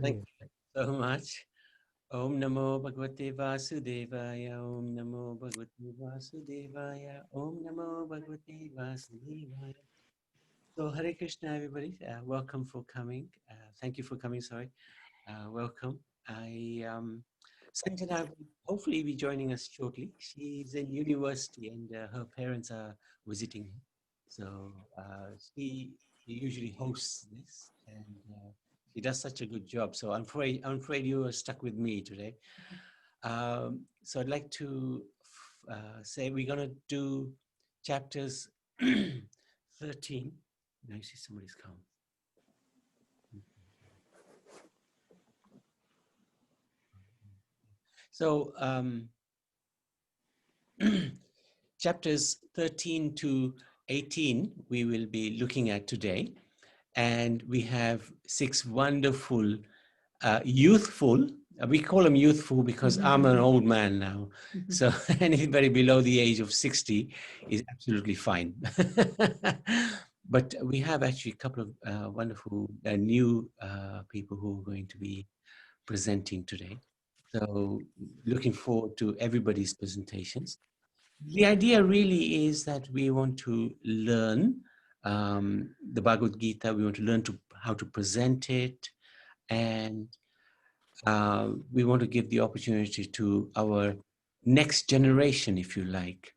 Thank you so much. Om Namo Bhagavate Vasudevaya. Om Namo Bhagavate Vasudevaya. Om Namo Bhagavate Vasudevaya. So Hare Krishna, everybody. Welcome for coming. Thank you for coming. Sorry. Welcome. Sanjana will hopefully be joining us shortly. She's in university and her parents are visiting her. So she usually hosts this and she does such a good job. So I'm afraid you are stuck with me today. So I'd like to say we're going to do chapters 13. Now you see somebody's come. So chapters 13 to 18 we will be looking at today, and we have 6 wonderful youthful, we call them youthful because I'm an old man now, so anybody below the age of 60 is absolutely fine. But we have actually a couple of wonderful new people who are going to be presenting today. So looking forward to everybody's presentations. The idea really is that we want to learn the Bhagavad Gita. We want to learn how to present it, and we want to give the opportunity to our next generation, if you like,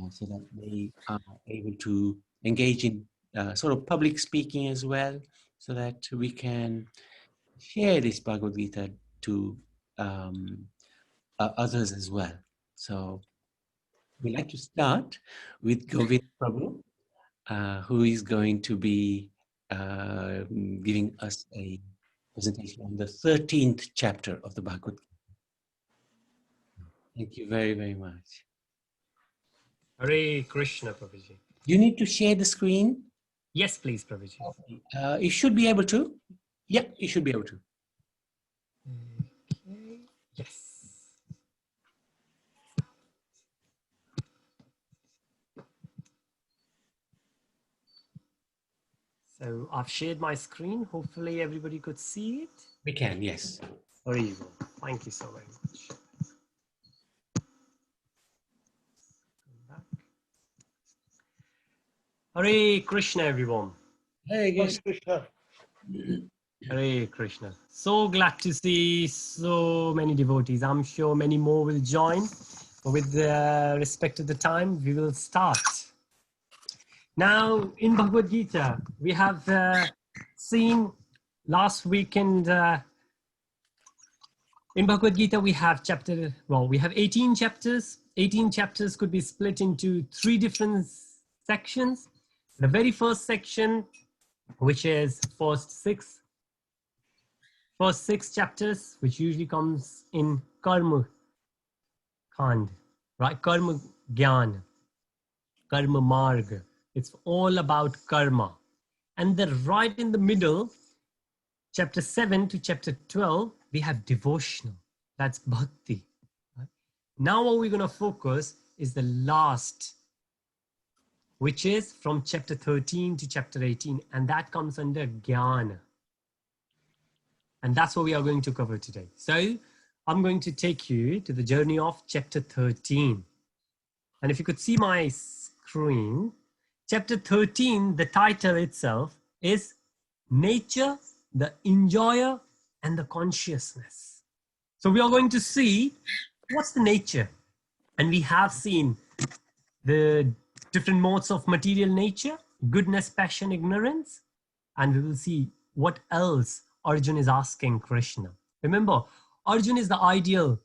so that they are able to engage in sort of public speaking as well, so that we can share this Bhagavad Gita to others as well. So we'd like to start with Govind Prabhu, who is going to be giving us a presentation on the 13th chapter of the Bhagavad Gita. Thank you very, very much. Hare Krishna, Prabhuji. You need to share the screen? Yes, please, Prabhuji. You should be able to. Yeah, you should be able to. Okay. Yes. So I've shared my screen. Hopefully everybody could see it. We can, yes. Very easy. Thank you so very much. Hare Krishna, everyone. Hare Krishna. Hare Krishna. So glad to see so many devotees. I'm sure many more will join. With respect to the time, we will start. Now, in Bhagavad Gita, we have seen last weekend. In Bhagavad Gita, we have we have 18 chapters. 18 chapters could be split into 3 different sections. The very first section, which is first six chapters, which usually comes in Karma Khand, right? Karma Gyan, Karma Marg. It's all about karma. And then right in the middle, chapter 7 to chapter 12, we have devotional. That's bhakti. Right? Now what we're going to focus is the last, which is from chapter 13 to chapter 18. And that comes under jnana. And that's what we are going to cover today. So I'm going to take you to the journey of chapter 13. And if you could see my screen, chapter 13, the title itself is Nature, the Enjoyer, and the Consciousness. So we are going to see what's the nature. And we have seen the different modes of material nature, goodness, passion, ignorance. And we will see what else Arjuna is asking Krishna. Remember, Arjuna is the ideal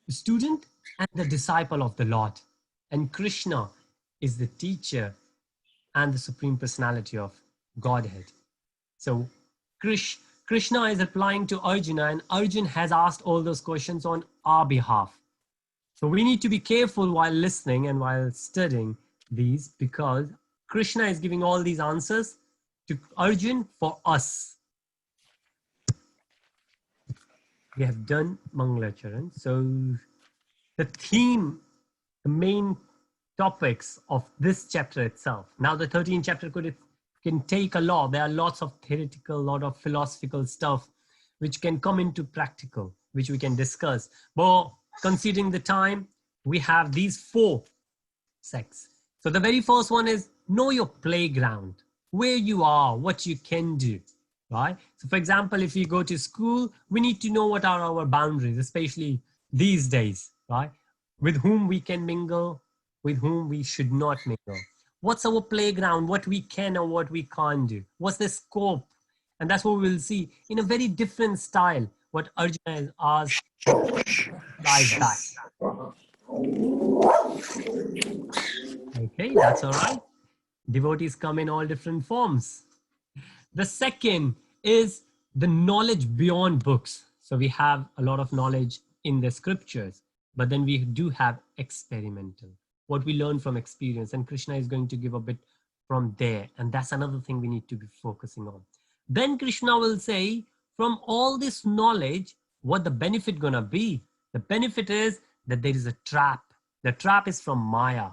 student and the disciple of the Lord. And Krishna is the teacher and the Supreme Personality of Godhead. So Krishna is replying to Arjuna, and Arjuna has asked all those questions on our behalf. So we need to be careful while listening and while studying these, because Krishna is giving all these answers to Arjuna for us. We have done Mangalacharan. So the theme, the main topics of this chapter itself. Now the 13th chapter could can take a lot. There are lots of theoretical, lot of philosophical stuff which can come into practical, which we can discuss. But considering the time, we have these 4 sects. So the very first one is know your playground, where you are, what you can do, right? So for example, if you go to school, we need to know what are our boundaries, especially these days, right? With whom we can mingle, with whom we should not mingle. What's our playground, what we can or what we can't do? What's the scope? And that's what we'll see in a very different style, what Arjuna has asked lies back. Okay, that's all right. Devotees come in all different forms. The second is the knowledge beyond books. So we have a lot of knowledge in the scriptures, but then we do have experimental, what we learn from experience. And Krishna is going to give a bit from there. And that's another thing we need to be focusing on. Then Krishna will say, from all this knowledge, what the benefit gonna be? The benefit is that there is a trap. The trap is from Maya,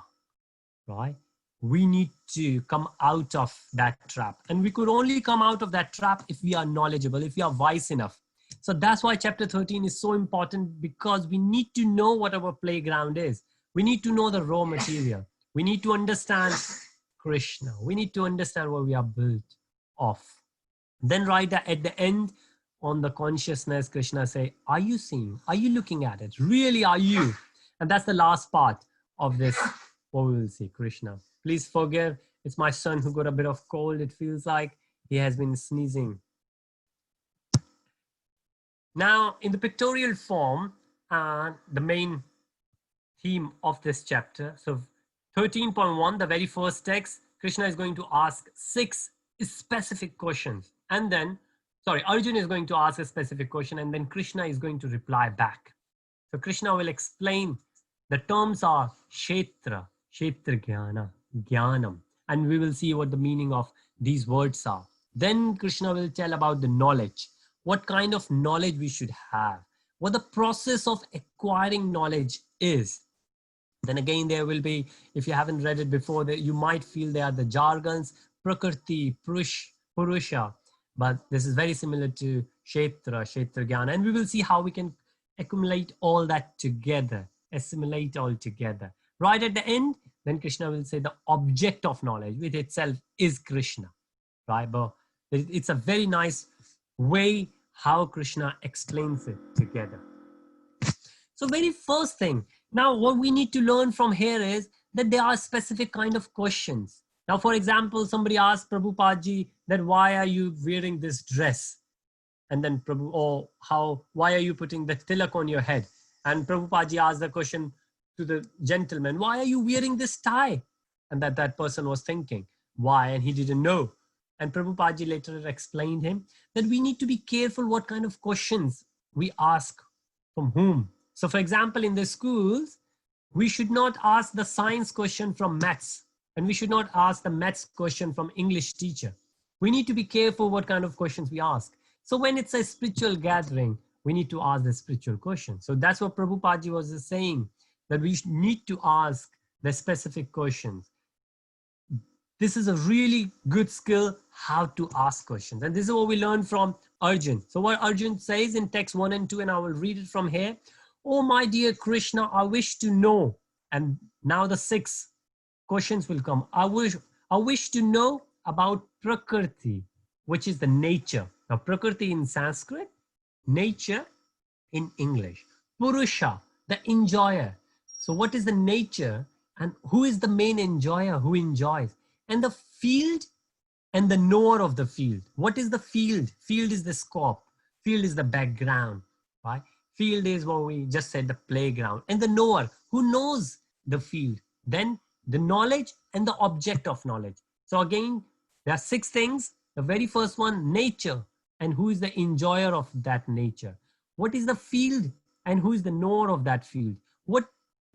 right? We need to come out of that trap. And we could only come out of that trap if we are knowledgeable, if we are wise enough. So that's why chapter 13 is so important, because we need to know what our playground is. We need to know the raw material. We need to understand Krishna. We need to understand what we are built of. Then right at the end, on the consciousness, Krishna say, are you seeing? Are you looking at it? Really, are you? And that's the last part of this, what we will see, Krishna. Please forgive, it's my son who got a bit of cold. It feels like he has been sneezing. Now, in the pictorial form, the main theme of this chapter, so 13.1, the very first text, Krishna is going to ask 6 specific questions. And then, Arjuna is going to ask a specific question, and then Krishna is going to reply back. So Krishna will explain, the terms are Kshetra, Kshetra Jnana, Jnanam, and we will see what the meaning of these words are. Then Krishna will tell about the knowledge, what kind of knowledge we should have, what the process of acquiring knowledge is. Then again, there will be, if you haven't read it before, that you might feel they are the jargons, Prakriti, Purusha, but this is very similar to Kshetra, Kshetra Jnana, and we will see how we can accumulate all that together, assimilate all together. Right at the end, then Krishna will say the object of knowledge, which itself is Krishna, right? But it's a very nice way how Krishna explains it together. So very first thing, now what we need to learn from here is that there are specific kind of questions. Now, for example, somebody asked Prabhupada ji that why are you wearing this dress? And then Prabhu, or why are you putting the tilak on your head? And Prabhupada ji asked the question to the gentleman, why are you wearing this tie? And that person was thinking, why? And he didn't know. And Prabhupada ji later explained him that we need to be careful what kind of questions we ask from whom. So for example, in the schools, we should not ask the science question from maths, and we should not ask the maths question from English teacher. We need to be careful what kind of questions we ask. So when it's a spiritual gathering, we need to ask the spiritual question. So that's what Prabhupada ji was saying, that we need to ask the specific questions. This is a really good skill, how to ask questions. And this is what we learn from Arjun. So what Arjun says in text 1 and 2, and I will read it from here. Oh, my dear Krishna, I wish to know. And now the 6 questions will come. I wish to know about Prakriti, which is the nature. Now, Prakriti in Sanskrit, nature in English. Purusha, the enjoyer. So what is the nature and who is the main enjoyer, who enjoys? And the field and the knower of the field. What is the field? Field is the scope. Field is the background, right? Field is what we just said, the playground. And the knower, who knows the field. Then the knowledge and the object of knowledge. So again, there are 6 things. The very first one, nature, and who is the enjoyer of that nature. What is the field and who is the knower of that field? What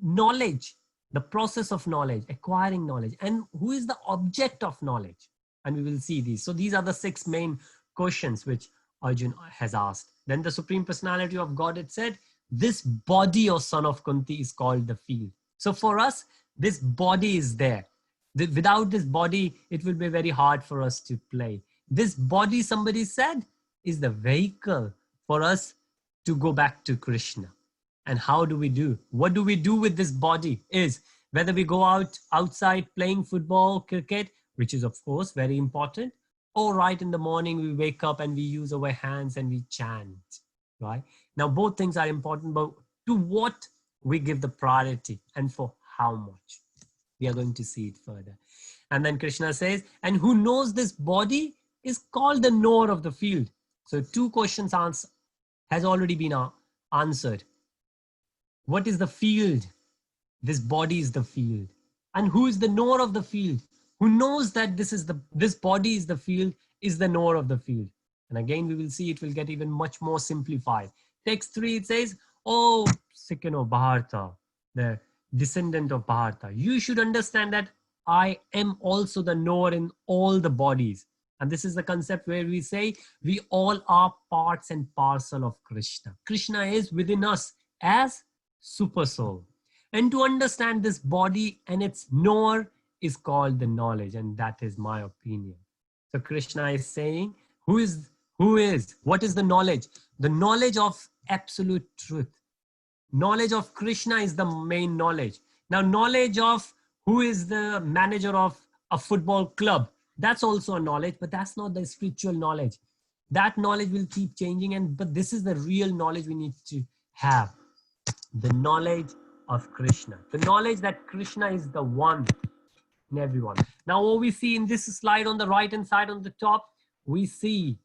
knowledge, the process of knowledge, acquiring knowledge, and who is the object of knowledge? And we will see these. So these are the 6 main questions which Arjun has asked. Then the Supreme Personality of Godhead said, this body, O son of Kunti, is called the field. So for us, this body is there. Without this body, it will be very hard for us to play. This body, somebody said, is the vehicle for us to go back to Krishna. And how do we do? What do we do with this body is whether we go outside playing football, cricket, which is of course very important, or right in the morning we wake up and we use our hands and we chant, right? Now both things are important, but to what we give the priority and for how much. We are going to see it further. And then Krishna says, and who knows this body is called the knower of the field. So two questions has already been answered. What is the field? This body is the field. And who is the knower of the field? Who knows that this body is the field, is the knower of the field. And again, we will see it will get even much more simplified. Text 3, it says, oh, Sikino Bharata, the descendant of Bharata, you should understand that I am also the knower in all the bodies. And this is the concept where we say we all are parts and parcel of Krishna. Krishna is within us as super soul. And to understand this body and its knower is called the knowledge. And that is my opinion. So Krishna is saying, what is the knowledge? The knowledge of absolute truth. Knowledge of Krishna is the main knowledge. Now, knowledge of who is the manager of a football club, that's also a knowledge, but that's not the spiritual knowledge. That knowledge will keep changing, but this is the real knowledge we need to have. The knowledge of Krishna. The knowledge that Krishna is the one in everyone. Now, what we see in this slide on the right-hand side on the top, we see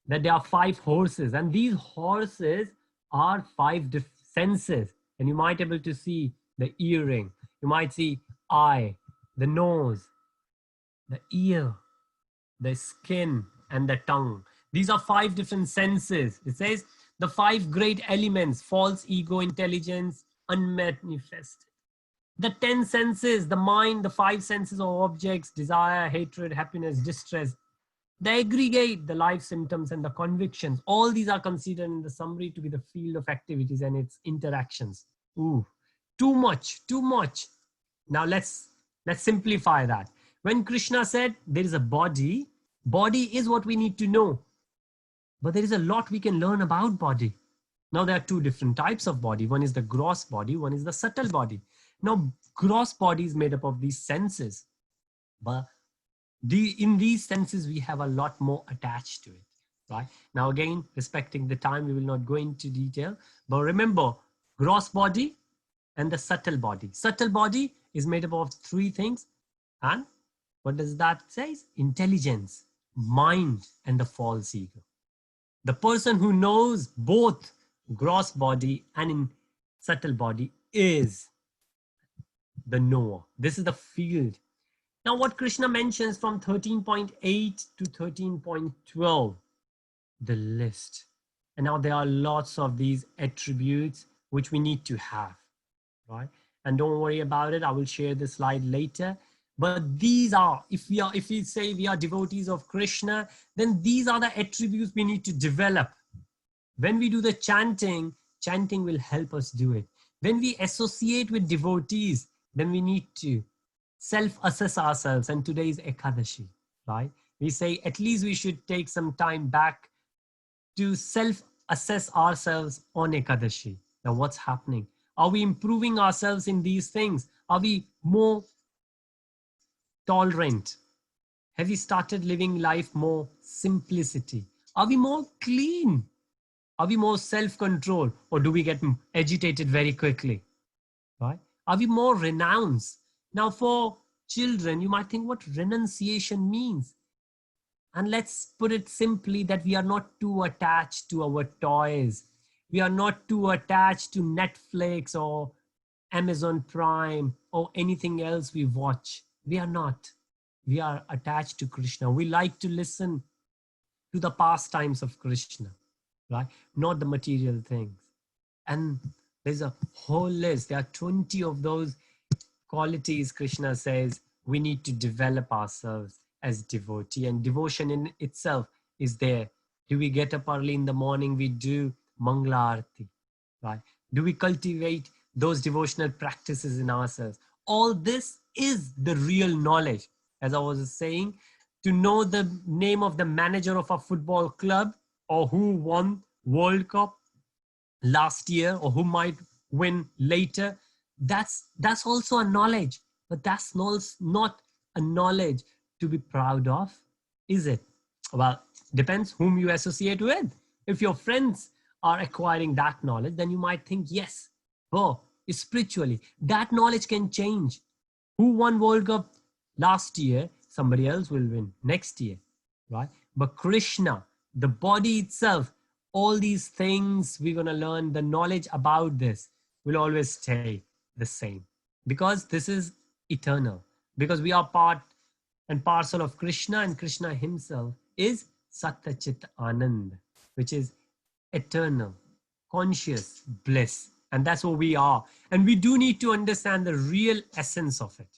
that there are 5 horses, and these horses are 5 senses. And you might be able to see the earring. You might see eye, the nose, the ear, the skin, and the tongue. These are 5 different senses. It says the 5 great elements: false ego, intelligence, unmanifested. The 10 senses, the mind, the 5 senses of objects, desire, hatred, happiness, distress. The aggregate, the life symptoms, and the convictions. All these are considered in the summary to be the field of activities and its interactions. Ooh, too much. Now let's simplify that. When Krishna said there is a body is what we need to know. But there is a lot we can learn about body. Now there are 2 different types of body. One is the gross body, one is the subtle body. Now gross body is made up of these senses. But in these senses, we have a lot more attached to it, right? Now, again, respecting the time, we will not go into detail, but remember, gross body and the subtle body. Subtle body is made up of 3 things. And what does that say? Intelligence, mind, and the false ego. The person who knows both gross body and in subtle body is the knower. This is the field. Now, what Krishna mentions from 13.8 to 13.12, the list. And now there are lots of these attributes which we need to have, right? And don't worry about it. I will share the slide later. But these are, if we say we are devotees of Krishna, then these are the attributes we need to develop. When we do the chanting will help us do it. When we associate with devotees, then we need to self-assess ourselves. And today is Ekadashi, right? We say at least we should take some time back to self-assess ourselves on Ekadashi. Now what's happening? Are we improving ourselves in these things? Are we more tolerant? Have we started living life more simplicity? Are we more clean? Are we more self-control? Or do we get agitated very quickly, right? Are we more renounced? Now, for children, you might think what renunciation means. And let's put it simply that we are not too attached to our toys. We are not too attached to Netflix or Amazon Prime or anything else we watch. We are not. We are attached to Krishna. We like to listen to the pastimes of Krishna, right? Not the material things. And there's a whole list. There are 20 of those qualities Krishna says we need to develop ourselves as devotee, and devotion in itself is there. Do we get up early in the morning? We do Mangala Arati, right? Do we cultivate those devotional practices in ourselves? All this is the real knowledge. As I was saying, to know the name of the manager of a football club, or who won World Cup last year, or who might win later, that's also a knowledge. But that's not a knowledge to be proud of, is it? Well, depends whom you associate with. If your friends are acquiring that knowledge, then you might think, yes, oh, spiritually that knowledge can change. Who won World Cup last year, somebody else will win next year, right? But Krishna, the body itself, all these things we're going to learn, the knowledge about this will always stay the same, because this is eternal, because we are part and parcel of Krishna, and Krishna himself is Satyachit Anand, which is eternal, conscious bliss. And that's what we are. And we do need to understand the real essence of it.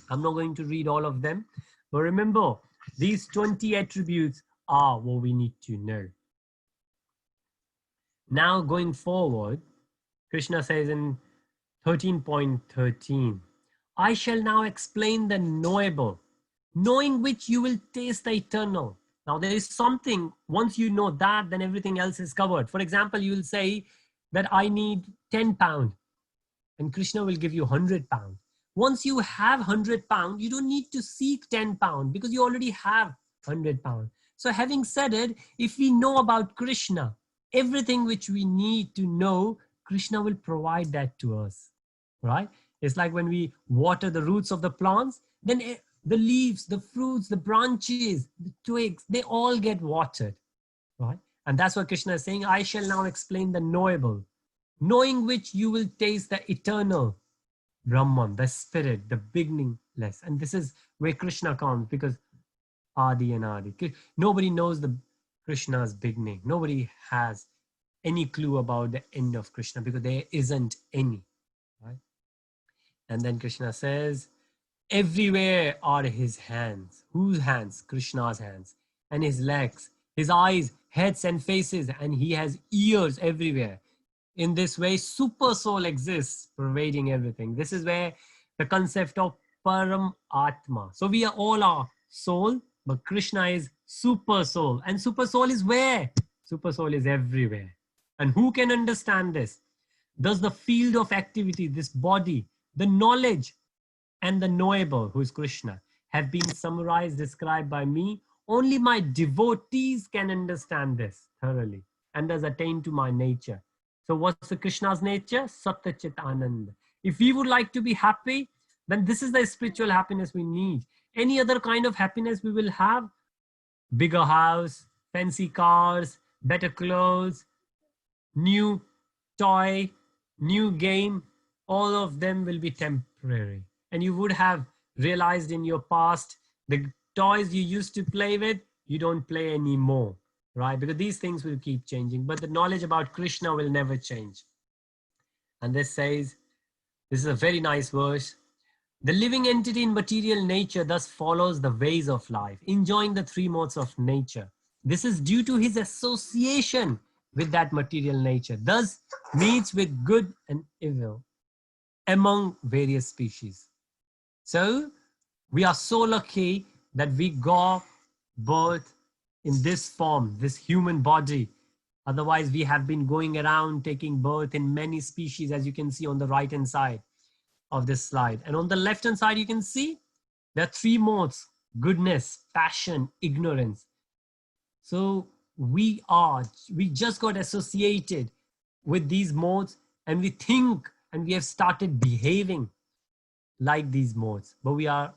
I'm not going to read all of them, but remember, these 20 attributes are what we need to know. Now, going forward, Krishna says in 13.13, I shall now explain the knowable, knowing which you will taste the eternal. Now, there is something, once you know that, then everything else is covered. For example, you will say that I need 10 pounds, and Krishna will give you 100 pounds. Once you have 100 pounds, you don't need to seek 10 pounds because you already have 100 pounds. So having said it, if we know about Krishna, everything which we need to know, Krishna will provide that to us, right? It's like when we water the roots of the plants, then the leaves, the fruits, the branches, the twigs, they all get watered, right? And that's what Krishna is saying, I shall now explain the knowable, knowing which you will taste the eternal Brahman, the spirit, the beginningless. And this is where Krishna comes, because Adi and Adi. Nobody knows the Krishna's beginning. Nobody has any clue about the end of Krishna, because there isn't any, right? And then Krishna says, everywhere are his hands. Whose hands? Krishna's hands. And his legs, his eyes, heads and faces, and he has ears everywhere. In this way, super soul exists, pervading everything. This is where the concept of Param Atma. So we are all our soul, but Krishna is super soul. And super soul is where? Super soul is everywhere. And who can understand this? Does the field of activity, this body, the knowledge and the knowable, who is Krishna, have been summarized, described by me? Only my devotees can understand this thoroughly and thus attain to my nature. So what's the Krishna's nature? Satyachit Anand. If we would like to be happy, then this is the spiritual happiness we need. Any other kind of happiness we will have, bigger house, fancy cars, better clothes, new toy, new game, all of them will be temporary. And you would have realized in your past, the toys you used to play with, you don't play anymore, right? Because these things will keep changing, but the knowledge about Krishna will never change. And this says, this is a very nice verse. The living entity in material nature thus follows the ways of life, enjoying the three modes of nature. This is due to his association with that material nature, thus meets with good and evil among various species. So we are so lucky that we got birth in this form, this human body. Otherwise, we have been going around taking birth in many species, as you can see on the right hand side of this slide. And on the left hand side, you can see there are three modes: goodness, passion, ignorance. So we just got associated with these modes, and we think and we have started behaving like these modes, but we are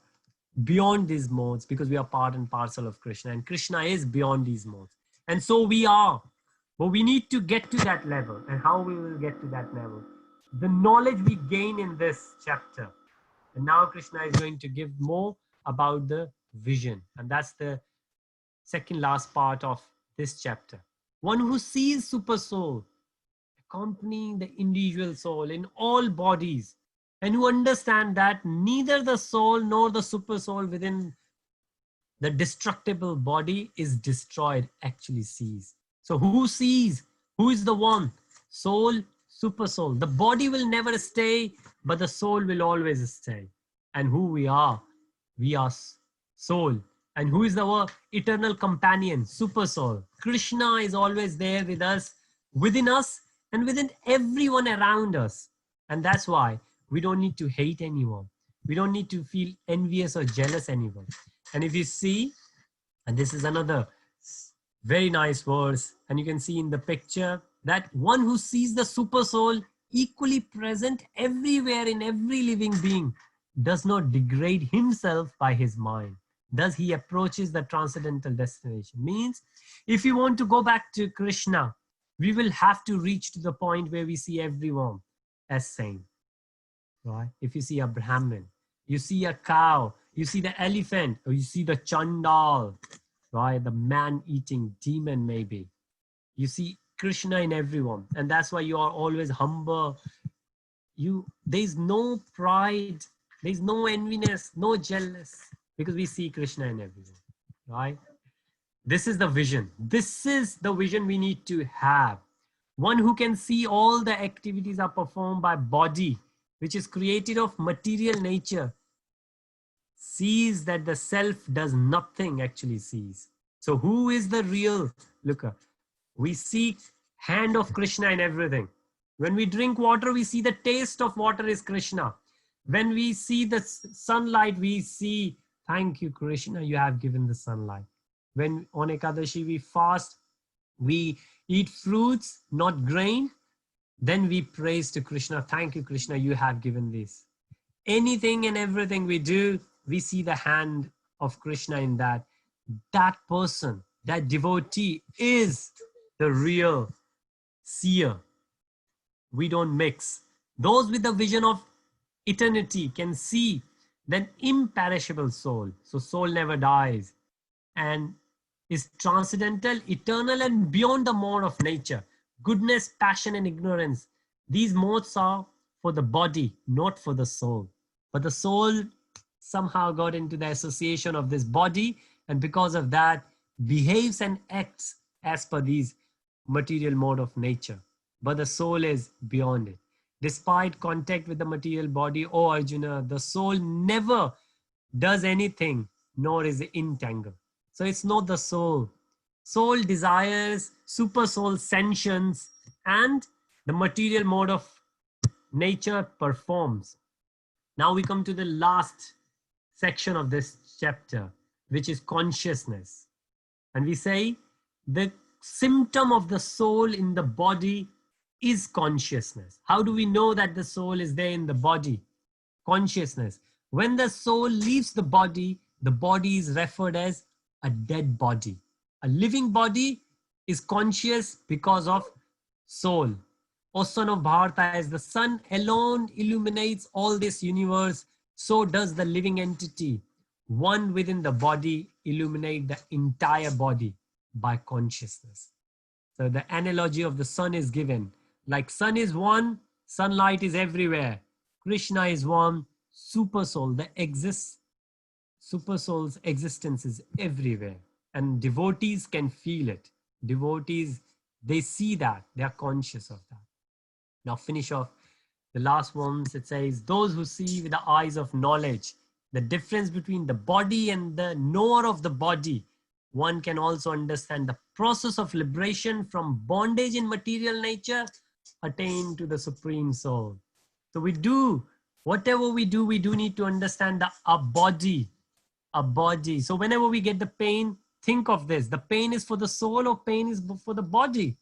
beyond these modes because we are part and parcel of Krishna, and Krishna is beyond these modes. And so we are, but we need to get to that level. And how we will get to that level? The knowledge we gain in this chapter. And now Krishna is going to give more about the vision. And that's the second last part of this chapter. One who sees super soul accompanying the individual soul in all bodies, and who understand that neither the soul nor the super soul within the destructible body is destroyed, actually sees. So who sees? Who is the one? Soul, super soul. The body will never stay, but the soul will always stay. And who we are soul. And who is our eternal companion? Super soul. Krishna is always there with us, within us, and within everyone around us. And that's why we don't need to hate anyone. We don't need to feel envious or jealous anyone. And if you see, and this is another very nice verse, and you can see in the picture that one who sees the super soul equally present everywhere in every living being does not degrade himself by his mind. Thus he approaches the transcendental destination. Means if you want to go back to Krishna, we will have to reach to the point where we see everyone as saint. Right? If you see a Brahmin, you see a cow, you see the elephant, or you see the Chandal, right? The man-eating demon maybe. You see Krishna in everyone. And that's why you are always humble. There's no pride, there's no enviness, no jealous, because we see Krishna in everyone, right? This is the vision. This is the vision we need to have. One who can see all the activities are performed by body, which is created of material nature, sees that the self does nothing, actually sees. So who is the real looker? We see hand of Krishna in everything. When we drink water, we see the taste of water is Krishna. When we see the sunlight, we see, thank you, Krishna, you have given the sunlight. When on Ekadashi we fast, we eat fruits, not grain, then we praise to Krishna, thank you, Krishna, you have given this. Anything and everything we do, we see the hand of Krishna in that. That person, that devotee is the real seer. We don't mix. Those with the vision of eternity can see the imperishable soul. So soul never dies and is transcendental, eternal, and beyond the mode of nature. Goodness, passion, and ignorance. These modes are for the body, not for the soul. But the soul somehow got into the association of this body, and because of that, behaves and acts as per these material mode of nature. But the soul is beyond it. Despite contact with the material body, O Arjuna, the soul never does anything, nor is it entangled. So it's not the soul. Soul desires, super soul sentience, and the material mode of nature performs. Now we come to the last section of this chapter, which is consciousness. And we say the symptom of the soul in the body is consciousness. How do we know that the soul is there in the body? Consciousness. When the soul leaves the body is referred as a dead body. A living body is conscious because of soul. O son of Bharata, as the sun alone illuminates all this universe, so does the living entity, one within the body, illuminate the entire body by consciousness. So the analogy of the sun is given. Like sun is one, sunlight is everywhere. Krishna is one, super soul, super soul's existence is everywhere. And devotees can feel it. Devotees, they see that, they are conscious of that. Now finish off the last ones. It says, those who see with the eyes of knowledge, the difference between the body and the knower of the body, one can also understand the process of liberation from bondage in material nature, attain to the supreme soul. So we do, whatever we do need to understand a body. So whenever we get the pain, think of this. The pain is for the soul or pain is for the body?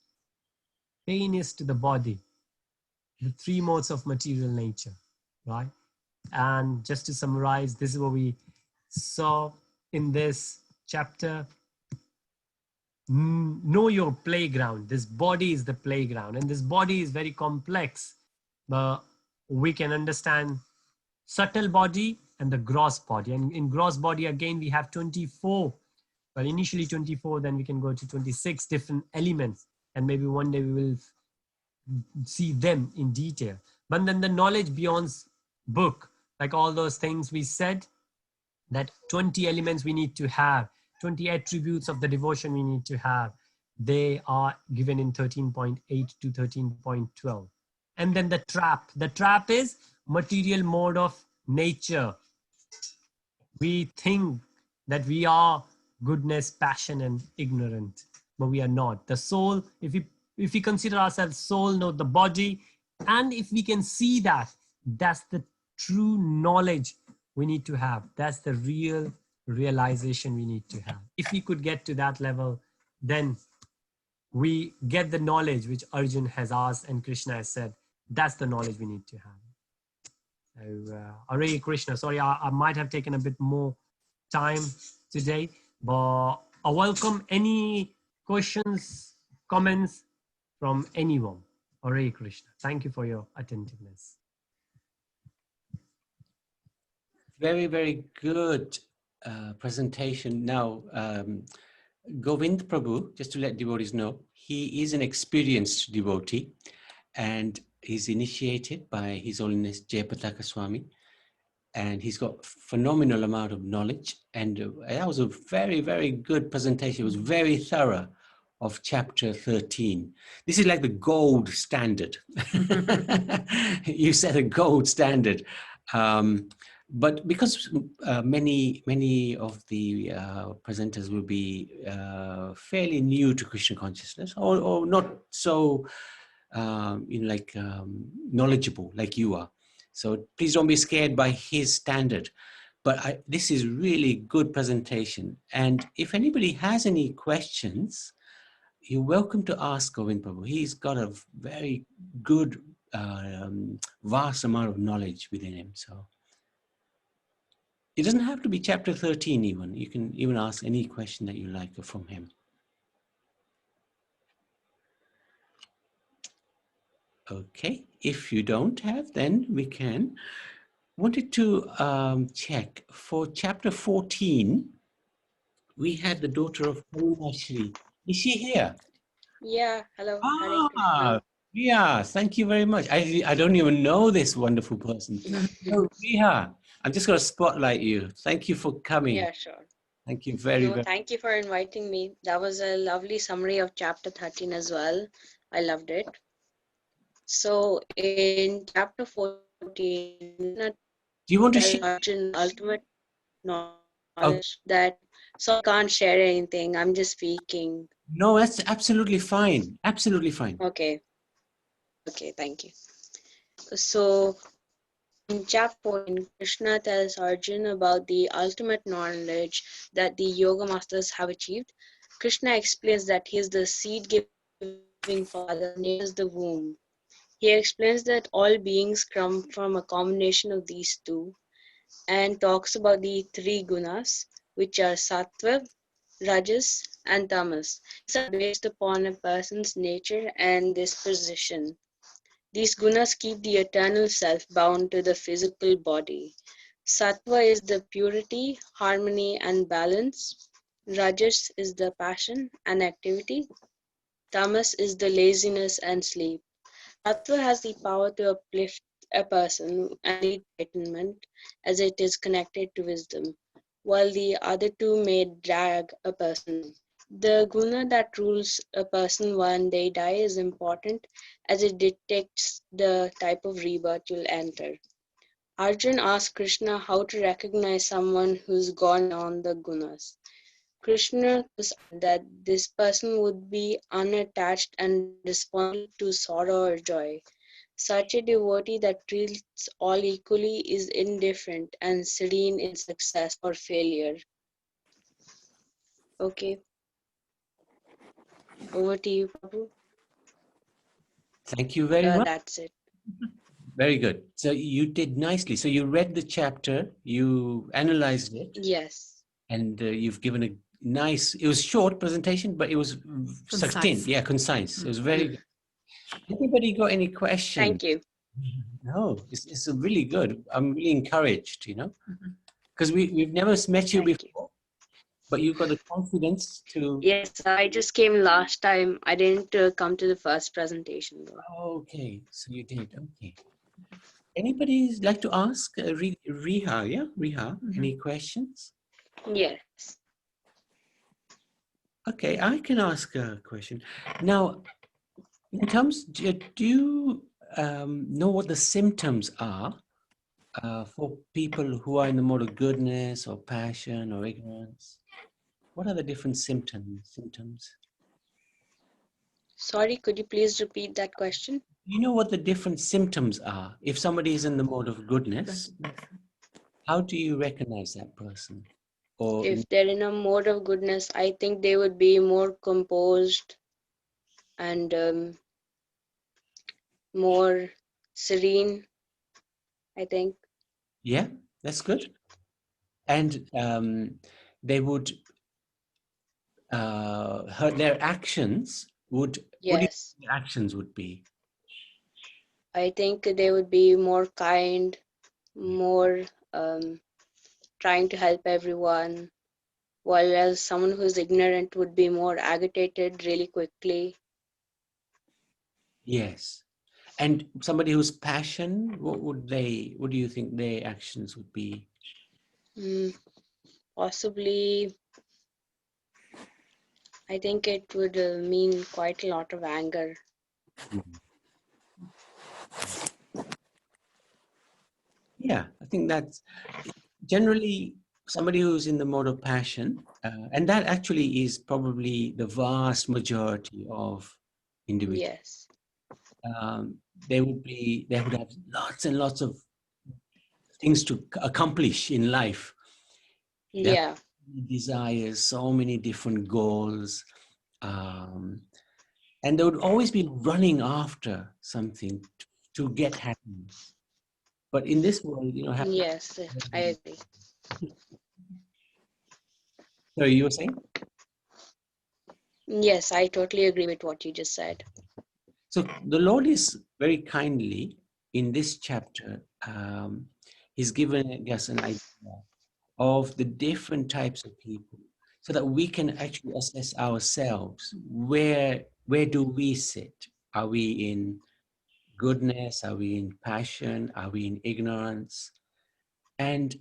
Pain is to the body. The three modes of material nature, right? And just to summarize, this is what we saw in this chapter. Know your playground. This body is the playground, and this body is very complex. But we can understand subtle body and the gross body. And in gross body, again, we have 24, but initially 24, then we can go to 26 different elements. And maybe one day we will see them in detail. But then the knowledge beyond book, like all those things we said, that 20 elements we need to have, 20 attributes of the devotion we need to have, they are given in 13.8 to 13.12. And then the trap is material mode of nature. We think that we are goodness, passion, and ignorant, but we are not. The soul, if we consider ourselves soul, not the body, and if we can see that, that's the true knowledge we need to have. That's the real realization we need to have. If we could get to that level, then we get the knowledge which Arjun has asked and Krishna has said. That's the knowledge we need to have. So, Hare Krishna. Sorry, I might have taken a bit more time today, but I welcome any questions, comments from anyone. Hare Krishna. Thank you for your attentiveness. Very, very good presentation. Now, Govind Prabhu, just to let devotees know, he is an experienced devotee and he's initiated by His Holiness Jayapataka Swami, and he's got phenomenal amount of knowledge, and that was a very, very good presentation. It was very thorough of chapter 13. This is like the gold standard. You set a gold standard. But because many of the presenters will be fairly new to Krishna consciousness, or not so knowledgeable like you are, so please don't be scared by his standard. But this is really good presentation, and if anybody has any questions, you're welcome to ask Govind Prabhu. He's got a very good, vast amount of knowledge within him. So it doesn't have to be chapter 13 even. You can even ask any question that you like from him. Okay, if you don't have, then we can. Wanted to check for chapter 14. We had the daughter of Shri. Is she here? Yeah, hello. Hare Ah, Krishna. Riha, thank you very much. I don't even know this wonderful person. So, Riha, I'm just going to spotlight you. Thank you for coming. Yeah, sure. Thank you very, No, very thank you for inviting me. That was a lovely summary of chapter 13 as well. I loved it. So in chapter 14, Do you want to share? Arjun ultimate Oh, knowledge that so I can't share anything. I'm just speaking. no, that's absolutely fine. Absolutely fine. Okay. Okay, thank you. So in chapter 14, Krishna tells Arjun about the ultimate knowledge that the yoga masters have achieved. Krishna explains that he is the seed-giving father, nature is the womb. He explains that all beings come from a combination of these two and talks about the three gunas, which are sattva, rajas, and tamas. These are based upon a person's nature and disposition. These gunas keep the eternal self bound to the physical body. Sattva is the purity, harmony, and balance. Rajas is the passion and activity. Tamas is the laziness and sleep. Sattva has the power to uplift a person and lead enlightenment as it is connected to wisdom, while the other two may drag a person. The guna that rules a person when they die is important as it dictates the type of rebirth you'll enter. Arjun asks Krishna how to recognize someone who's gone on the gunas. Krishna says that this person would be unattached and responsive to sorrow or joy. Such a devotee that treats all equally is indifferent and serene in success or failure. Okay, over to you, Prabhu. Thank you very much. That's it. Very good. So you did nicely. So you read the chapter, you analyzed it, Yes. and you've given a nice, it was short presentation, but it was succinct. Yeah, concise. It was very good. Anybody got any questions? Thank you. No, it's really good. I'm really encouraged, because we've never met you Thank before, but you've got the confidence to. Yes, I just came last time. I didn't come to the first presentation though. Okay, so you did. Okay. Anybody like to ask Riha? Yeah, Riha. Any questions? Yes. Okay, I can ask a question. Now, in terms, do you know what the symptoms are for people who are in the mode of goodness or passion or ignorance? What are the different symptoms? Sorry, could you please repeat that question? You know what the different symptoms are? If somebody is in the mode of goodness, how do you recognize that person? Or If they're in a mode of goodness, I think they would be more composed and more serene, I think. yeah, that's good. And they would their actions would. What do you Yes, think their actions would be? I think they would be more kind, more trying to help everyone, while someone who's ignorant would be more agitated really quickly. Yes. And somebody who's passion, what do you think their actions would be? Mm, Possibly, I think it would mean quite a lot of anger. Yeah, I think that's generally somebody who's in the mode of passion, and that actually is probably the vast majority of individuals. Yes, They would have lots and lots of things to accomplish in life. They have yeah, desires, so many different goals, and they would always be running after something to get happiness. But in this world, happiness. yes, I agree. Sorry, you were saying? Yes, I totally agree with what you just said. So the Lord is very kindly in this chapter. He's given us an idea of the different types of people, so that we can actually assess ourselves. Where do we sit? Are we in goodness? Are we in passion? Are we in ignorance? And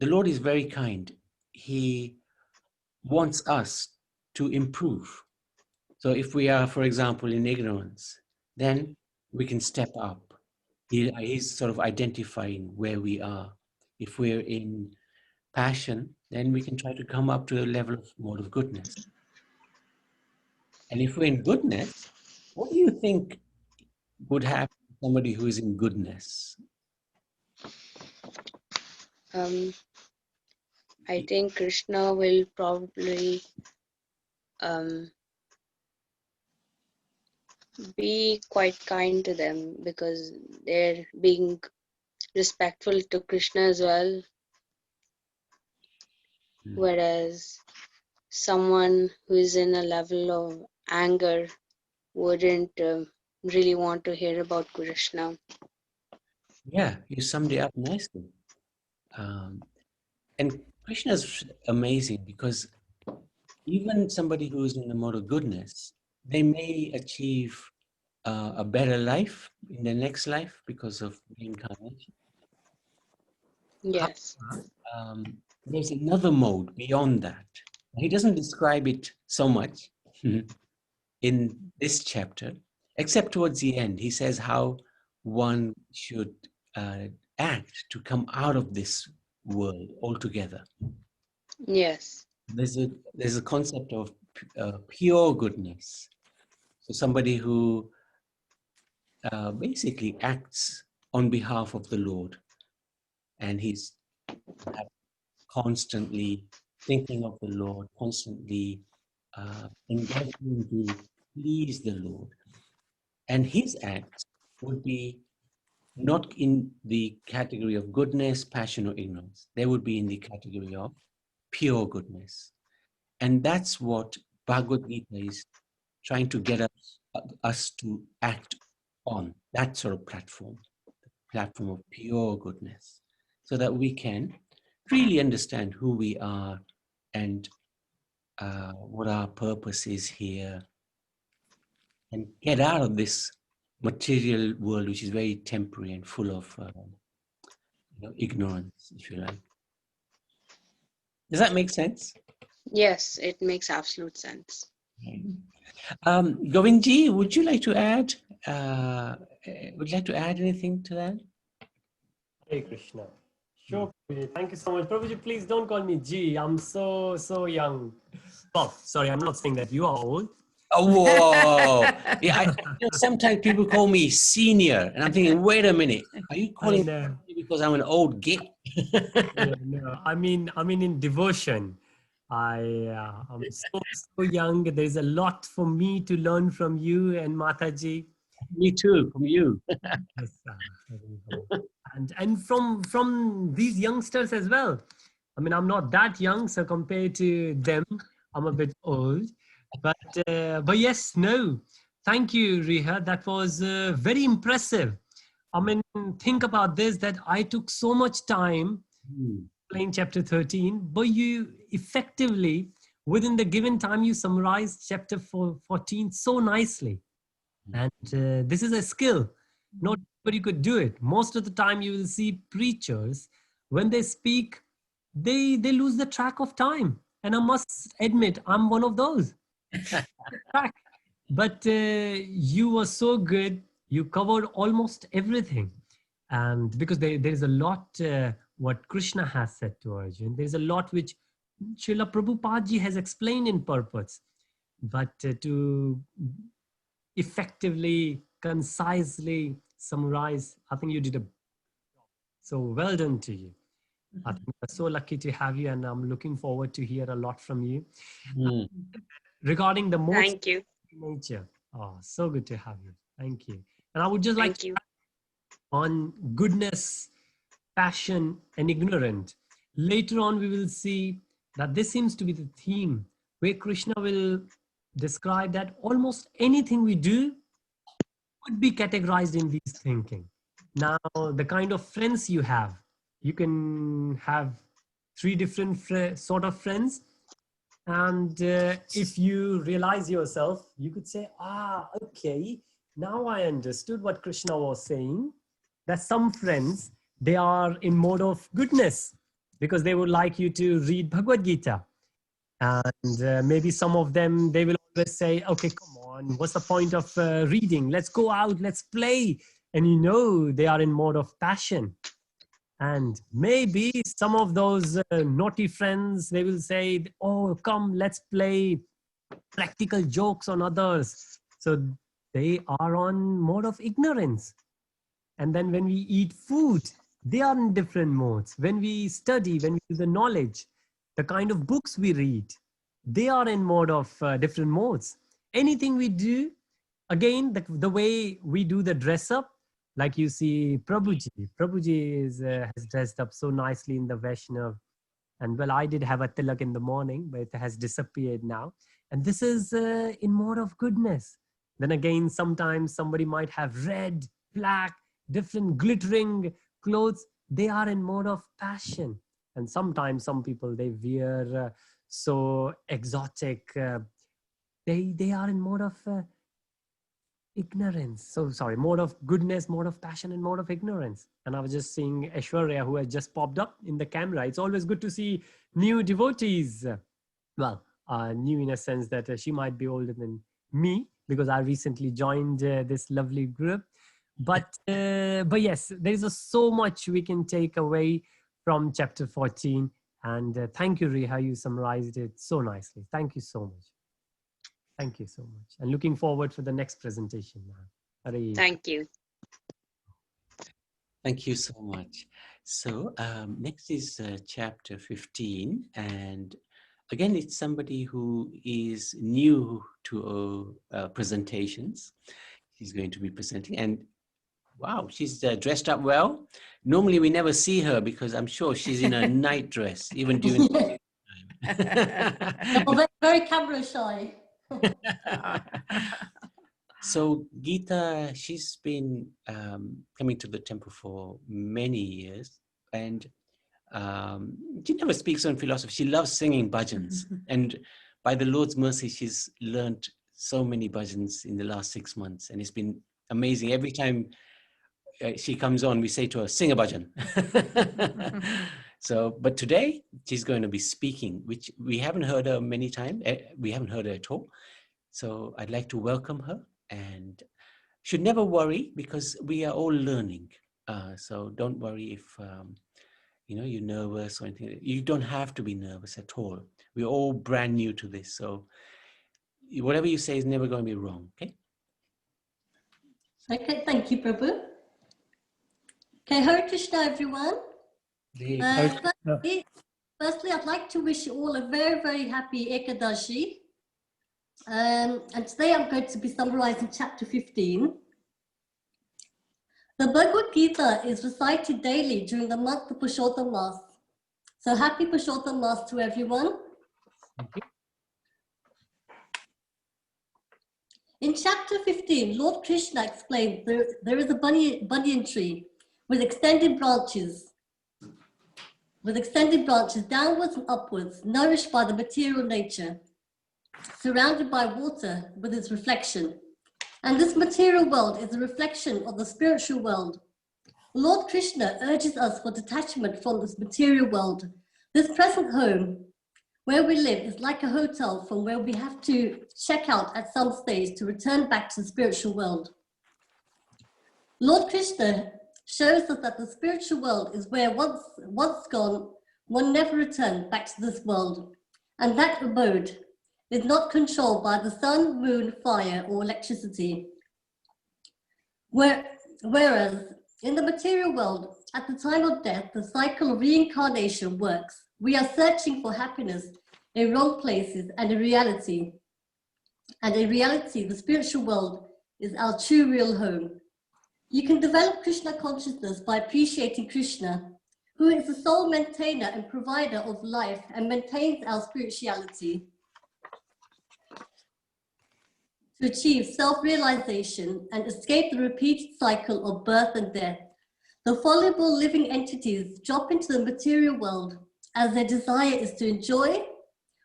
the Lord is very kind. He wants us to improve. So if we are, for example, in ignorance, then we can step up. He's sort of identifying where we are. If we're in passion, then we can try to come up to a level of mode of goodness. And if we're in goodness, what do you think would happen to somebody who is in goodness? Um, I think Krishna will probably um, be quite kind to them because they're being respectful to Krishna as well. Whereas someone who is in a level of anger wouldn't really want to hear about Krishna. Yeah, you summed it up nicely. And Krishna is amazing because even somebody who is in the mode of goodness, they may achieve a better life in the next life because of reincarnation. Yes, There's another mode beyond that. He doesn't describe it so much in this chapter, except towards the end. He says how one should act to come out of this world altogether. yes, There's a concept of pure goodness. So somebody who basically acts on behalf of the Lord, and he's constantly thinking of the Lord, constantly endeavoring to please the Lord. And his acts would be not in the category of goodness, passion, or ignorance. They would be in the category of pure goodness. And that's what Bhagavad Gita is trying to get us to act on, that sort of platform of pure goodness, so that we can really understand who we are and what our purpose is here, and get out of this material world, which is very temporary and full of ignorance, if you like. Does that make sense? yes, it makes absolute sense. Govindji, would you like to add? Would you like to add anything to that? Hare Krishna. Sure, Prabhuji. Thank you so much. Prabhuji, please don't call me G. I'm so young. Oh, sorry, I'm not saying that you are old. Oh, whoa. Yeah, sometimes people call me senior, and I'm thinking, wait a minute, are you calling me because I'm an old git? No, I mean in devotion. I'm so young. There's a lot for me to learn from you and Mataji. Me too, from you. Yes, and from these youngsters as well. I mean, I'm not that young, so compared to them, I'm a bit old. But yes, no. Thank you, Riha. That was very impressive. I mean, think about this, that I took so much time playing chapter 13, but you effectively, within the given time, you summarized chapter 14 so nicely. And this is a skill. Not everybody could do it. Most of the time, you will see preachers, when they speak, they lose the track of time. And I must admit, I'm one of those. But you were so good. You covered almost everything. And because there's a lot what Krishna has said to Arjun. There's a lot which Srila Prabhupada ji has explained in purpose. But to effectively, concisely summarize, I think you did a so well done to you. I think we're so lucky to have you, and I'm looking forward to hear a lot from you. Regarding the most Thank you. nature. Oh, so good to have you. Thank you. And I would just like Thank you. on goodness, passion, and ignorant. Later on, we will see that this seems to be the theme where Krishna will describe that almost anything we do could be categorized in these thinking. Now, the kind of friends you can have three different sort of friends. And if you realize yourself, you could say, okay, now I understood what Krishna was saying, that some friends, they are in mode of goodness because they would like you to read Bhagavad Gita. And maybe some of them, they will always say, okay, come on, what's the point of reading? Let's go out, let's play. And you know, they are in mode of passion. And maybe some of those naughty friends, they will say, oh, come, let's play practical jokes on others. So they are on mode of ignorance. And then when we eat food, they are in different modes. When we study, when we do the knowledge, the kind of books we read, they are in mode of different modes. Anything we do, again, the way we do the dress up, like you see Prabhuji. Prabhuji has dressed up so nicely in the Vaishnav. And well, I did have a tilak in the morning, but it has disappeared now. And this is in mode of goodness. Then again, sometimes somebody might have red, black, different glittering clothes. They are in mode of passion. And sometimes some people, they wear so exotic. They are in mode of ignorance. So sorry, mode of goodness, mode of passion, and mode of ignorance. And I was just seeing Aishwarya, who has just popped up in the camera. It's always good to see new devotees. Well, new in a sense that she might be older than me because I recently joined this lovely group. But yes, there is so much we can take away from chapter 14. And thank you, Riha, you summarized it so nicely. Thank you so much. Thank you so much. And looking forward for the next presentation now. Thank you. Thank you so much. So next is chapter 15. And again, it's somebody who is new to presentations. She's going to be presenting. And wow, she's dressed up well. Normally we never see her because I'm sure she's in a night dress, even during the time. No, very camera shy. So Gita, she's been coming to the temple for many years, and she never speaks on philosophy. She loves singing bhajans, and by the Lord's mercy, she's learned so many bhajans in the last 6 months, and it's been amazing. Every time she comes on, we say to her, sing a bhajan. So, but today she's going to be speaking, which we haven't heard her many times. We haven't heard her at all. So I'd like to welcome her, and should never worry because we are all learning. So don't worry if you're nervous or anything. You don't have to be nervous at all. We're all brand new to this, so whatever you say is never going to be wrong. Okay. Okay, thank you, Prabhu. Okay, Hare Krishna, everyone. Firstly, I'd like to wish you all a very, very happy Ekadashi. And today I'm going to be summarizing chapter 15. The Bhagavad Gita is recited daily during the month of Purushottam Mass. So happy Purushottam Mass to everyone. Thank you. In chapter 15, Lord Krishna explained there is a banyan tree with extended branches downwards and upwards, nourished by the material nature, surrounded by water with its reflection. And this material world is a reflection of the spiritual world. Lord Krishna urges us for detachment from this material world. This present home where we live is like a hotel from where we have to check out at some stage to return back to the spiritual world. Lord Krishna shows us that the spiritual world is where once gone, one never returns back to this world. And that abode is not controlled by the sun, moon, fire, or electricity. Whereas in the material world, at the time of death, the cycle of reincarnation works. We are searching for happiness in wrong places and in reality. And in reality, the spiritual world is our true real home. You can develop Krishna consciousness by appreciating Krishna, who is the sole maintainer and provider of life and maintains our spirituality. To achieve self-realization and escape the repeated cycle of birth and death, the fallible living entities drop into the material world as their desire is to enjoy,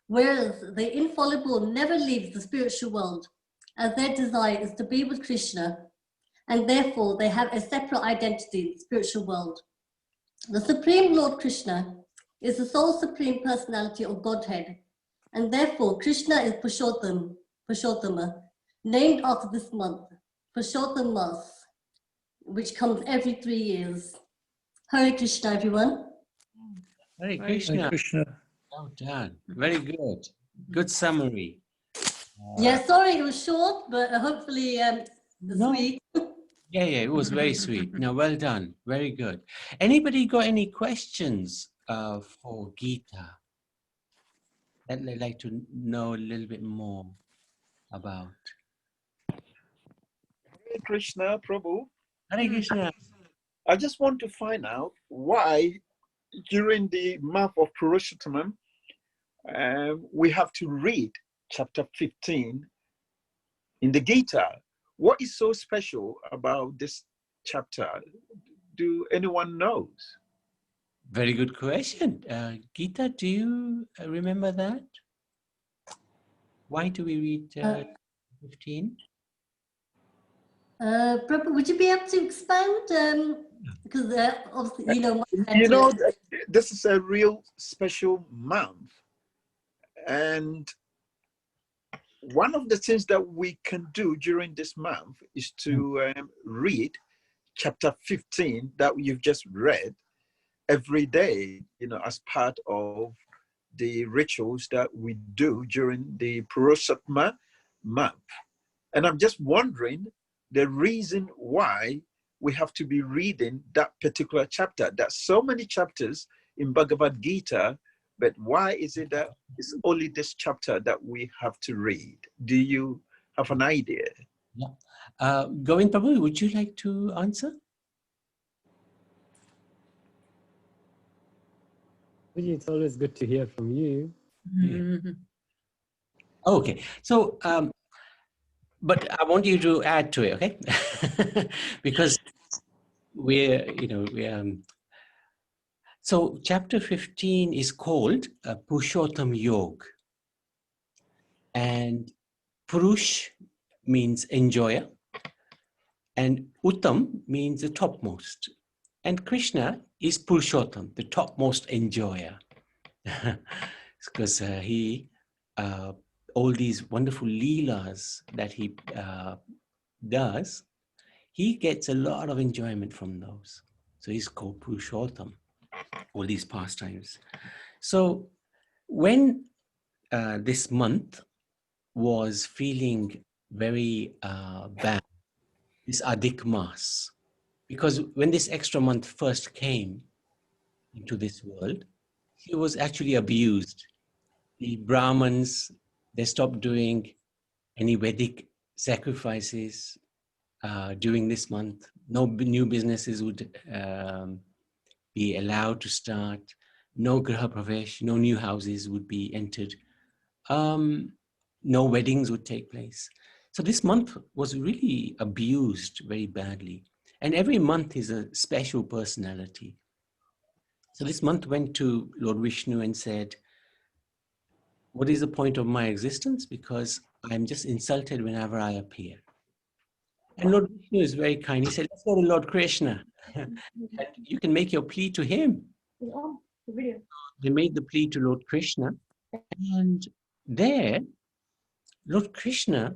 whereas the infallible never leaves the spiritual world, as their desire is to be with Krishna, and therefore they have a separate identity in the spiritual world. The Supreme Lord Krishna is the sole Supreme Personality of Godhead, and therefore Krishna is Purushottama, named after this month, Purushottam Mass, which comes every 3 years. Hare Krishna, everyone. Hare Krishna. Hare Krishna. Well done. Very good. Good summary. Yeah, sorry it was short, but hopefully No. sweet. Yeah, it was very sweet. No, well done. Very good. Anybody got any questions for Gita that they'd like to know a little bit more about? Hare Krishna, Prabhu. Hare Krishna. I just want to find out why during the month of Purushottam, we have to read chapter 15 in the Gita. What is so special about this chapter? Do anyone knows? Very good question. Gita, do you remember that? Why do we read 15? Prabhu, would you be able to expand? Because obviously, You know, this is a real special month. And one of the things that we can do during this month is to read chapter 15 that you've just read every day, as part of the rituals that we do during the Purushottam month. And I'm just wondering the reason why we have to be reading that particular chapter. There's so many chapters in Bhagavad Gita, but why is it that it's only this chapter that we have to read? Do you have an idea? Yeah. Govind Prabhu, would you like to answer? It's always good to hear from you. Yeah. Okay. So, but I want you to add to it, okay? Because so chapter 15 is called Purushottam Yoga. And Purush means enjoyer. And Uttam means the topmost. And Krishna is Purushottam, the topmost enjoyer. Because he, all these wonderful leelas that he does, he gets a lot of enjoyment from those. So he's called Purushottam, all these pastimes. So when this month was feeling very bad, this Adhik Mas, because when this extra month first came into this world, he was actually abused. The Brahmins, they stopped doing any Vedic sacrifices during this month. No new businesses would be allowed to start. No Graha Pravesh, no new houses would be entered. No weddings would take place. So this month was really abused very badly. And every month is a special personality. So this month went to Lord Vishnu and said, what is the point of my existence? Because I'm just insulted whenever I appear. And Lord Vishnu is very kind. He said, let's go to Lord Krishna. And you can make your plea to him. They made the plea to Lord Krishna. And there, Lord Krishna,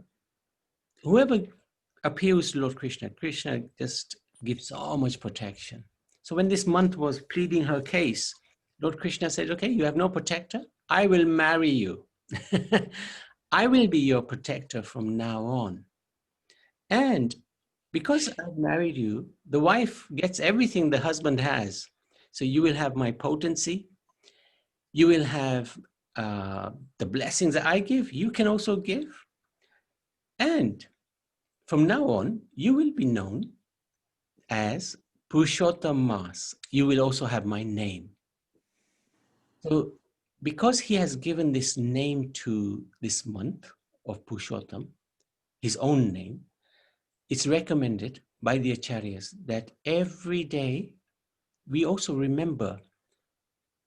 whoever appeals to Lord Krishna, Krishna just gives so much protection. So when this month was pleading her case, Lord Krishna said, okay, you have no protector. I will marry you. I will be your protector from now on. And because I've married you, the wife gets everything the husband has. So you will have my potency. You will have the blessings that I give, you can also give. And from now on, you will be known as Purushottam Mas. You will also have my name. So because he has given this name to this month of Purushottam, his own name, it's recommended by the Acharyas that every day we also remember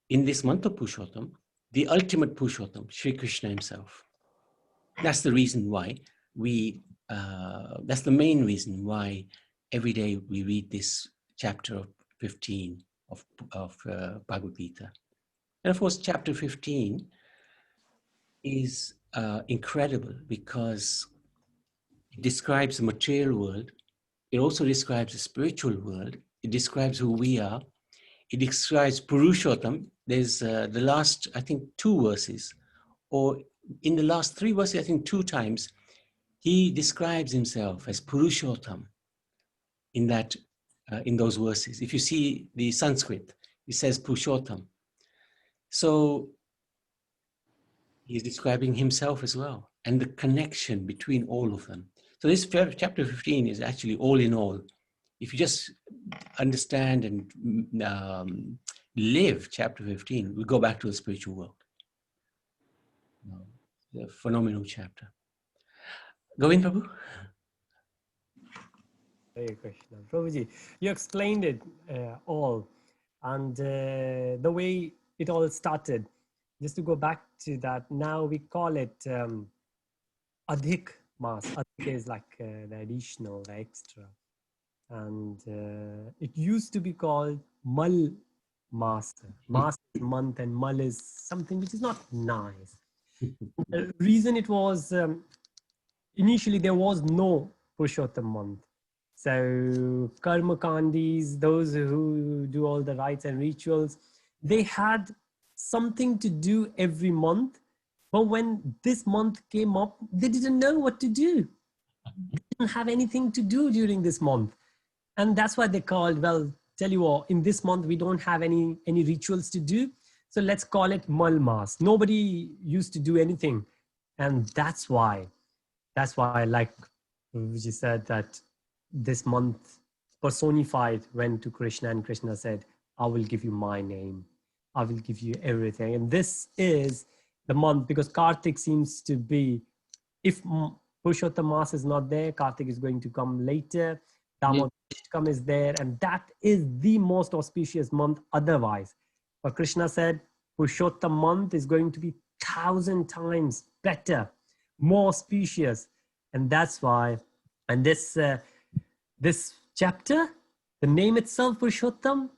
in this month of Purushottam, the ultimate Purushottam, Sri Krishna himself. That's the reason why that's the main reason why every day we read this chapter of 15 of Bhagavad Gita. And of course, chapter 15 is incredible because it describes the material world. It also describes the spiritual world. It describes who we are. It describes Purushottam. There's the last, I think, 2 verses, or in the last 3 verses, I think 2 times, he describes himself as Purushottam in those verses. If you see the Sanskrit, it says Purushottam. So he's describing himself as well, and the connection between all of them. So this chapter 15 is actually all in all. If you just understand and live chapter 15, we go back to the spiritual world. A phenomenal chapter. Govind Prabhu? Hare Krishna. Prabhuji, you explained it all, and the way it all started. Just to go back to that, now we call it Adhik Mas. Adhik is like the additional, the extra. And it used to be called Mal Mas. Mas is month and Mal is something which is not nice. The reason it was, initially there was no Purushottam month. So Karma Kandis, those who do all the rites and rituals, they had something to do every month. But when this month came up, they didn't know what to do. They didn't have anything to do during this month. And that's why they called, well, tell you what, in this month, we don't have any rituals to do. So let's call it Mal Mas. Nobody used to do anything. And that's why, like Vijay said, that this month personified went to Krishna, and Krishna said, I will give you my name. I will give you everything. And this is the month, because Kartik seems to be, if Purushottam Mas is not there, Kartik is going to come later. Damodar is there, and that is the most auspicious month otherwise. But Krishna said, Purushottam month is going to be 1,000 times better, more auspicious. And that's why, and this chapter, the name itself, Purushottam,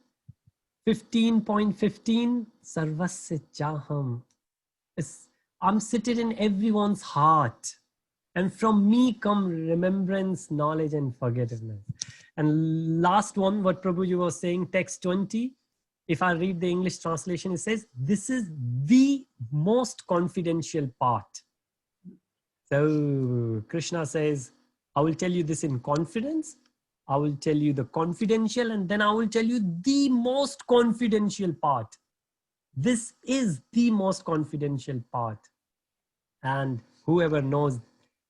15.15, Sarvasya Chaham. I'm seated in everyone's heart. And from me come remembrance, knowledge, and forgetfulness. And last one, what Prabhuji was saying, text 20, if I read the English translation, it says, this is the most confidential part. So Krishna says, I will tell you this in confidence. I will tell you the confidential, and then I will tell you the most confidential part. This is the most confidential part. And whoever knows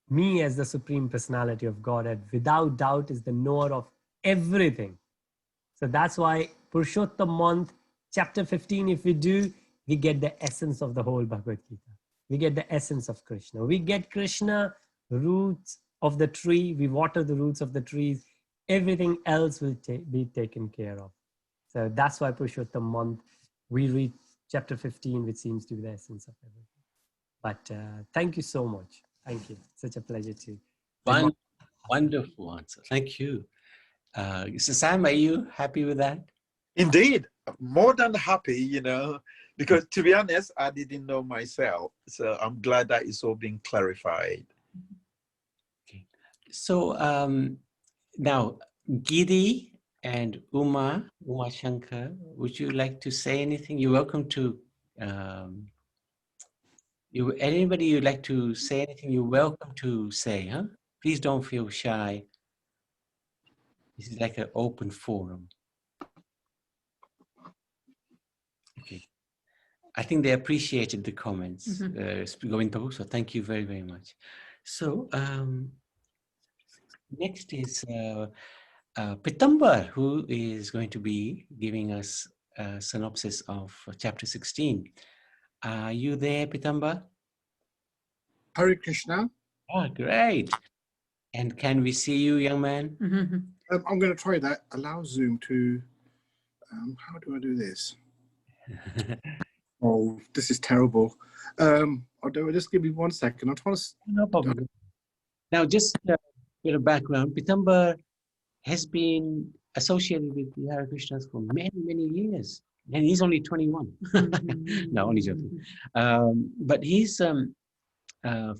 me as the Supreme Personality of Godhead, without doubt, is the knower of everything. So that's why Purushottam month, chapter 15, if we do, we get the essence of the whole Bhagavad Gita. We get the essence of Krishna. We get Krishna, roots of the tree. We water the roots of the trees. Everything else will be taken care of. So that's why Purushottam month, we read chapter 15, which seems to be the essence of everything. But thank you so much. Thank you. Such a pleasure to. One wonderful answer. Thank you. So Sam, are you happy with that? Indeed, more than happy, you know, because to be honest, I didn't know myself. So I'm glad that it's all being clarified. Okay. So now, Giri and Uma Shankar, would you like to say anything? You're welcome to. Anybody you'd like to say anything, you're welcome to say, huh? Please don't feel shy. This is like an open forum. Okay. I think they appreciated the comments, Govind Prabhu, so thank you very, very much. So next is Pitambar, who is going to be giving us a synopsis of chapter 16. Are you there, Pitambar? Hare Krishna. Oh, great. And can we see you, young man? I'm going to try that. Allow Zoom to, how do I do this? Oh, this is terrible. Just give me 1 second. I'm trying to. No problem. Now, just a bit of background. Pitambar has been associated with the Hare Krishnas for many, many years. And he's only 21. No, only joking. But he's from a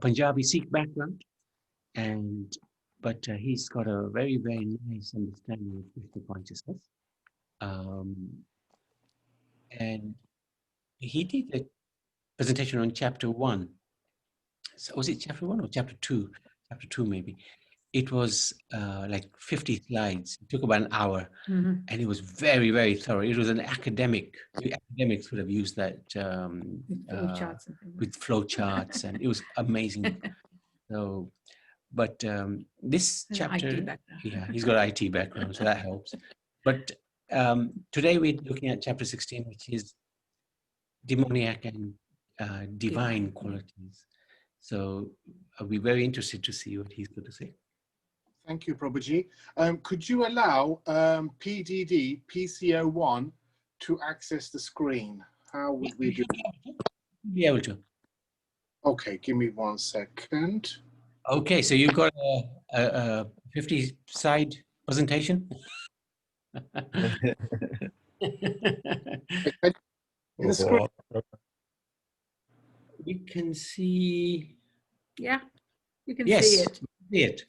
Punjabi Sikh background. But he's got a very, very nice understanding of Krishna consciousness. And he did a presentation on chapter 1. So was it chapter 1 or chapter 2? Chapter 2 maybe. It was like 50 slides. It took about an hour, and it was very, very thorough. It was an academic. Academics would have used that with flow charts, and it was amazing. So, but this chapter, yeah, he's got an IT background, so that helps. But today we're looking at chapter 16, which is demoniac and divine qualities. So I'll be very interested to see what he's going to say. Thank you, Prabhuji. Could you allow PDD PCO1 to access the screen? How would we do that? Be able to. Okay, give me 1 second. Okay, so you've got a 50-slide presentation? The screen. We can see. Yeah, you can Yes, see it. see it.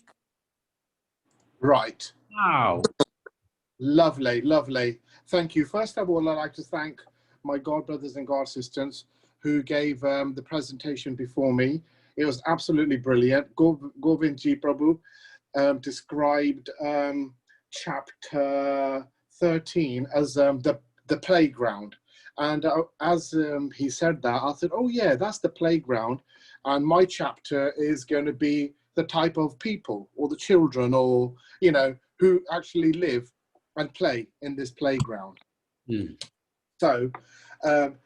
Right. Wow. Lovely, lovely. Thank you. First of all, I'd like to thank my god brothers and god sisters who gave the presentation before me. It was absolutely brilliant. Govind Ji Prabhu described chapter 13 as the playground. And as he said that, I thought, oh yeah, that's the playground. And my chapter is going to be the type of people or the children or, you know, who actually live and play in this playground. So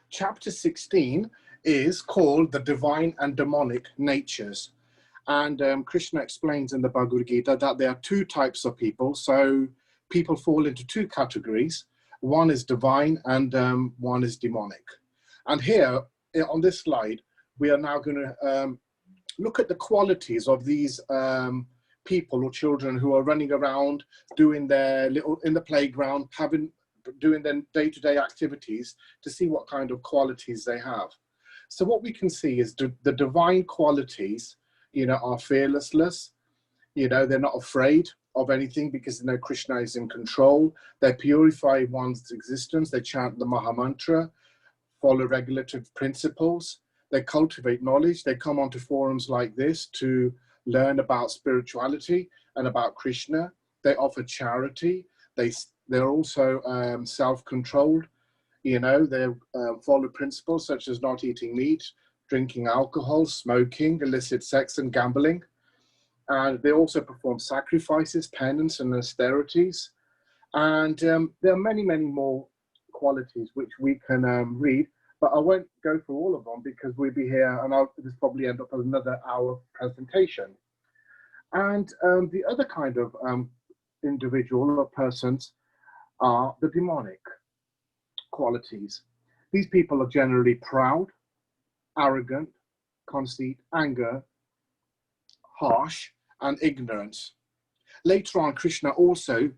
chapter 16 is called the divine and demonic natures. And Krishna explains in the Bhagavad Gita that there are two types of people. So people fall into two categories. One is divine and one is demonic. And here on this slide, we are now going to look at the qualities of these people or children who are running around doing their little in the playground, doing their day-to-day activities to see what kind of qualities they have. So what we can see is the divine qualities are fearless. They're not afraid of anything because they know Krishna is in control. They purify one's existence. They chant the Maha Mantra, follow regulative principles. They cultivate knowledge. They come onto forums like this to learn about spirituality and about Krishna. They offer charity. They're also self-controlled. They follow principles such as not eating meat, drinking alcohol, smoking, illicit sex, and gambling. And they also perform sacrifices, penance, and austerities. And there are many, many more qualities which we can read, but I won't go through all of them because we'll be here and this probably end up as another hour presentation. And the other kind of individual or persons are the demonic qualities. These people are generally proud, arrogant, conceit, anger, harsh, and ignorance. Later on, Krishna also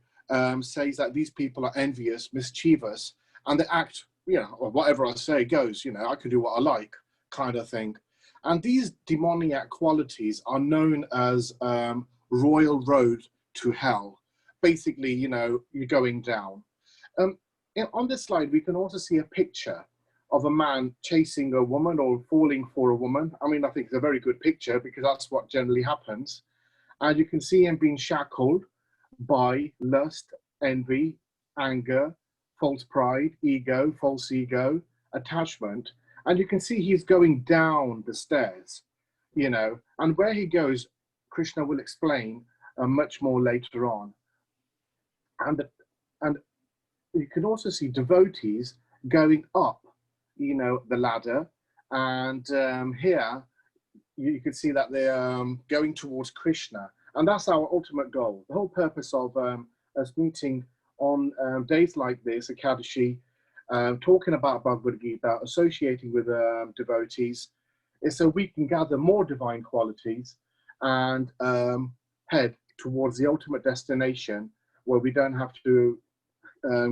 says that these people are envious, mischievous, and they act, or whatever I say goes, I can do what I like, kind of thing. And these demoniac qualities are known as royal road to hell. Basically, you're going down. On this slide, we can also see a picture of a man chasing a woman or falling for a woman. I mean, I think it's a very good picture because that's what generally happens. And you can see him being shackled by lust, envy, anger, false pride, ego, false ego, attachment. And you can see he's going down the stairs, and where he goes, Krishna will explain much more later on. And you can also see devotees going up, the ladder. And here you can see that they're going towards Krishna. And that's our ultimate goal. The whole purpose of us meeting on days like this, Ekadashi, talking about Bhagavad Gita, associating with devotees, is so we can gather more divine qualities and head towards the ultimate destination where we don't have to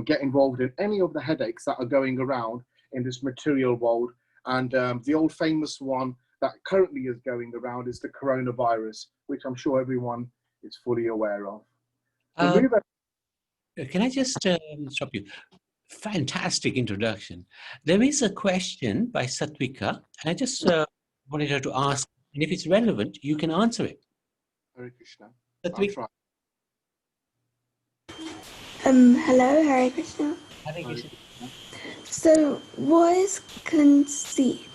get involved in any of the headaches that are going around in this material world. And the old famous one that currently is going around is the coronavirus, which I'm sure everyone is fully aware of. Can I just stop you? Fantastic introduction. There is a question by Satvika. I just wanted her to ask, and if it's relevant, you can answer it. Hare Krishna. Satvika. Hello, Hare Krishna. Hare Krishna. So, what is conceit?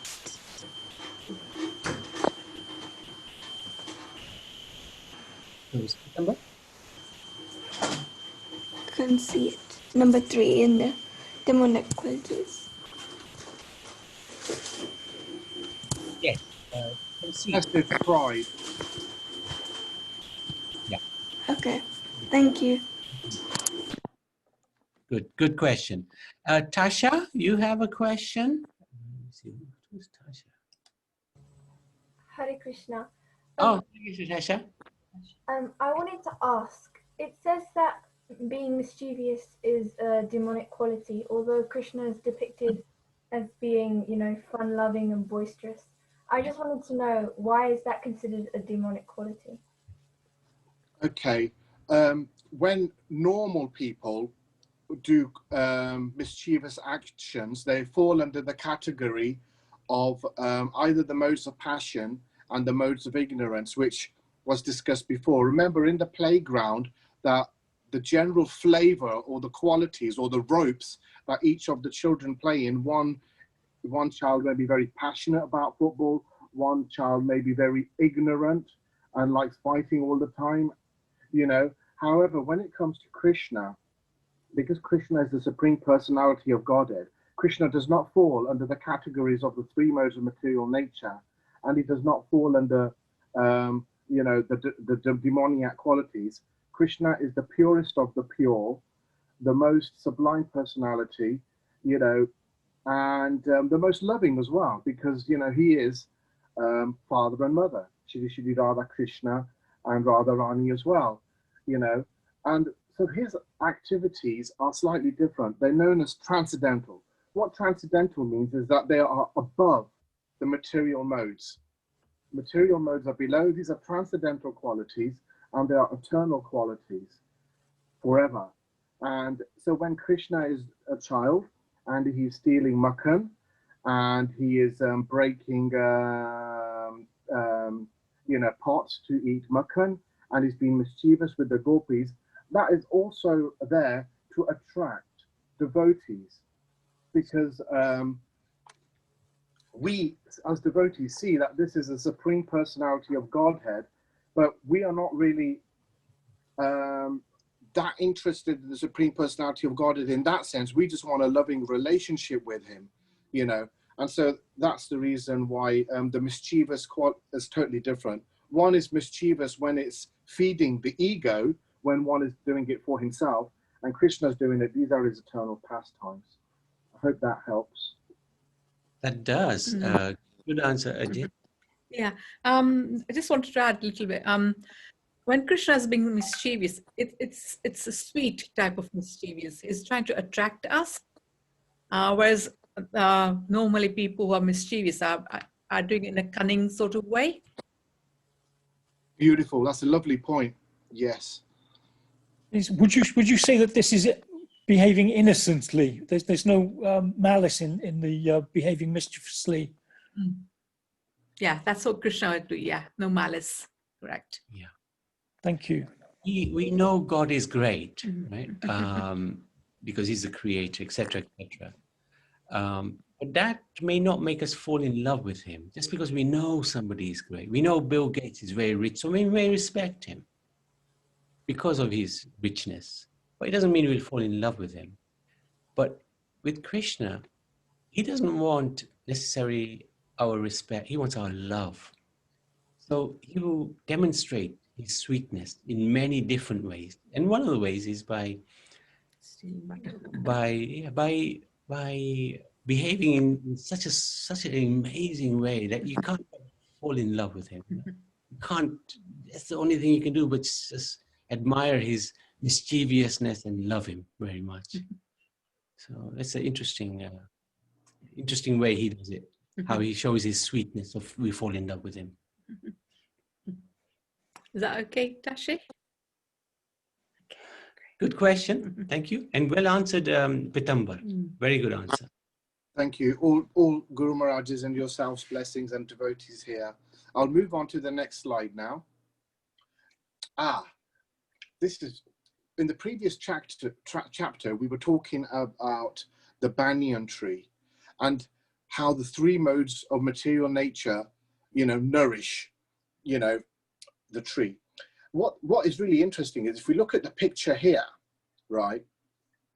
Number? Conceit. Number 3 in the demonic qualities. Yes. Conceit. Excessive pride. Yeah. Okay, thank you. Good question. Tasha, you have a question? Let me see. Who's Tasha? Hare Krishna. Oh, thank you, Tasha. I wanted to ask, it says that being mischievous is a demonic quality, although Krishna is depicted as being, fun-loving and boisterous. I just wanted to know, why is that considered a demonic quality? Okay. When normal people do mischievous actions, they fall under the category of either the modes of passion and the modes of ignorance, which was discussed before. Remember, in the playground, that the general flavor or the qualities or the ropes that each of the children play in, one child may be very passionate about football, one child may be very ignorant and likes fighting all the time, However, when it comes to Krishna, because Krishna is the Supreme Personality of Godhead, Krishna does not fall under the categories of the 3 modes of material nature, and he does not fall under the demoniac qualities. Krishna is the purest of the pure, the most sublime personality, and the most loving as well, because he is father and mother, Shri Radha Krishna and Radharani as well, and so his activities are slightly different. They're known as transcendental. What transcendental means is that they are above the material modes, material modes are below. These are transcendental qualities, and they are eternal qualities forever. And so when Krishna is a child and he's stealing makhan, and he is breaking pots to eat makhan, and he's being mischievous with the gopis, that is also there to attract devotees, because we as devotees see that this is a supreme personality of Godhead, but we are not really that interested in the supreme personality of Godhead in that sense. We just want a loving relationship with him, you know. And so that's the reason why the mischievous is totally different. One is mischievous when it's feeding the ego, when one is doing it for himself, and Krishna's doing it. These are his eternal pastimes. I hope that helps. That does. Good answer, Ajay. Yeah. I just wanted to add a little bit. When Krishna is being mischievous, it's a sweet type of mischievous. He's trying to attract us, whereas normally people who are mischievous are doing it in a cunning sort of way. Beautiful. That's a lovely point. Yes. Would you say that this is behaving innocently? There's no malice in the behaving mischievously. Yeah, that's what Krishna would do. Yeah, no malice. Correct. Yeah. Thank you. We know God is great, right? Because he's the creator, etc., etc. But that may not make us fall in love with him. Just because we know somebody is great. We know Bill Gates is very rich, so we may respect him because of his richness. But it doesn't mean we'll fall in love with him. But with Krishna, he doesn't want necessarily our respect. He wants our love. So he will demonstrate his sweetness in many different ways. And one of the ways is by behaving in such an amazing way that you can't fall in love with him. You can't. That's the only thing you can do, but just admire his mischievousness and love him very much. So that's an interesting way he does it. How he shows his sweetness, so we fall in love with him. Is that okay, Tashi? Good question. Thank you. And well answered, Pitambar. Very good answer. Thank you. All Guru Maharajas and yourselves, blessings and devotees here. I'll move on to the next slide now. This is, in the previous chapter, we were talking about the banyan tree and how the three modes of material nature, nourish, the tree. What is really interesting is if we look at the picture here, right,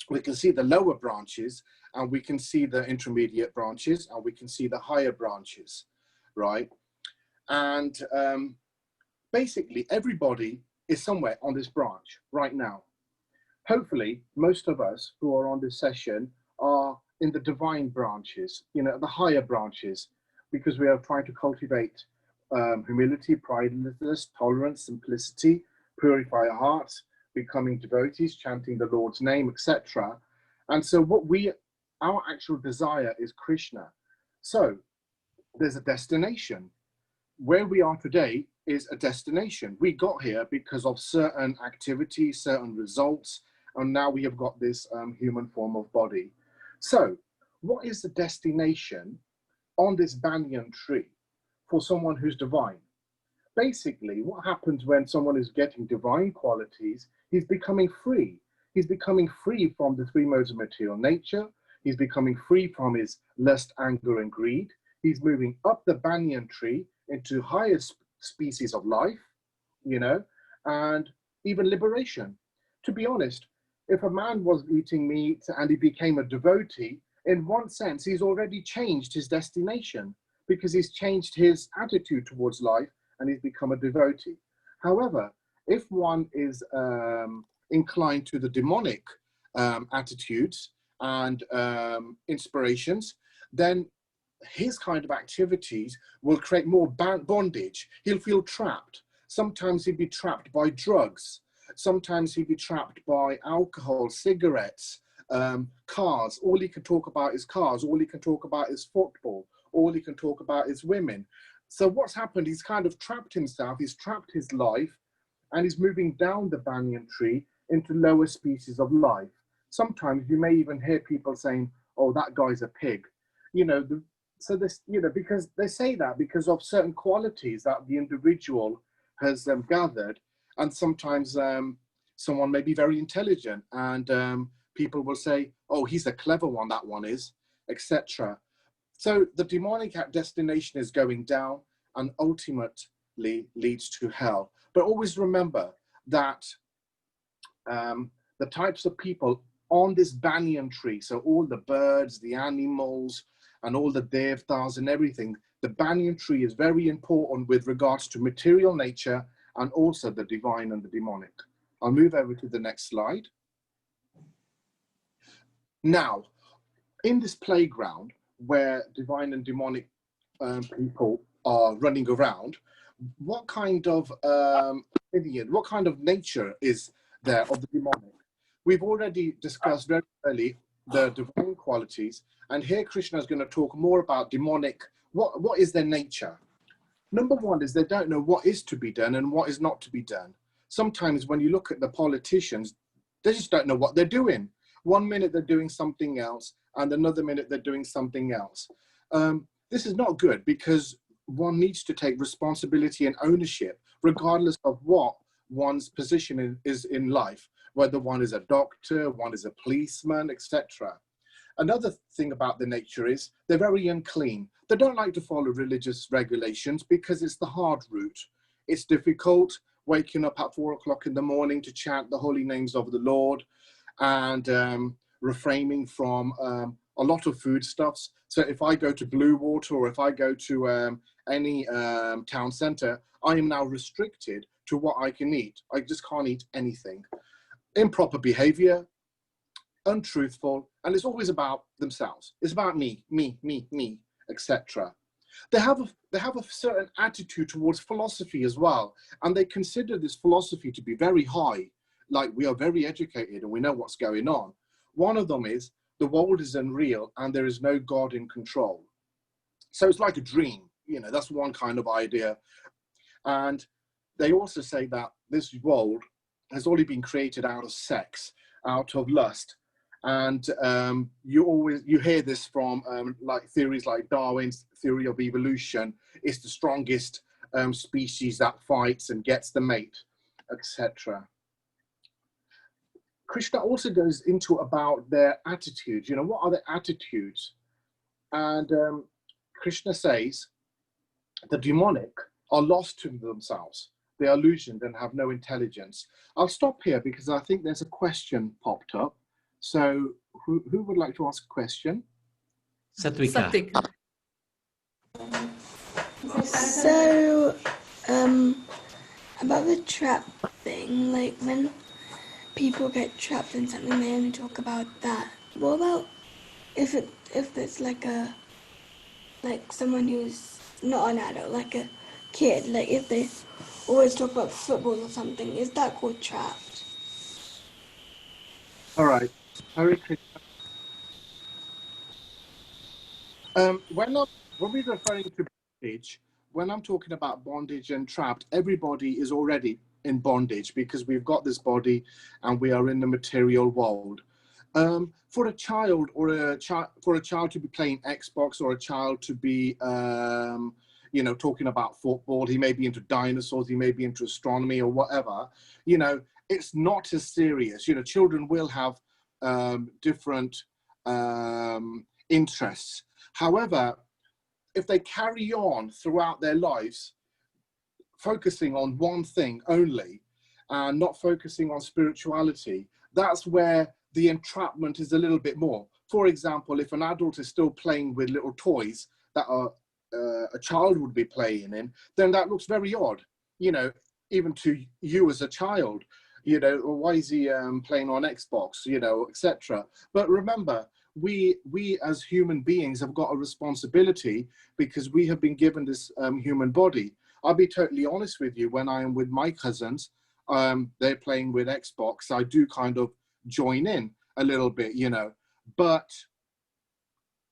we can see the lower branches and we can see the intermediate branches and we can see the higher branches, right? And basically everybody is somewhere on this branch right now. Hopefully, most of us who are on this session are in the divine branches, the higher branches, because we are trying to cultivate humility, pridelessness, tolerance, simplicity, purify our hearts, becoming devotees, chanting the Lord's name, etc. And so our actual desire is Krishna. So there's a destination. Where we are today is a destination. We got here because of certain activities, certain results, and now we have got this human form of body. So what is the destination on this banyan tree for someone who's divine? Basically, what happens when someone is getting divine qualities, he's becoming free. He's becoming free from the three modes of material nature. He's becoming free from his lust, anger, and greed. He's moving up the banyan tree into higher species of life, and even liberation. To be honest, if a man was eating meat and he became a devotee, in one sense, he's already changed his destination because he's changed his attitude towards life and he's become a devotee. However, if one is inclined to the demonic attitudes and inspirations, then his kind of activities will create more bondage. He'll feel trapped. Sometimes he'd be trapped by drugs. Sometimes he'd be trapped by alcohol, cigarettes, cars. All he can talk about is cars. All he can talk about is football. All he can talk about is women. So what's happened, he's kind of trapped himself, he's trapped his life, and he's moving down the banyan tree into lower species of life. Sometimes you may even hear people saying, oh, that guy's a pig. You know, so this, you know, because they say that because of certain qualities that the individual has gathered. And sometimes someone may be very intelligent, and people will say, oh, he's a clever one, that one is, etc. So the demonic destination is going down and ultimately leads to hell. But always remember that the types of people on this banyan tree, so all the birds, the animals, and all the devtas and everything, the banyan tree is very important with regards to material nature and also the divine and the demonic. I'll move over to the next slide. Now, in this playground where divine and demonic people are running around, what kind of what kind of nature is there of the demonic? We've already discussed very early the divine qualities, and here Krishna is going to talk more about demonic. What is their nature? Number one is they don't know what is to be done and what is not to be done. Sometimes when you look at the politicians, they just don't know what they're doing. One minute they're doing something else, and another minute they're doing something else. This is not good, because one needs to take responsibility and ownership, regardless of what one's position is in life, whether one is a doctor, one is a policeman, etc. Another thing about the nature is they're very unclean. They don't like to follow religious regulations because it's the hard route. It's difficult waking up at 4 o'clock in the morning to chant the holy names of the Lord, and refraining from a lot of foodstuffs. So if I go to Blue Water, or if I go to any town center, I am now restricted to what I can eat. I just can't eat anything. Improper behavior, untruthful, and it's always about themselves. It's about me, etc. They have a certain attitude towards philosophy as well, and they consider this philosophy to be very high, like we are very educated and we know what's going on. One of them is the world is unreal and there is no God in control. So it's like a dream, you know, that's one kind of idea. And they also say that this world has only been created out of sex, out of lust. And you hear this from like theories like Darwin's theory of evolution. It's the strongest species that fights and gets the mate, etc. Krishna also goes into about their attitudes. You know, what are their attitudes? And Krishna says the demonic are lost to themselves. They are illusioned and have no intelligence. I'll stop here because I think there's a question popped up. So who would like to ask a question? Satvika. So, about the trap thing, like when people get trapped in something, they only talk about that. What about if it's like someone who's not an adult, like a kid, like if they always talk about football or something, is that called trapped? All right. Hare Krishna. When we're referring to bondage, when I'm talking about bondage and trapped, everybody is already in bondage because we've got this body and we are in the material world. For a child to be playing Xbox, or a child to be you know, talking about football, he may be into dinosaurs, he may be into astronomy or whatever, you know, it's not as serious. You know, children will have different interests. However, if they carry on throughout their lives focusing on one thing only and not focusing on spirituality, that's where the entrapment is a little bit more. For example, if an adult is still playing with little toys that a child would be playing in, then that looks very odd, you know, even to you as a child. You know, why is he playing on Xbox, you know, etc. But remember, we as human beings have got a responsibility because we have been given this human body. I'll be totally honest with you, when I am with my cousins, they're playing with Xbox, I do kind of join in a little bit, you know, but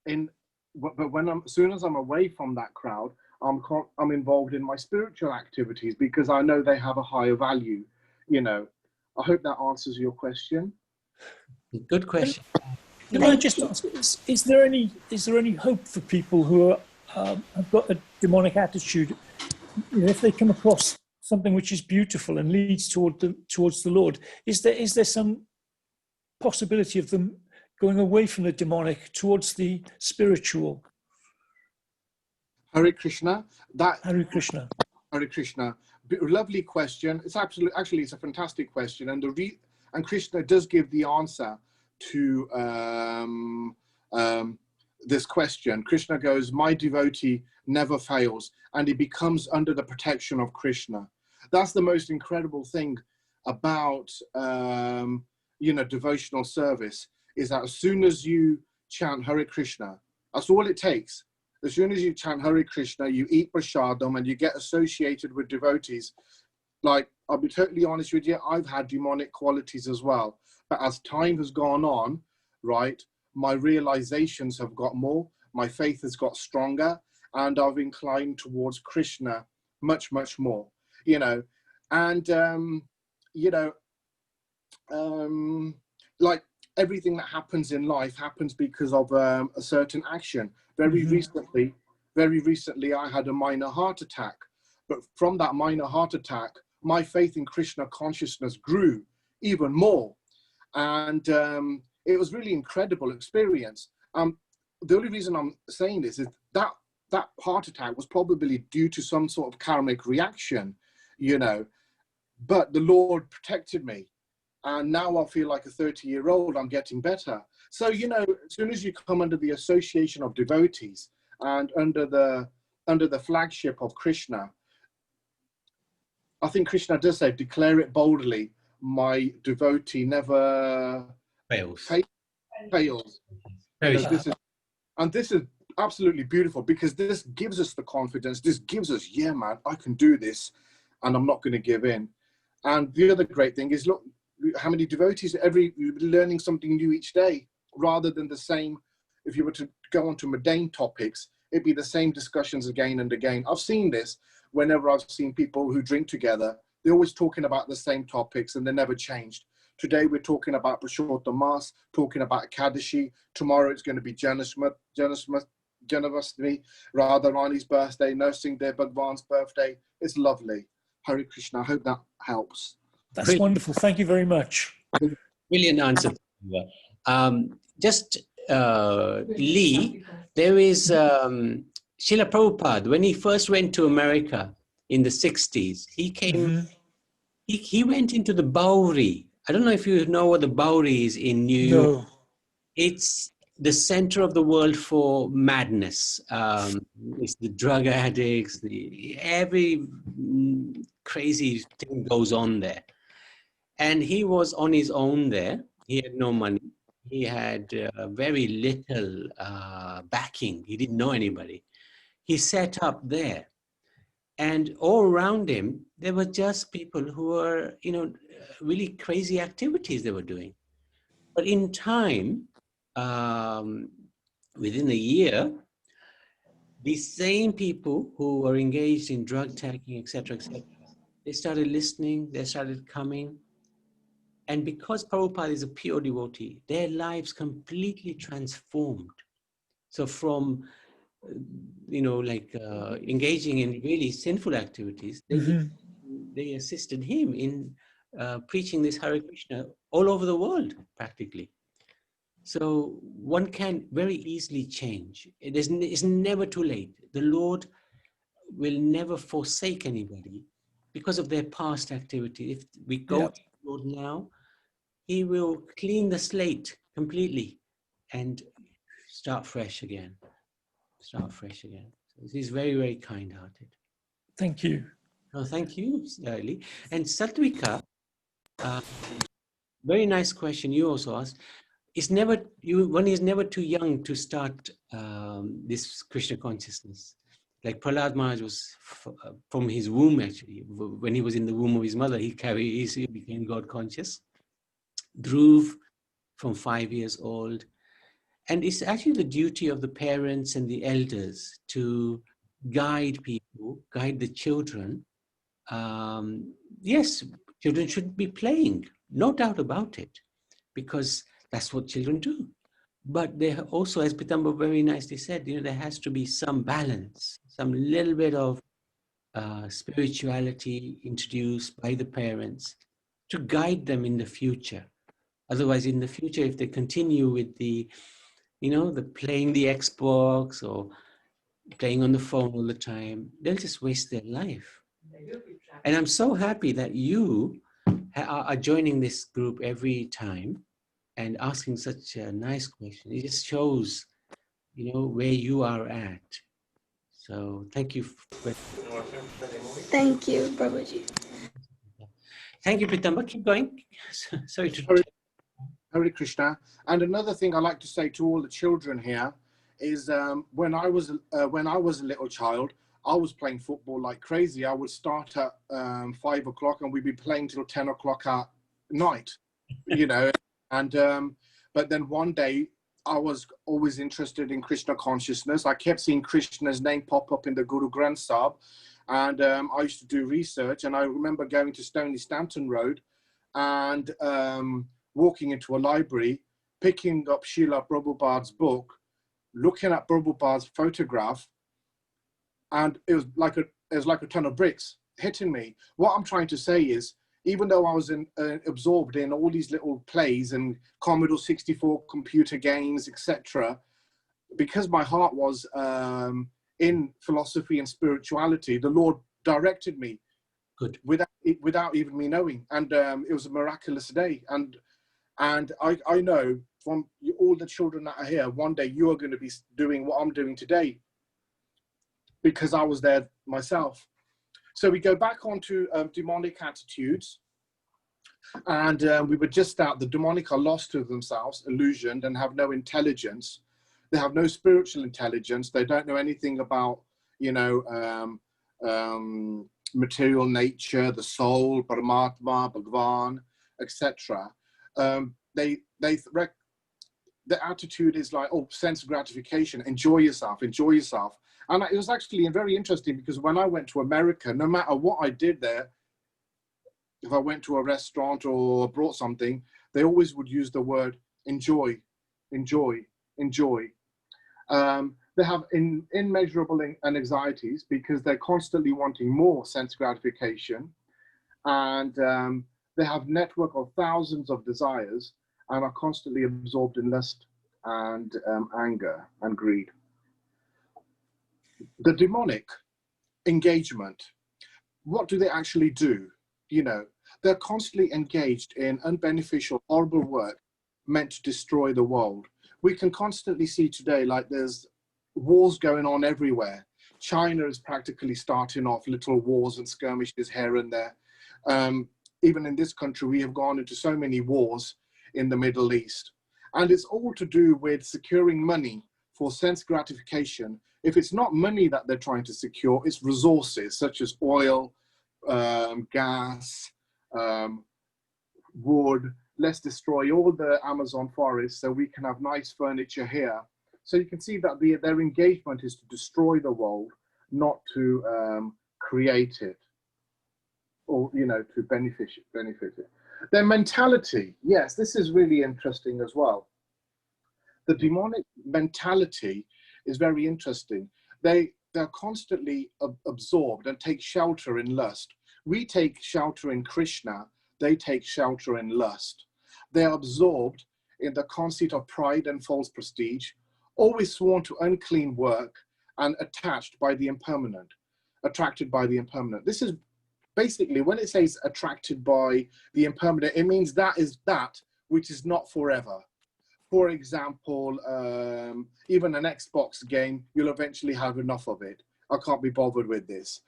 when as soon as I'm away from that crowd, I'm involved in my spiritual activities because I know they have a higher value. You know, I hope that answers your question. Good question. Can I just ask, is there any hope for people who are, have got a demonic attitude? You know, if they come across something which is beautiful and leads towards the Lord, is there some possibility of them going away from the demonic towards the spiritual? Hare Krishna. Hare Krishna. Hare Krishna. Lovely question. It's actually it's a fantastic question, and and Krishna does give the answer to this question. Krishna goes, my devotee never fails, and he becomes under the protection of Krishna. That's the most incredible thing about devotional service, is that as soon as you chant Hare Krishna, that's all it takes. As soon as you chant Hare Krishna, you eat prasadam and you get associated with devotees. Like, I'll be totally honest with you, I've had demonic qualities as well. But as time has gone on, right, my realizations have got more, my faith has got stronger, and I've inclined towards Krishna much, much more, you know. And, like everything that happens in life happens because of a certain action. Very recently, I had a minor heart attack. But from that minor heart attack, my faith in Krishna consciousness grew even more. And it was really incredible experience. The only reason I'm saying this is that heart attack was probably due to some sort of karmic reaction, you know, but the Lord protected me. And now I feel like a 30-year-old, I'm getting better. So, you know, as soon as you come under the association of devotees and under the flagship of Krishna, I think Krishna does say, declare it boldly, my devotee never fails. This is absolutely beautiful, because this gives us the confidence. This gives us, yeah, man, I can do this, and I'm not going to give in. And the other great thing is, look, how many devotees, you're learning something new each day, rather than the same. If you were to go on to mundane topics, it'd be the same discussions again and again. I've seen this whenever I've seen people who drink together. They're always talking about the same topics and they never changed. Today we're talking about Purushottam Mass, talking about Kadashi. Tomorrow it's going to be Janmashtami, Radharani's birthday, Nursing Day, Bhagwan's birthday. It's lovely. Hare Krishna. I hope that helps. That's wonderful. Thank you very much. Brilliant answer. Lee, there is Srila Prabhupada, when he first went to America in the 60s, he came, he went into the Bowery. I don't know if you know what the Bowery is in New York. It's the center of the world for madness. It's the drug addicts, every crazy thing goes on there. And he was on his own there. He had no money. He had very little backing. He didn't know anybody. He set up there. And all around him, there were just people who were, you know, really crazy activities they were doing. But in time, within a year, these same people who were engaged in drug taking, etc., they started listening, they started coming. And because Prabhupada is a pure devotee, their lives completely transformed. So from, you know, like engaging in really sinful activities, they assisted him in preaching this Hare Krishna all over the world, practically. So one can very easily change. It's never too late. The Lord will never forsake anybody because of their past activity. If we go to the Lord now, He will clean the slate completely and start fresh again. Start fresh again. So he's very, very kind-hearted. Thank you. Oh, thank you, Lee. And Satwika, very nice question you also asked. One is never too young to start this Krishna consciousness. Like Prahlad Maharaj was from his womb, actually. When he was in the womb of his mother, he became God conscious. Dhruv from 5 years old. And it's actually the duty of the parents and the elders to guide people, guide the children. Yes, children should be playing, no doubt about it, because that's what children do. But there also, as Pitamba very nicely said, there has to be some balance, some little bit of spirituality introduced by the parents to guide them in the future. Otherwise, in the future, if they continue with the playing the Xbox or playing on the phone all the time, they'll just waste their life. And I'm so happy that you are joining this group every time and asking such a nice question. It just shows, where you are at. So thank you. Thank you, Prabhuji. Thank you, Pitamba. Keep going. Sorry to... Hare Krishna. And another thing I like to say to all the children here is when I was a little child, I was playing football like crazy. I would start at 5 o'clock and we'd be playing till 10 o'clock at night, And but then one day I was always interested in Krishna consciousness. I kept seeing Krishna's name pop up in the Guru Granth Sahib, and I used to do research. And I remember going to Stony Stanton Road and walking into a library, picking up Srila Prabhupada's book, looking at Prabhupada's photograph, and it was like a ton of bricks hitting me. What I'm trying to say is, even though I was absorbed in all these little plays and Commodore 64 computer games, etc., because my heart was in philosophy and spirituality, the Lord directed me. Good. Without even me knowing, and it was a miraculous day. And I know from all the children that are here, one day you are going to be doing what I'm doing today, because I was there myself. So we go back onto demonic attitudes, and we were just out. The demonic are lost to themselves, illusioned, and have no intelligence. They have no spiritual intelligence. They don't know anything about, material nature, the soul, Paramatma, Bhagwan, etc. The attitude is like, oh, sense gratification, enjoy yourself, enjoy yourself. And it was actually very interesting, because when I went to America, no matter what I did there, if I went to a restaurant or brought something, they always would use the word enjoy, enjoy, enjoy. They have immeasurable anxieties because they're constantly wanting more sense gratification, and they have network of thousands of desires and are constantly absorbed in lust and anger and greed. The demonic engagement, what do they actually do? They're constantly engaged in unbeneficial, horrible work meant to destroy the world. We can constantly see today, like there's wars going on everywhere. China is practically starting off little wars and skirmishes here and there. Even in this country, we have gone into so many wars in the Middle East. And it's all to do with securing money for sense gratification. If it's not money that they're trying to secure, it's resources such as oil, gas, wood. Let's destroy all the Amazon forest so we can have nice furniture here. So you can see that their engagement is to destroy the world, not to create it, or to benefit it. Their mentality, yes, this is really interesting as well. The demonic mentality is very interesting. They're constantly absorbed and take shelter in lust. We take shelter in Krishna, they take shelter in lust. They're absorbed in the conceit of pride and false prestige, always sworn to unclean work, and attached by the impermanent, attracted by the impermanent. This is basically, when it says attracted by the impermanent, it means that is that which is not forever. For example, even an Xbox game, you'll eventually have enough of it. I can't be bothered with this.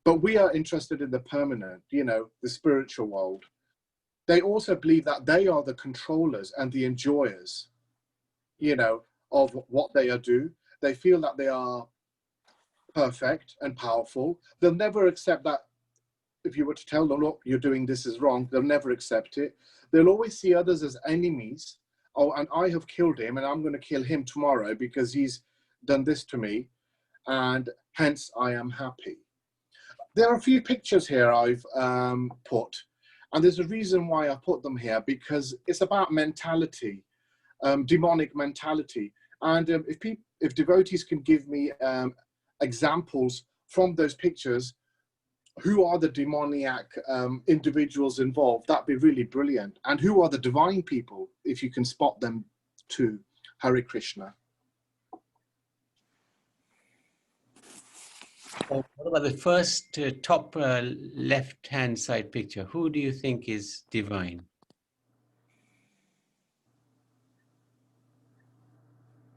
But we are interested in the permanent, the spiritual world. They also believe that they are the controllers and the enjoyers, of what they do. They feel that they are perfect and powerful. They'll never accept that. If you were to tell them, look, you're doing this is wrong, they'll never accept it. They'll always see others as enemies. Oh, and I have killed him and I'm going to kill him tomorrow because he's done this to me. and hence I am happy. There are a few pictures here I've put, and there's a reason why I put them here, because it's about mentality, demonic mentality. And if devotees can give me examples from those pictures, who are the demoniac individuals involved, that'd be really brilliant. And who are the divine people, if you can spot them too. Hare Krishna. What about the first top left-hand side picture? Who do you think is divine?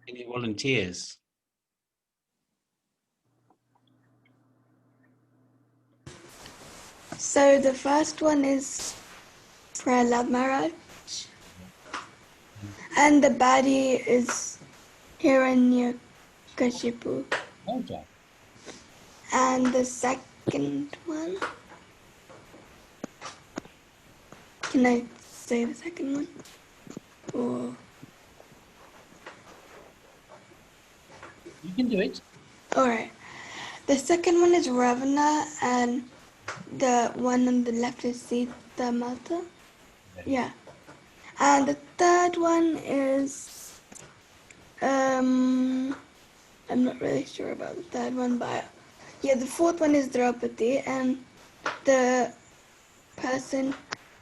Any volunteers? So the first one is Prahlad Maharaj, and the baddie is Hiranyakashipu. Okay. And the second one, can I say the second one? Or You can do it. all right. The second one is Ravana, and the one on the left is Sita Mata. Yeah. And the third one is I'm not really sure about the third one, but yeah, the fourth one is Draupadi, and the person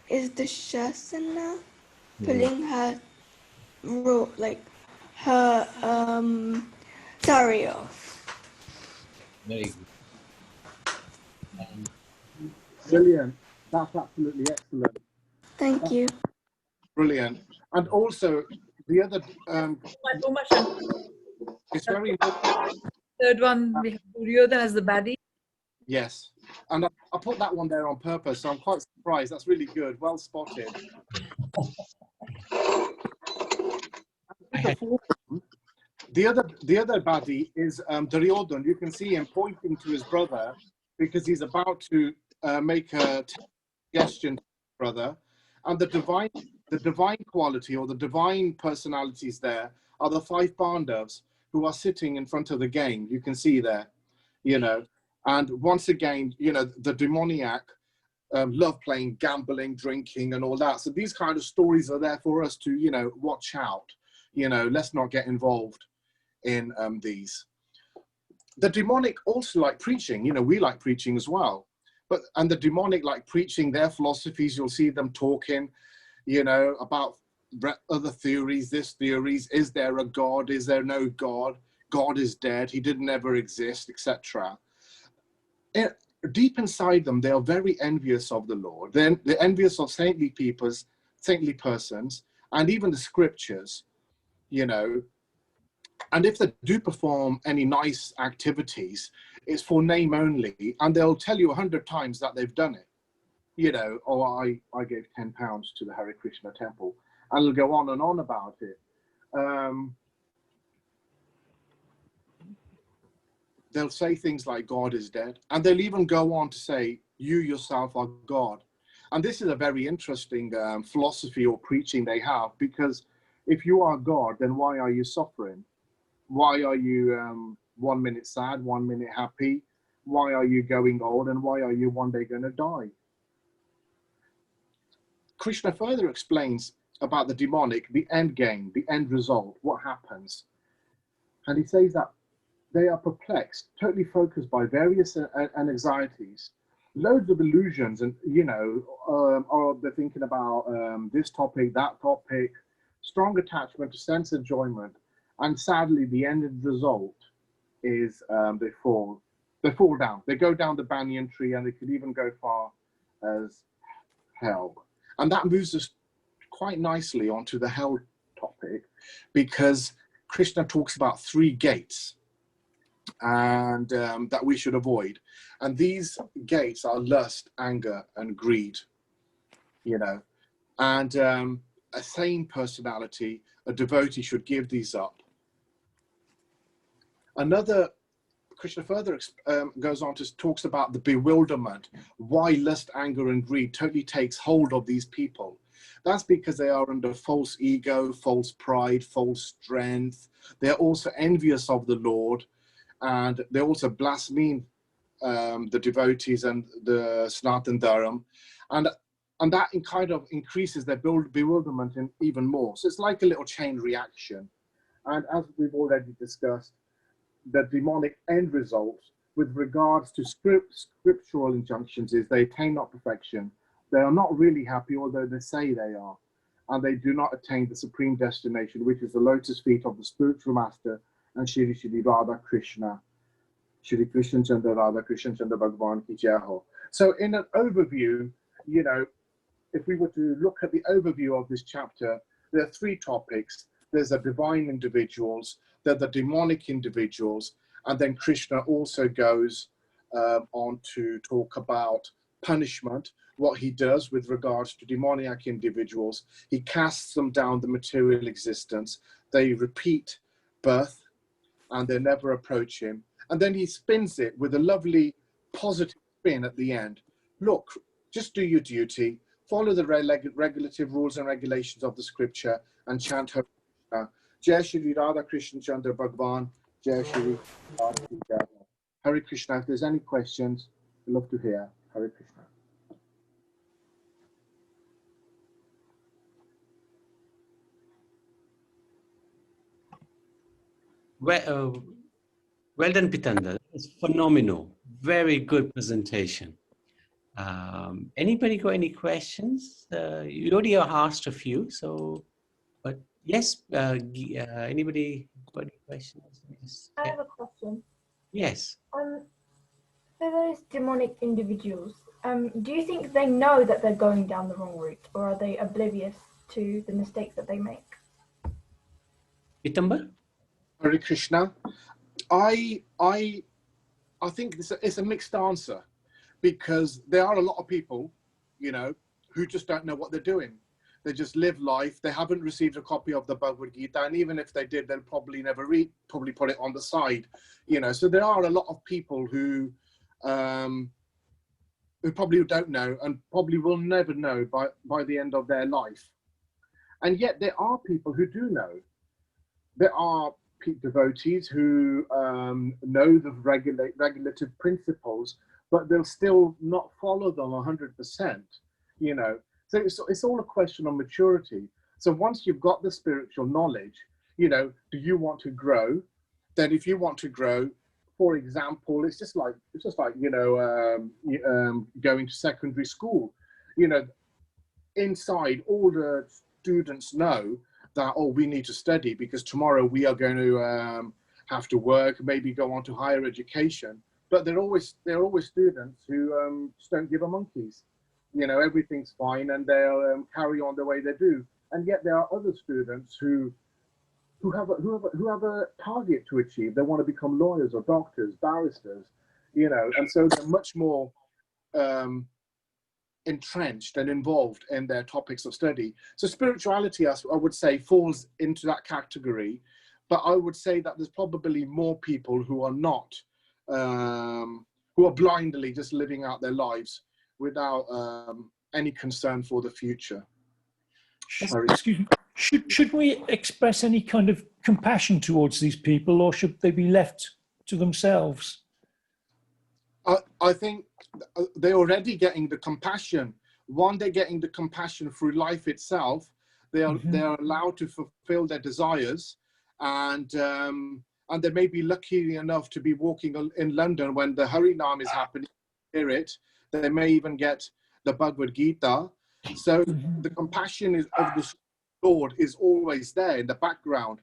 is the Shasana pulling her her sari off. Very good. And Brilliant. That's absolutely excellent. Thank you. Brilliant. And also, the other, it's very important. Third one, we have Duryodhana as the baddie. Yes. And I put that one there on purpose, so I'm quite surprised. That's really good. Well spotted. The other baddie is Duryodhana. You can see him pointing to his brother because he's about to make a suggestion to his brother. And the divine quality or the divine personalities there are the 5 Pandavas who are sitting in front of the game. You can see there, you know. And once again, you know, the demoniac love playing, gambling, drinking, and all that. So these kind of stories are there for us to, you know, watch out. You know, let's not get involved in these. The demonic also like preaching. You know, we like preaching as well. And the demonic like preaching their philosophies. You'll see them talking, you know, about other theories, theories. Is there a God? Is there no God? God is dead. He didn't ever exist, etc. Deep inside them, they are very envious of the Lord. They're envious of saintly persons, and even the scriptures, you know. And if they do perform any nice activities, it's for name only, and they'll tell you 100 times that they've done it. You know, I gave £10 to the Hare Krishna temple, and they'll go on and on about it. They'll say things like God is dead, and they'll even go on to say you yourself are God. And this is a very interesting philosophy or preaching they have, because if you are God, then why are you suffering? Why are you 1 minute sad, 1 minute happy? Why are you going old, and why are you one day going to die? Krishna further explains about the demonic, the end game, the end result, what happens. And he says that they are perplexed, totally focused by various anxieties, loads of illusions, and, you know, or they're thinking about this topic, that topic, strong attachment to sense enjoyment. And sadly, the end result is they fall down. They go down the banyan tree, and they could even go far as hell. And that moves us quite nicely onto the hell topic, because Krishna talks about 3 gates and that we should avoid. And these gates are lust, anger, and greed, you know. And a sane personality, a devotee, should give these up. Another, Krishna further goes on to talks about the bewilderment, why lust, anger, and greed totally takes hold of these people. That's because they are under false ego, false pride, false strength. They're also envious of the Lord, and they also blaspheme the devotees and the Sanatana Dharma, and that kind of increases their bewilderment even more. So it's like a little chain reaction. And as we've already discussed, the demonic end result with regards to scriptural injunctions is they attain not perfection. They are not really happy, although they say they are. And they do not attain the supreme destination, which is the lotus feet of the spiritual master and Shri Shri Radha Krishna. Shri Krishna Chandra Radha Krishna Chandra Bhagavan Ki Jai Ho. So in an overview, you know, if we were to look at the overview of this chapter, there are three topics. There's the divine individuals, there are the demonic individuals, and then Krishna also goes on to talk about punishment, what he does with regards to demoniac individuals. He casts them down the material existence. They repeat birth, and they never approach him. And then he spins it with a lovely positive spin at the end. Look, just do your duty, follow the regulative rules and regulations of the scripture, and chant Hare Krishna. Jai Shri Radha Krishna Chandra Bhagavan, Jai Shri Radha Krishna. Hare Krishna. If there's any questions, we'd love to hear. Hare Krishna. Well done, Pitanda. It's phenomenal. Very good presentation. Anybody got any questions? You already asked a few, so, but yes, anybody got any questions? Yes. I have a question. Yes. For those demonic individuals, do you think they know that they're going down the wrong route, or are they oblivious to the mistakes that they make? Pitamba? Hare Krishna. I think it's a mixed answer, because there are a lot of people, you know, who just don't know what they're doing. They just live life. They haven't received a copy of the Bhagavad Gita, and even if they did, they'll probably never read, probably put it on the side, you know. So there are a lot of people who probably don't know, and probably will never know by the end of their life. And yet there are people who do know. There are devotees who know the regulative principles, but they'll still not follow them 100%, you know. So it's all a question of maturity. So once you've got the spiritual knowledge, you know, do you want to grow? Then if you want to grow, for example, it's just like you know, going to secondary school. You know, inside all the students know that, oh, we need to study because tomorrow we are going to have to work, maybe go on to higher education. But there are always students who just don't give a monkeys. You know, everything's fine, and they'll carry on the way they do. And yet there are other students who have a target to achieve. They want to become lawyers or doctors, barristers, you know, and so they're much more entrenched and involved in their topics of study. So spirituality, I would say, falls into that category. But I would say that there's probably more people who are not, who are blindly just living out their lives without any concern for the future. Excuse me. Should we express any kind of compassion towards these people, or should they be left to themselves? I think they're already getting the compassion. One, they're getting the compassion through life itself. They are they're allowed to fulfill their desires, and they may be lucky enough to be walking in London when the Harinam is happening. Hear it. They may even get the Bhagavad Gita. So the compassion of the Lord is always there in the background.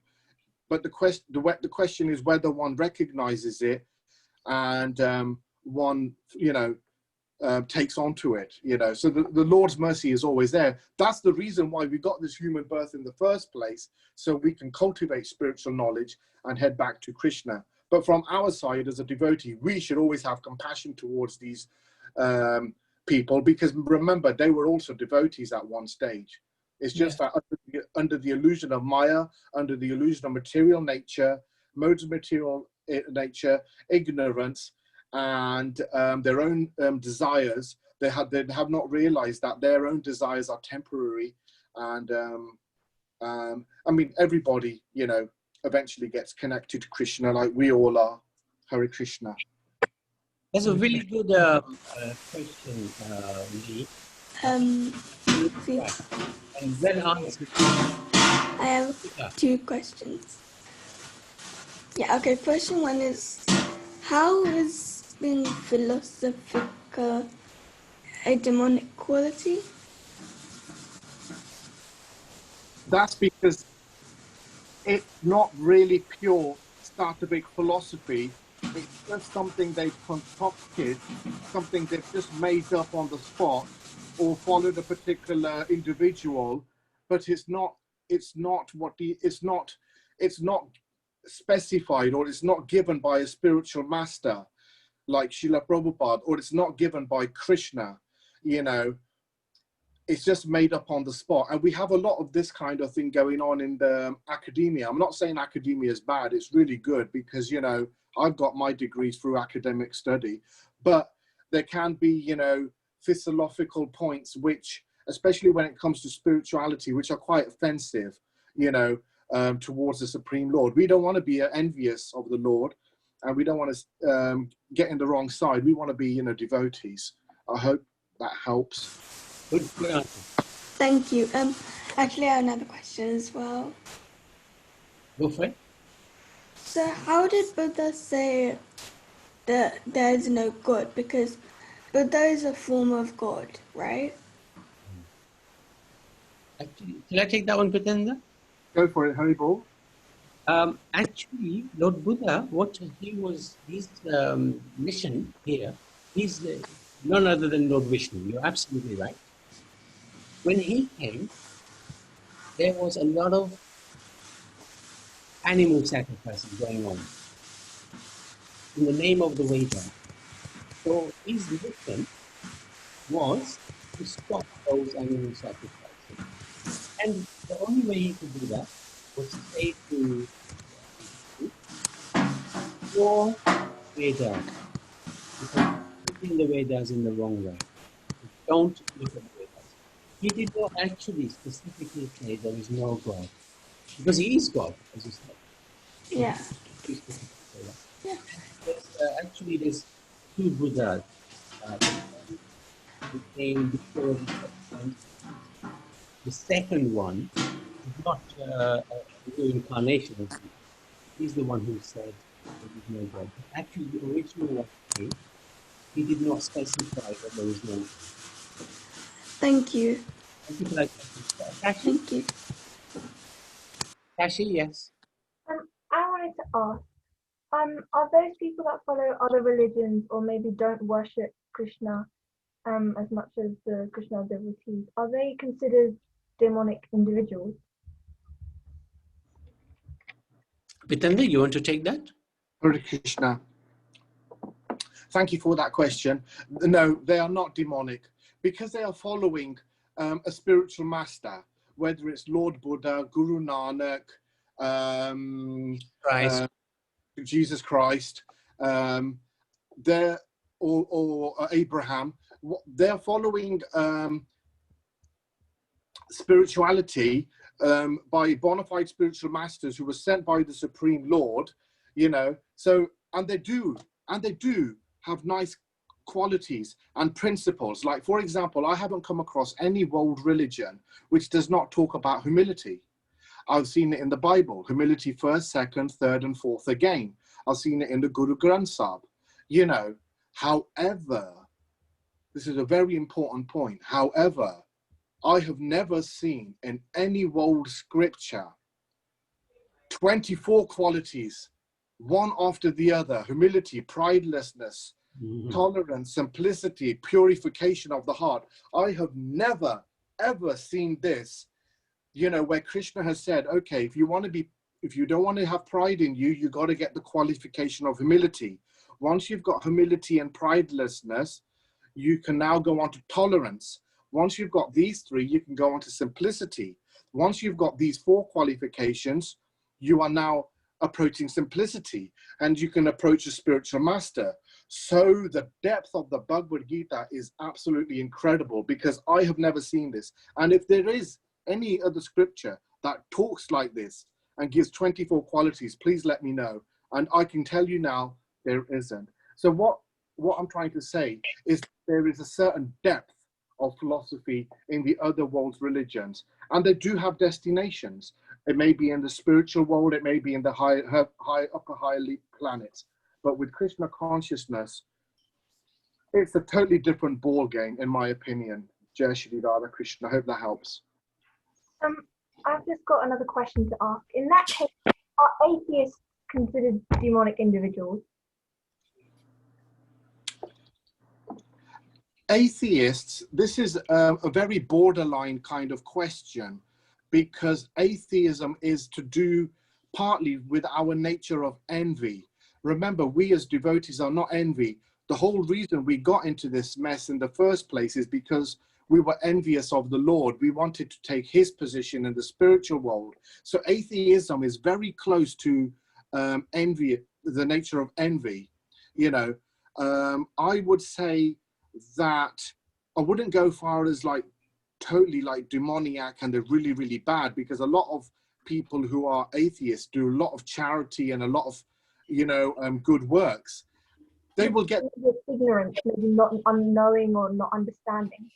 But the question is whether one recognizes it and one, you know, takes onto it, you know. So the Lord's mercy is always there. That's the reason why we got this human birth in the first place, so we can cultivate spiritual knowledge and head back to Krishna. But from our side as a devotee, we should always have compassion towards these people, because remember, they were also devotees at one stage. It's just that under the illusion of Maya, under the illusion of material nature, modes of material nature, ignorance, and their own desires, they have not realized that their own desires are temporary. And I mean, everybody, you know, eventually gets connected to Krishna, like we all are. Hare Krishna. That's a really good question, Lee. See, And that answer. I have 2 questions. Yeah, okay, question 1 is, how is being philosophical a demonic quality? That's because it's not really pure scientific philosophy. It's just something they've concocted, something they've just made up on the spot, or followed a particular individual. But it's not specified, or it's not given by a spiritual master like Srila Prabhupada, or it's not given by Krishna. You know, it's just made up on the spot. And we have a lot of this kind of thing going on in the academia. I'm not saying academia is bad. It's really good because, you know, I've got my degrees through academic study, but there can be, you know, philosophical points, which, especially when it comes to spirituality, which are quite offensive, you know, towards the Supreme Lord. We don't want to be envious of the Lord, and we don't want to get in the wrong side. We want to be, you know, devotees. I hope that helps. Good answer. Thank you. Actually, I have another question as well. Go for it. So, how did Buddha say that there is no God? Because Buddha is a form of God, right? Actually, shall I take that one, Pitendra? Go for it, Haribol. Actually, Lord Buddha, his mission here, he's none other than Lord Vishnu. You're absolutely right. When he came, there was a lot of animal sacrifices going on in the name of the Veda. So his mission was to stop those animal sacrifices. And the only way he could do that was to say to your Vedas, because putting the Vedas in the wrong way. Don't look at the Vedas. He did not actually specifically say there is no God, because he is God, as you said. Yeah. He specifically said that. Yeah. Actually, there's 2 Buddhas. Who came before the second one is not a reincarnation. He's the one who said there is no God. But actually, the original one came, he did not specify that there is no God. Thank you. Thank you for that. Kashi? Thank you. Kashi, yes. I wanted to ask, are those people that follow other religions or maybe don't worship Krishna as much as the Krishna devotees, are they considered demonic individuals? Pitendra, you want to take that? Hare Krishna. Thank you for that question. No, they are not demonic because they are following a spiritual master, whether it's Lord Buddha, Guru Nanak, Jesus Christ, or Abraham. They're following spirituality by bona fide spiritual masters who were sent by the Supreme Lord, you know. So, and they do have nice qualities and principles. Like, for example, I haven't come across any world religion which does not talk about humility. I've seen it in the Bible, humility first, second, third, and fourth again. I've seen it in the Guru Granth Sahib, you know. However, this is a very important point. However, I have never seen in any world scripture 24 qualities, one after the other: humility, pridelessness, tolerance, simplicity, purification of the heart. I have never, ever seen this, you know, where Krishna has said, okay, if you don't want to have pride in you, you got to get the qualification of humility. Once you've got humility and pridelessness, you can now go on to tolerance. Once you've got these 3, you can go on to simplicity. Once you've got these 4 qualifications, you are now approaching simplicity, and you can approach a spiritual master. So the depth of the Bhagavad Gita is absolutely incredible, because I have never seen this. And if there is any other scripture that talks like this and gives 24 qualities, please let me know. And I can tell you now, There isn't. So what I'm trying to say is there is a certain depth of philosophy in the other world's religions, and they do have destinations. It may be in the spiritual world, it may be in the upper planets, but with Krishna consciousness, it's a totally different ball game, in my opinion. Jai Shri Radha Krishna. I hope that helps. I've just got another question to ask. In that case, are atheists considered demonic individuals? Atheists, this is a very borderline kind of question, because atheism is to do partly with our nature of envy. Remember, we as devotees are not envy. The whole reason we got into this mess in the first place is because we were envious of the Lord. We wanted to take his position in the spiritual world. So atheism is very close to envy, the nature of envy. You know, I would say that I wouldn't go far as like totally like demoniac and they're really, really bad, because a lot of people who are atheists do a lot of charity and a lot of, you know, good works. They will get ignorance, maybe not unknowing or not understanding.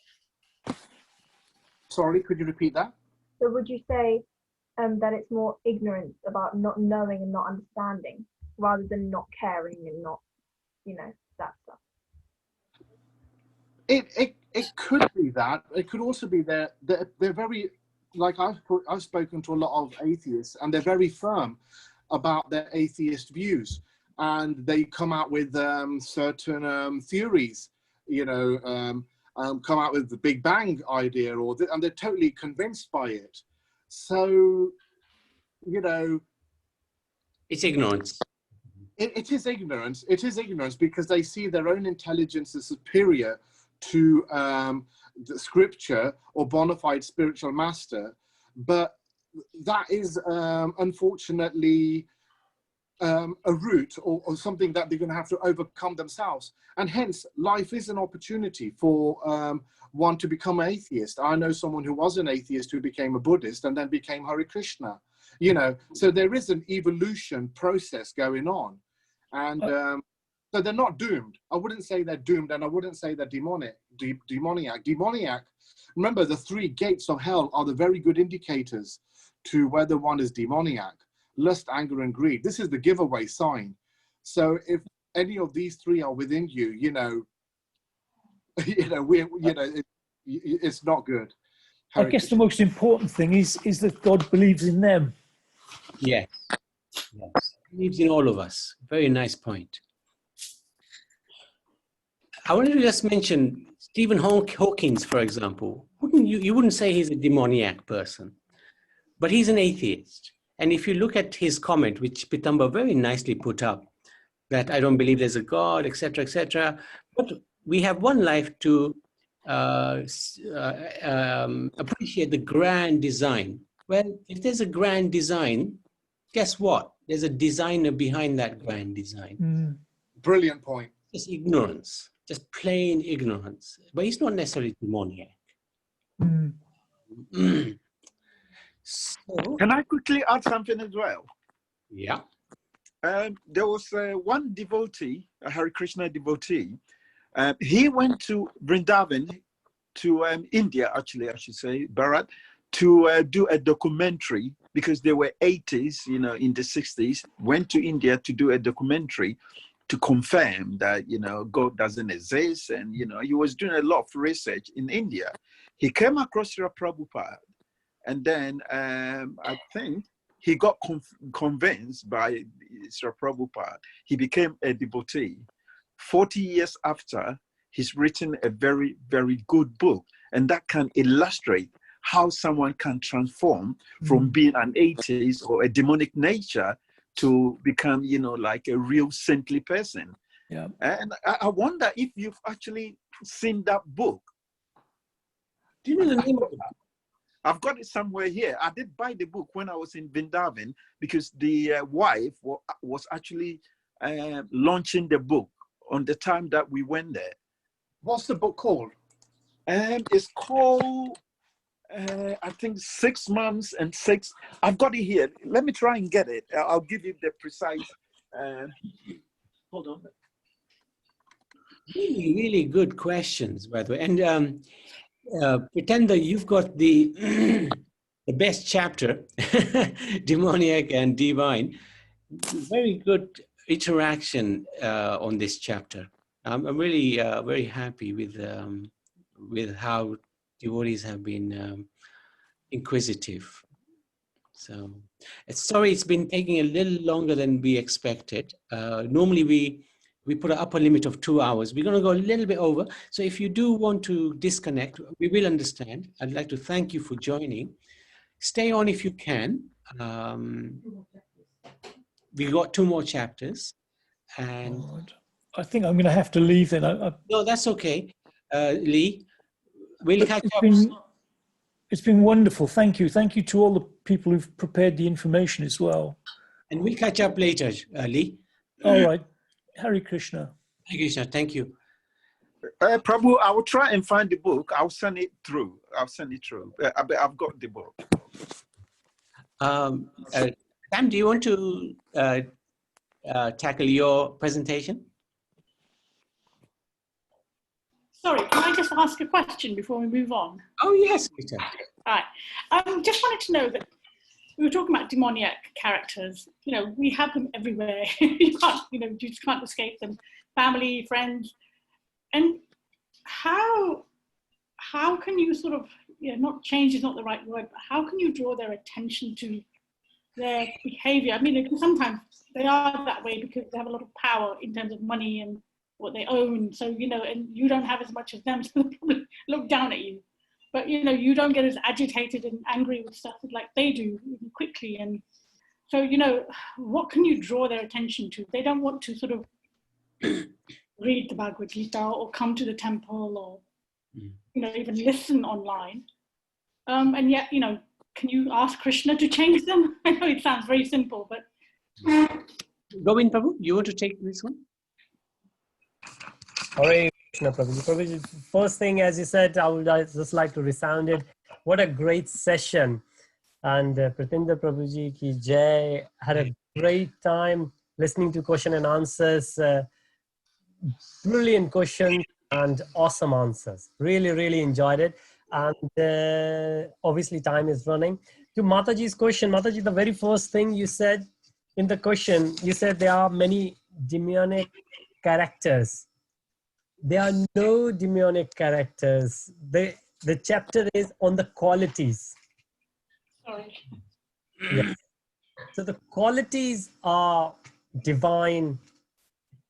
Sorry, could you repeat that? So would you say that it's more ignorance about not knowing and not understanding rather than not caring and not, you know, that stuff? It could be that. It could also be they're very, like I've spoken to a lot of atheists, and they're very firm about their atheist views, and they come out with certain theories, you know, come out with the Big Bang idea, and they're totally convinced by it. So, you know, it's ignorance. It is ignorance. It is ignorance because they see their own intelligence as superior to the scripture or bona fide spiritual master. But that is unfortunately a route or something that they're going to have to overcome themselves. And hence, life is an opportunity for one to become an atheist. I know someone who was an atheist who became a Buddhist and then became Hare Krishna. You know, so there is an evolution process going on. And so they're not doomed. I wouldn't say they're doomed, and I wouldn't say they're demoniac. Demoniac. Remember, the 3 gates of hell are the very good indicators to whether one is demoniac: lust, anger, and greed. This is the giveaway sign. So if any of these 3 are within you, you know, it's not good. I guess the most important thing is that God believes in them. Yes. Yes. He believes in all of us. Very nice point. I wanted to just mention Stephen Hawking, for example. You wouldn't say he's a demoniac person, but he's an atheist. And if you look at his comment, which Pitamba very nicely put up, that I don't believe there's a God, etc., etc., but we have one life to appreciate the grand design. Well, if there's a grand design, guess what? There's a designer behind that grand design. Brilliant point. It's ignorance, just plain ignorance. But he's not necessarily demoniac. So, can I quickly add something as well? Yeah. There was one devotee, a Hare Krishna devotee. He went to Vrindavan, to India, actually, I should say, Bharat, to do a documentary, because they were 80s, you know, in the 60s, went to India to do a documentary to confirm that, you know, God doesn't exist. And, you know, he was doing a lot of research in India. He came across Srila Prabhupada, and then I think he got convinced by Srila Prabhupada. He became a devotee. 40 years after, he's written a very, very good book, and that can illustrate how someone can transform from being an atheist or a demonic nature to become, you know, like a real saintly person. Yeah. And I wonder if you've actually seen that book. Do you know the name of it? I've got it somewhere here. I did buy the book when I was in Vrindavan, because the wife was actually launching the book on the time that we went there. What's the book called? It's called, I think, 6 months and 6. I've got it here. Let me try and get it. I'll give you the precise. hold on. Really, really good questions, by the way. And Pretender, you've got the the best chapter, demoniac and divine. Very good interaction on this chapter. I'm really very happy with how devotees have been inquisitive. So, sorry, it's been taking a little longer than we expected. Normally, we put an upper limit of 2 hours. We're going to go a little bit over. So if you do want to disconnect, we will understand. I'd like to thank you for joining. Stay on if you can. We got 2 more chapters. And Right. I think I'm going to have to leave then. no, that's okay, Lee. We'll catch up. It's been wonderful. Thank you. Thank you to all the people who've prepared the information as well. And we'll catch up later, Lee. All right. Hare Krishna. Hare Krishna. Thank you. Prabhu, I will try and find the book. I'll send it through. I've got the book. Sam, do you want to tackle your presentation? Sorry, can I just ask a question before we move on? Oh, yes, Peter. All right. Just wanted to know that we were talking about demoniac characters. You know, we have them everywhere. You just can't escape them. Family, friends. And how can you sort of, not change is not the right word, but how can you draw their attention to their behavior? I mean, sometimes they are that way because they have a lot of power in terms of money and what they own. So, and you don't have as much as them, so they probably look down at you. But, you don't get as agitated and angry with stuff like they do quickly. And so, what can you draw their attention to? They don't want to sort of read the Bhagavad Gita or come to the temple or, even listen online. And yet, can you ask Krishna to change them? I know it sounds very simple, but... Govind Prabhu, you want to take this one? Hare Krishna, Prabhuji. First thing, as you said, I would just like to resound it. What a great session. And Pratinder Prabhuji ki jai. Had a great time listening to question and answers. Brilliant questions and awesome answers. Really, really enjoyed it. And obviously time is running. To Mataji's question, Mataji, the very first thing you said in the question, you said there are many demonic characters. There are no demonic characters. The chapter is on the qualities. Sorry. Yes. So the qualities are divine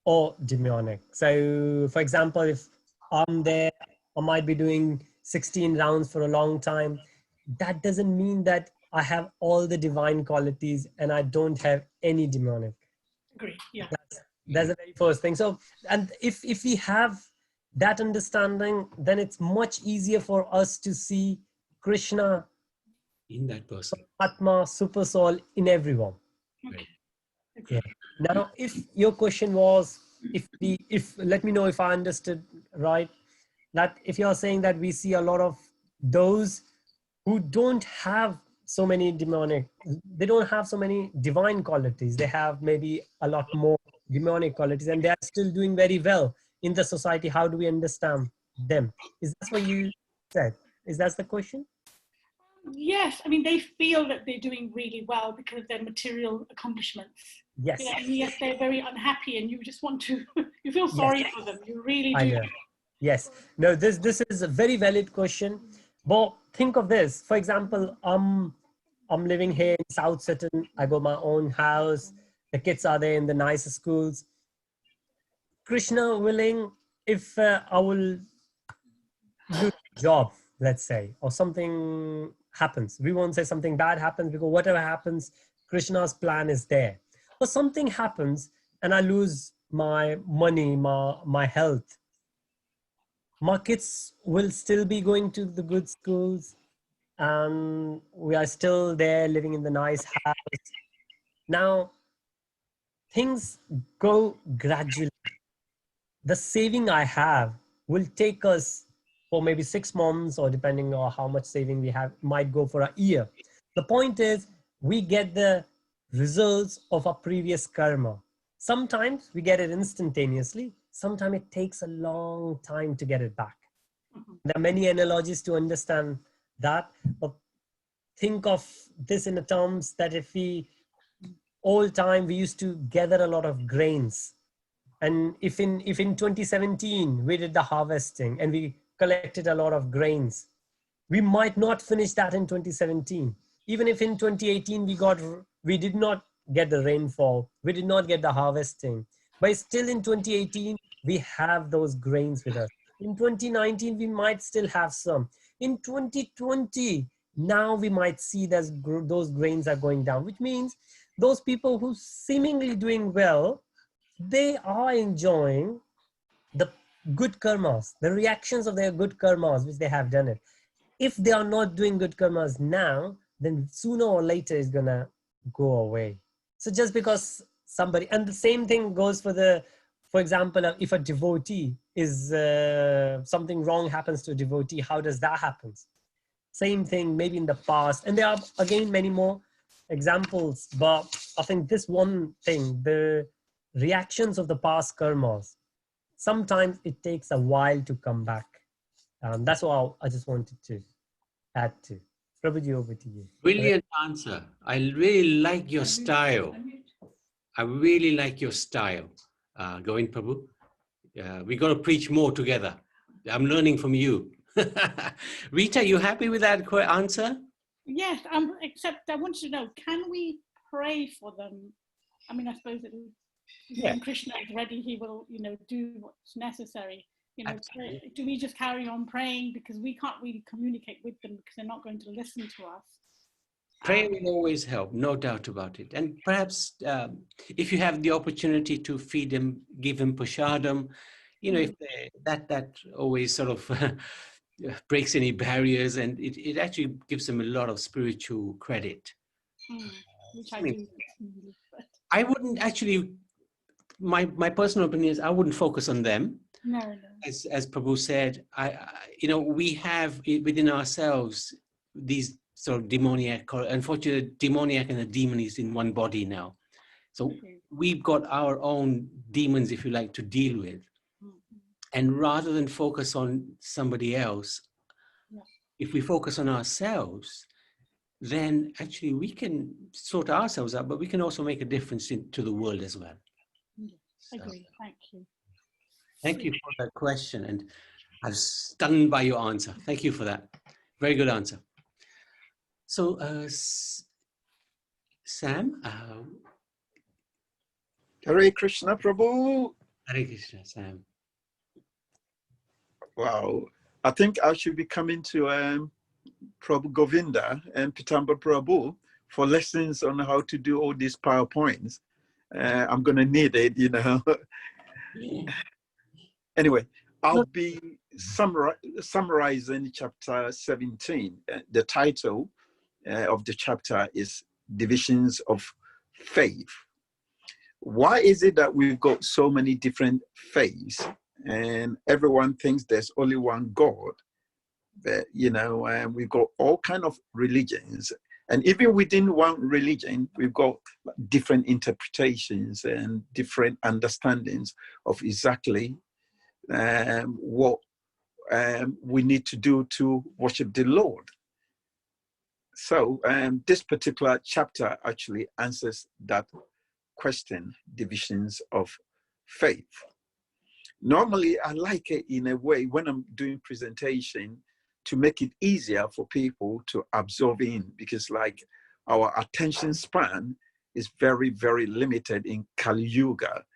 or demonic. So for example, if I'm there, I might be doing 16 rounds for a long time. That doesn't mean that I have all the divine qualities and I don't have any demonic. Agree. Yeah. That's the very first thing. So, and if we have that understanding, then it's much easier for us to see Krishna in that person, Atma, Super Soul in everyone. Okay. Yeah. Now, if your question was, if let me know if I understood right, that if you're saying that we see a lot of those who don't have so many demonic, they don't have so many divine qualities, they have maybe a lot more demonic qualities, and they are still doing very well in the society. How do we understand them? Is that what you said? Is that the question? Yes, I mean, they feel that they're doing really well because of their material accomplishments. Yes. And yes, they're very unhappy and you just want to, you feel sorry for them. You really do. I know. Yes. No, this is a very valid question. But think of this. For example, I'm living here in South Sutton. I got my own house. The kids are there in the nice schools. Krishna willing, if I will do a job, let's say, or something happens. We won't say something bad happens because whatever happens, Krishna's plan is there. Or something happens and I lose my money, my health. My kids will still be going to the good schools and we are still there living in the nice house. Now, things go gradually. The saving I have will take us for maybe 6 months, or depending on how much saving we have, might go for a year. The point is, we get the results of our previous karma. Sometimes we get it instantaneously. Sometimes it takes a long time to get it back. There are many analogies to understand that, but think of this in the terms that if we, old time, we used to gather a lot of grains. And if in 2017, we did the harvesting and we collected a lot of grains, we might not finish that in 2017. Even if in 2018, we did not get the rainfall, we did not get the harvesting, but still in 2018, we have those grains with us. In 2019, we might still have some. In 2020, now we might see that those grains are going down, which means those people who seemingly doing well, they are enjoying the good karmas, the reactions of their good karmas, which they have done it. If they are not doing good karmas now, then sooner or later it's gonna go away. So just because somebody, and the same thing goes for example, if a devotee is, something wrong happens to a devotee, how does that happen? Same thing, maybe in the past. And there are, again, many more examples, but I think this one thing, the reactions of the past karmas, sometimes it takes a while to come back. That's what I just wanted to add to. Prabhuji, over to you. Brilliant answer. I really like your style. I really like your style. Govind Prabhu. We're going to preach more together. I'm learning from you. Rita, you happy with that answer? Yes, except I want to know, can we pray for them? I mean, I suppose that when Krishna is ready, he will, do what's necessary. Do we just carry on praying because we can't really communicate with them because they're not going to listen to us? Prayer will always help, no doubt about it. And perhaps if you have the opportunity to feed them, give them prashadam, if that always sort of breaks any barriers, and it actually gives them a lot of spiritual credit. Which I do. I wouldn't actually, my personal opinion is I wouldn't focus on them. No. As Prabhu said, we have within ourselves these sort of demoniac, unfortunately, demoniac and the demon is in one body now. So we've got our own demons, if you like, to deal with. And rather than focus on somebody else, if we focus on ourselves, then actually we can sort ourselves out, but we can also make a difference to the world as well. I agree. Thank you. Thank you for that question. And I was stunned by your answer. Thank you for that. Very good answer. So, Sam? Hare Krishna, Prabhu. Hare Krishna, Sam. Wow. I think I should be coming to Prabhu Govinda and Pitamba Prabhu for lessons on how to do all these PowerPoints. I'm going to need it, Anyway, I'll be summarizing chapter 17. The title of the chapter is Divisions of Faith. Why is it that we've got so many different faiths and everyone thinks there's only one God? That, we've got all kinds of religions. And even within one religion, we've got different interpretations and different understandings of exactly what we need to do to worship the Lord. So this particular chapter actually answers that question, divisions of faith. Normally, I like it in a way when I'm doing presentation to make it easier for people to absorb in, because like our attention span is very, very limited in Kali Yuga.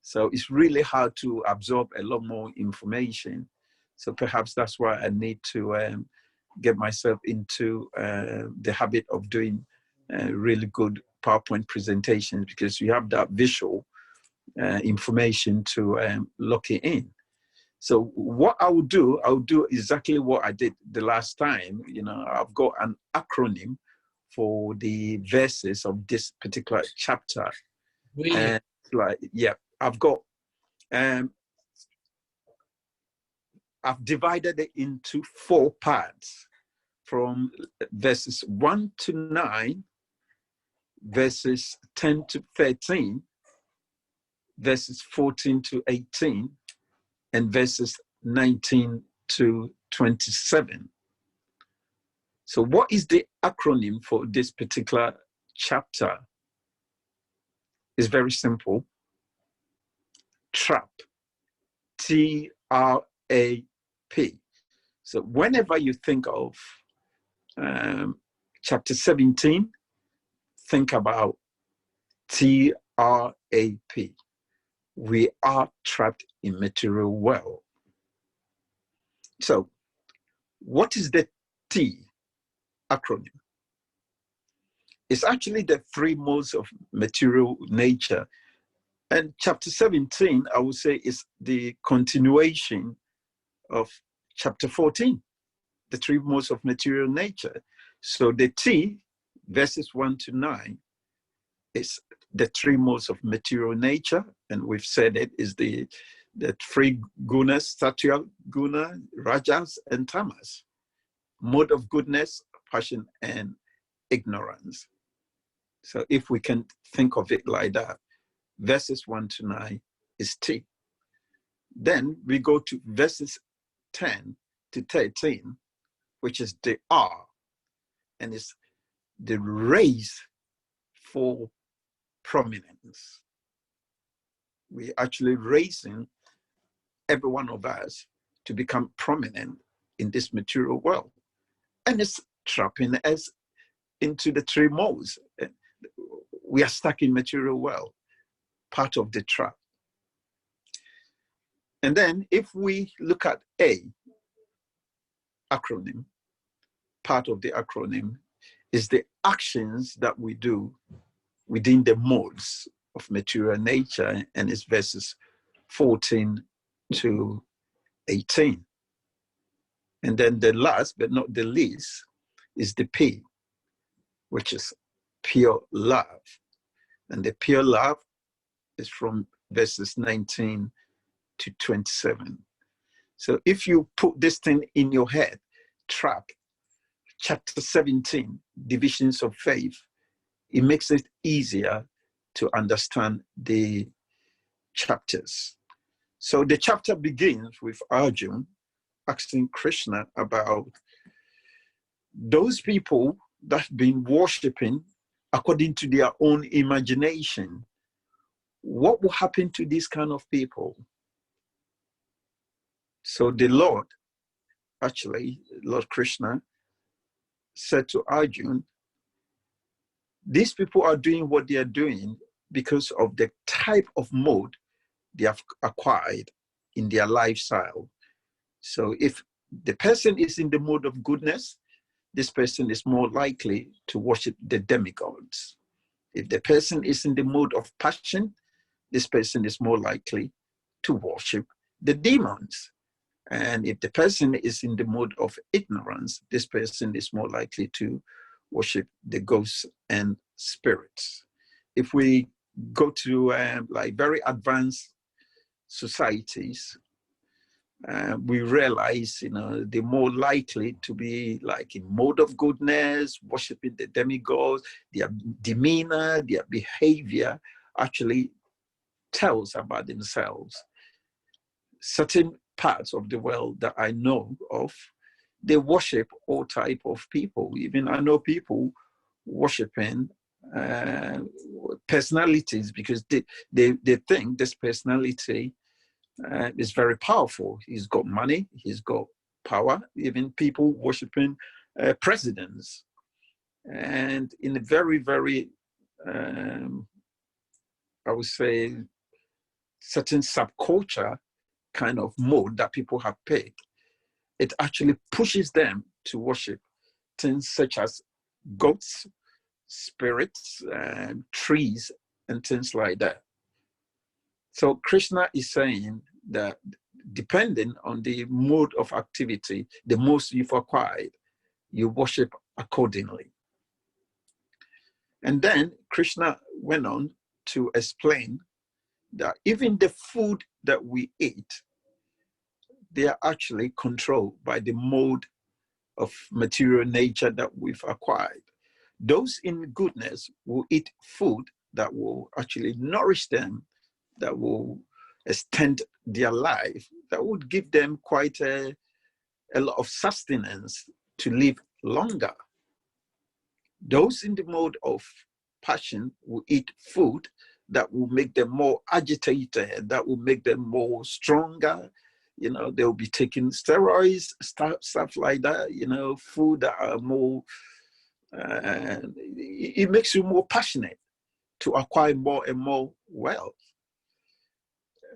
So it's really hard to absorb a lot more information. So perhaps that's why I need to get myself into the habit of doing really good PowerPoint presentations, because you have that visual information to lock it in. So what I'll do exactly what I did the last time. I've got an acronym for the verses of this particular chapter. Really? And I've got, I've divided it into 4 parts, from verses 1 to 9, verses 10 to 13, verses 14 to 18, and verses 19 to 27. So what is the acronym for this particular chapter? It's very simple. TRAP. T-R-A-P. So whenever you think of chapter 17, think about T-R-A-P. We are trapped in material world. So what is the T acronym? It's actually the three modes of material nature. And chapter 17, I would say, is the continuation of chapter 14, the three modes of material nature. So the T, verses 1 to 9, is the three modes of material nature. And we've said it is the three gunas, sattva guna, rajas, and tamas. Mode of goodness, passion, and ignorance. So if we can think of it like that, verses 1 to 9 is T. Then we go to verses 10 to 13, which is the R, and it's the race for prominence. We're actually raising every one of us to become prominent in this material world. And it's trapping us into the three modes. We are stuck in material world, part of the trap. And then if we look at A acronym, part of the acronym is the actions that we do within the modes of material nature, and it's verses 14 to 18. And then the last but not the least is the P, which is pure love. And the pure love is from verses 19 to 27. So if you put this thing in your head, trap, chapter 17, divisions of faith, it makes it easier to understand the chapters. So the chapter begins with Arjuna asking Krishna about those people that have been worshipping according to their own imagination. What will happen to these kind of people? So the Lord, actually, Lord Krishna, said to Arjuna, these people are doing what they are doing because of the type of mode they have acquired in their lifestyle. So if the person is in the mode of goodness, this person is more likely to worship the demigods. If the person is in the mode of passion, this person is more likely to worship the demons. And if the person is in the mode of ignorance, this person is more likely to worship the ghosts and spirits. If we go to like very advanced societies, we realize, they're more likely to be like in mode of goodness, worshiping the demigods. Their demeanor, their behavior actually tells about themselves. Certain parts of the world that I know of, they worship all type of people. Even I know people worshiping personalities because they think this personality is very powerful. He's got money, he's got power. Even people worshiping presidents. And in a very, very, I would say, certain subculture kind of mode that people have picked, it actually pushes them to worship things such as goats, spirits, trees, and things like that. So Krishna is saying that depending on the mode of activity, the most you've acquired, you worship accordingly. And then Krishna went on to explain that even the food that we eat, they are actually controlled by the mode of material nature that we've acquired. Those in goodness will eat food that will actually nourish them that will extend their life, that would give them quite a lot of sustenance to live longer. Those in the mode of passion will eat food that will make them more agitated, that will make them more stronger. You know, they'll be taking steroids, stuff like that, you know, food that are more, it makes you more passionate to acquire more and more wealth.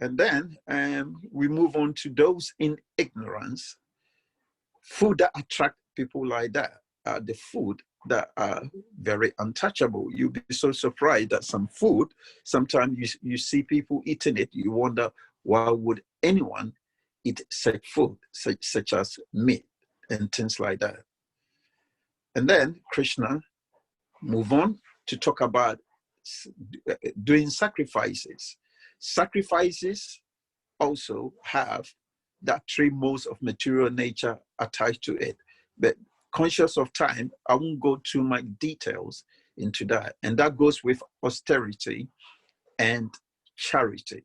And then we move on to those in ignorance. Food that attract people like that are the food that are very untouchable. You'll be so surprised that some food, sometimes you see people eating it, you wonder, why would anyone eat such food, such as meat and things like that? And then Krishna move on to talk about doing sacrifices. Sacrifices also have that three modes of material nature attached to it. But conscious of time, I won't go too much details into that. And that goes with austerity and charity.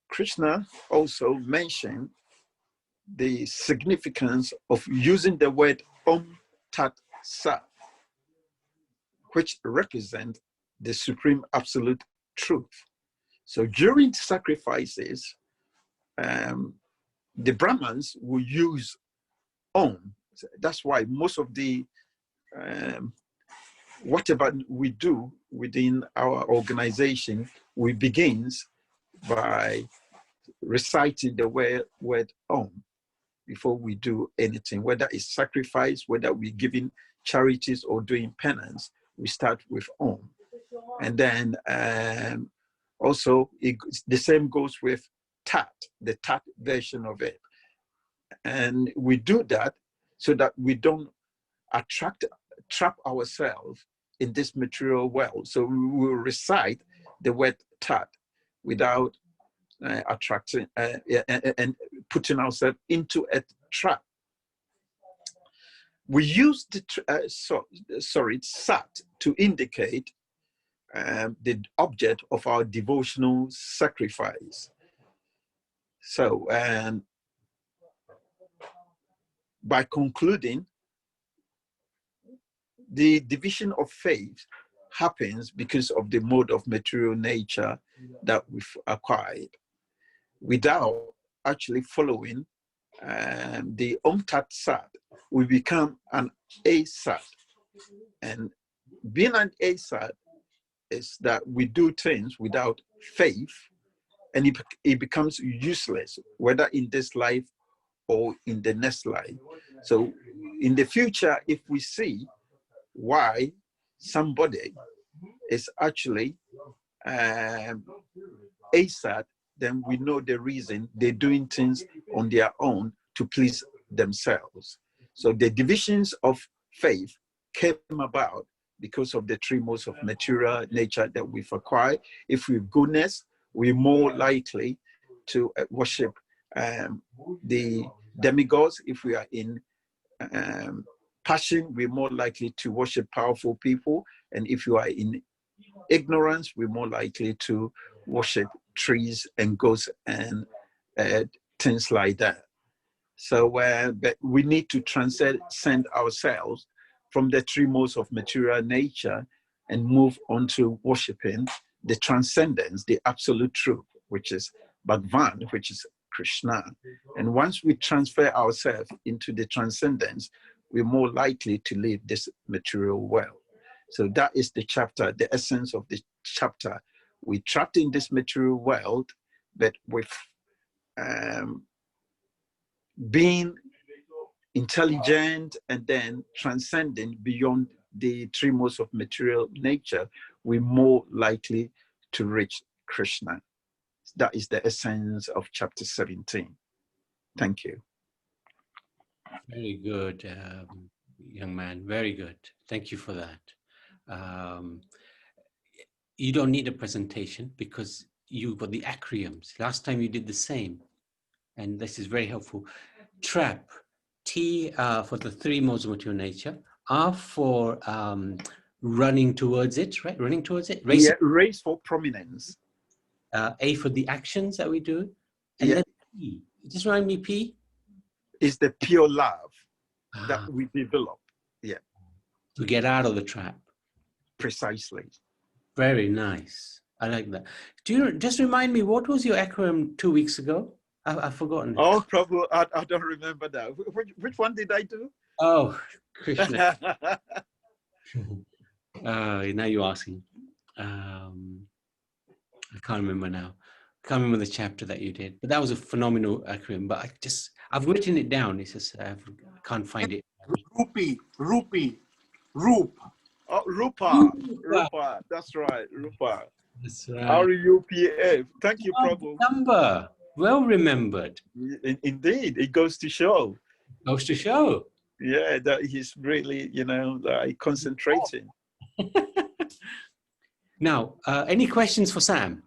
Krishna also mentioned the significance of using the word Om Tat Sat, which represent the supreme absolute truth. So during sacrifices, the Brahmins will use Om. That's why most of the, whatever we do within our organization, we begins by reciting the word Om before we do anything, whether it's sacrifice, whether we're giving charities or doing penance, we start with Om. And then also the same goes with Tat, the Tat version of it. And we do that so that we don't trap ourselves in this material world. So we will recite the word Tat without attracting and putting ourselves into a trap. We use the Sat to indicate the object of our devotional sacrifice. So, by concluding, the division of faith happens because of the mode of material nature that we've acquired, without actually following the Om Tat Sat. We become an Asat. And being an Asat is that we do things without faith, and it becomes useless, whether in this life or in the next life. So in the future, if we see why somebody is actually Asat, then we know the reason. They're doing things on their own to please themselves. So the divisions of faith came about because of the three modes of material nature that we've acquired. If we've goodness, we're more likely to worship the demigods. If we are in passion, we're more likely to worship powerful people. And if you are in ignorance, we're more likely to worship trees and goats and things like that. So but we need to transcend ourselves from the three modes of material nature and move on to worshiping the transcendence, the absolute truth, which is Bhagavad, which is Krishna. And once we transfer ourselves into the transcendence, we're more likely to leave this material world. So that is the chapter, the essence of the chapter. We're trapped in this material world, but with being intelligent and then transcending beyond the three modes of material nature, we're more likely to reach Krishna. That is the essence of chapter 17. Thank you. Very good, young man. Very good. Thank you for that. You don't need a presentation because you've got the acronyms. Last time you did the same, and this is very helpful. TRAP, T for the three modes of material nature, R for running towards it, right? Running towards it. Yeah, race for prominence. A for the actions that we do. And Yeah. then P. Just remind me, P? Is the pure love that Ah, we develop. Yeah, to get out of the trap. precisely. Very nice. I like that. Do you just remind me, what was your acronym 2 weeks ago? I've forgotten it. Oh, Prabhu, I don't remember that. Which one did I do? Oh, Krishna. Now you're asking. I can't remember now. I can't remember the chapter that you did, but that was a phenomenal acronym. But I've written it down. It's just I can't find it. Roop. Oh, Rupa. That's right, Rupa. That's right. R-U-P-A. Thank you, Oh, Prabhu. number. Well remembered. Indeed, it goes to show. Goes to show. Yeah, that he's really, like concentrating. Now, any questions for Sam?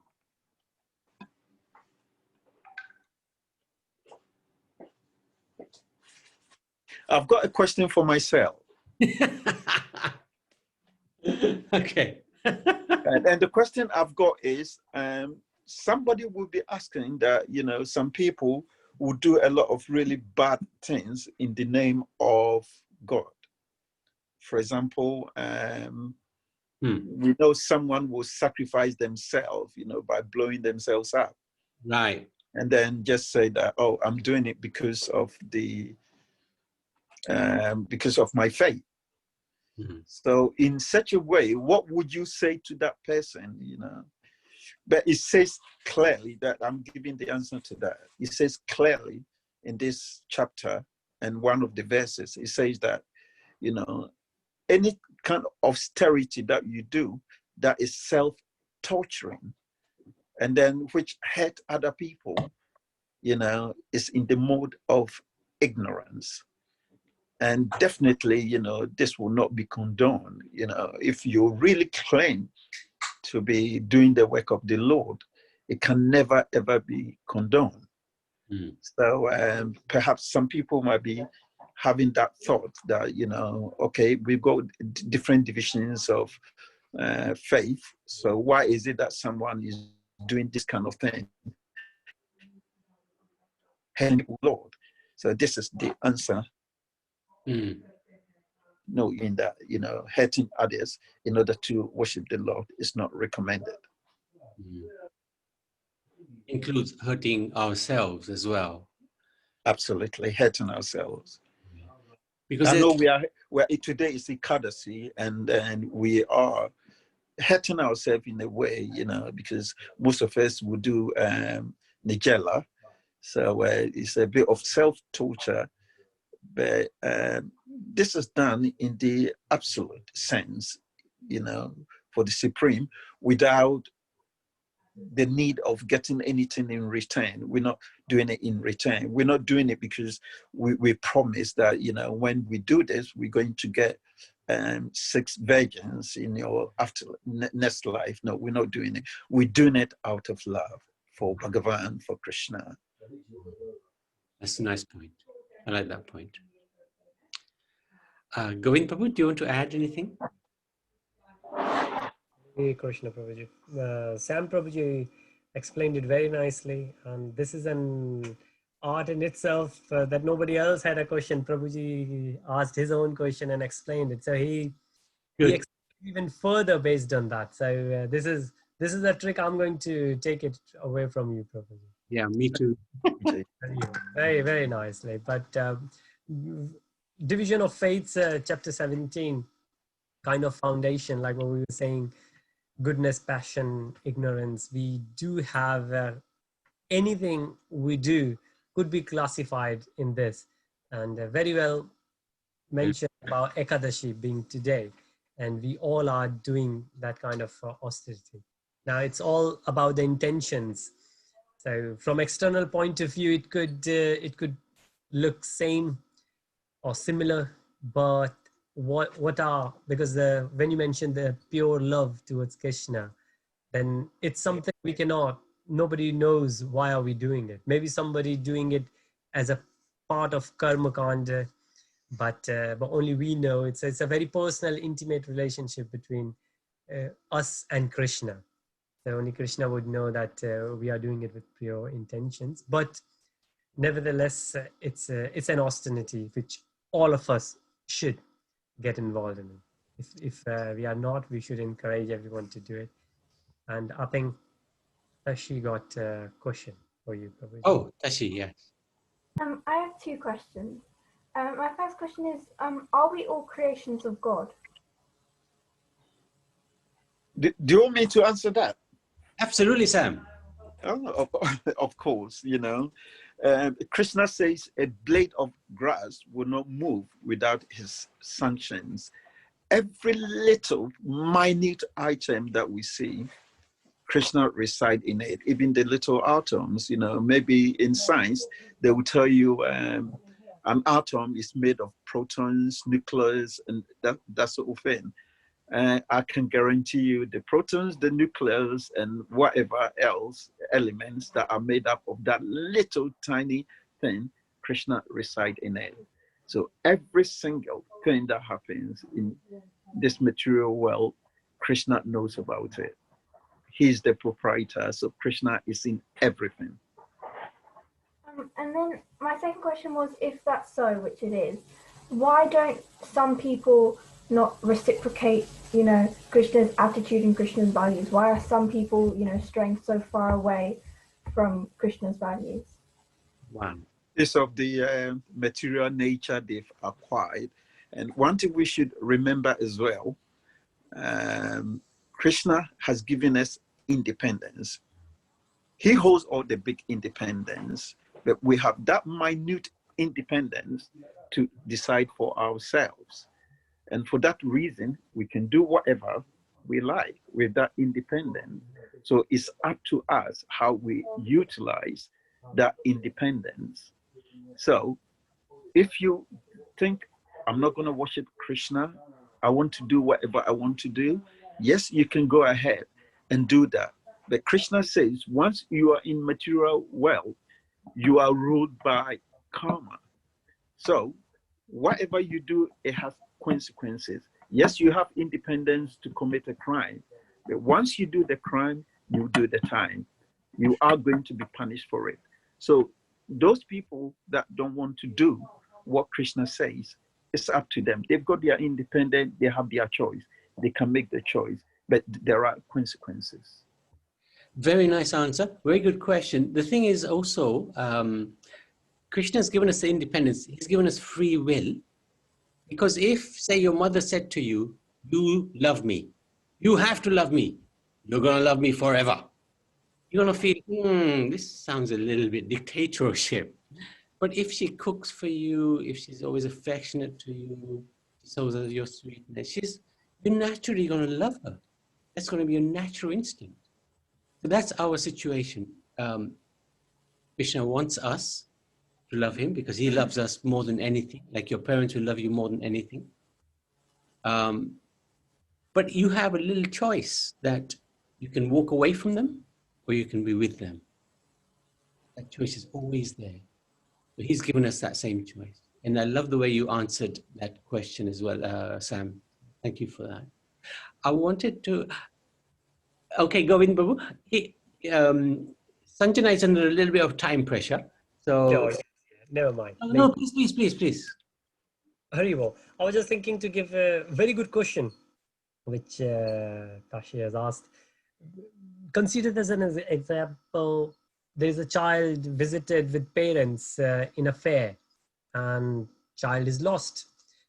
I've got a question for myself. Okay. And the question I've got is, somebody will be asking that, some people will do a lot of really bad things in the name of God. For example, we know someone will sacrifice themselves, by blowing themselves up. Right. And then just say that, oh, I'm doing it because of my faith. Mm-hmm. So in such a way, what would you say to that person, But it says clearly that I'm giving the answer to that. It says clearly in this chapter and one of the verses, it says that, any kind of austerity that you do that is self-torturing and then which hurt other people, is in the mode of ignorance. And definitely, this will not be condoned. If you really claim to be doing the work of the Lord, it can never, ever be condoned. Mm. So perhaps some people might be having that thought that, okay, we've got different divisions of faith. So why is it that someone is doing this kind of thing? And Lord. So this is the answer. Mm. No, in that, hurting others in order to worship the Lord is not recommended. Mm. Includes hurting ourselves as well. Absolutely, hurting ourselves. Because I know today is Ekadasi, and we are hurting ourselves in a way, because most of us will do Nigella. So it's a bit of self-torture, but this is done in the absolute sense, for the Supreme, without the need of getting anything in return. We're not doing it in return. We're not doing it because we promise that, when we do this, we're going to get 6 virgins in your next life. No, we're not doing it. We're doing it out of love for Bhagavan, for Krishna. That's a nice point. I like that point. Govind Prabhu, do you want to add anything? Hey, Krishna Prabhuji. Sam Prabhuji explained it very nicely. And this is an art in itself that nobody else had a question. Prabhuji asked his own question and explained it. So he explained even further based on that. So this is a trick I'm going to take it away from you, Prabhuji. Yeah, me too. Very, very nicely. But Division of Faiths, chapter 17, kind of foundation, like what we were saying, goodness, passion, ignorance. We do have anything we do could be classified in this. And very well mentioned about Ekadashi being today. And we all are doing that kind of austerity. Now it's all about the intentions. So from external point of view, it could look same or similar, but what are, because when you mention the pure love towards Krishna, then it's something nobody knows why are we doing it. Maybe somebody doing it as a part of karma kanda, but only we know. It's a very personal, intimate relationship between us and Krishna. So only Krishna would know that we are doing it with pure intentions. But nevertheless, it's an austerity which all of us should get involved in. If we are not, we should encourage everyone to do it. And I think she got a question for you, Prabhu. Oh, Tashi, yes. I have two questions. My first question is, are we all creations of God? Do you want me to answer that? Absolutely, Sam. Oh, of course, you know. Krishna says a blade of grass will not move without his sanctions. Every little minute item that we see, Krishna reside in it. Even the little atoms, you know, maybe in science, they will tell you an atom is made of protons, nucleus, and that sort of thing. I can guarantee you the protons, the nucleus, and whatever else elements that are made up of that little tiny thing, Krishna reside in it. So every single thing that happens in this material world, Krishna knows about it. He's the proprietor, so Krishna is in everything. And then my second question was, if that's so, which it is, why don't some people not reciprocate, you know, Krishna's attitude and Krishna's values? Why are some people, you know, straying so far away from Krishna's values? Wow. It's of the material nature they've acquired. And one thing we should remember as well, Krishna has given us independence. He holds all the big independence, but we have that minute independence to decide for ourselves. And for that reason, we can do whatever we like with that independence. So it's up to us how we utilize that independence. So if you think, I'm not going to worship Krishna, I want to do whatever I want to do, yes, you can go ahead and do that. But Krishna says, once you are in material world, you are ruled by karma. So whatever you do, it has consequences. Yes, you have independence to commit a crime, but once you do the crime, you do the time. You are going to be punished for it. So those people that don't want to do what Krishna says, it's up to them. They've got their independence, they have their choice. They can make the choice, but there are consequences. Very nice answer. Very good question. The thing is also, Krishna has given us the independence. He's given us free will. Because if, say, your mother said to you, you love me, you have to love me, you're going to love me forever. You're going to feel, this sounds a little bit dictatorship. But if she cooks for you, if she's always affectionate to you, shows us your sweetness, you're naturally going to love her. That's going to be your natural instinct. So that's our situation. Krishna wants us to love him because he loves us more than anything, like your parents will love you more than anything. But you have a little choice that you can walk away from them or you can be with them. That choice is always there. So he's given us that same choice. And I love the way you answered that question as well, Sam. Thank you for that. I wanted to, okay, Govind Babu. Sanjana is under a little bit of time pressure. So No, never mind. no, please. Haribo, I was just thinking to give a very good question, which Tashi has asked. Consider this as an example. There is a child visited with parents in a fair, and child is lost.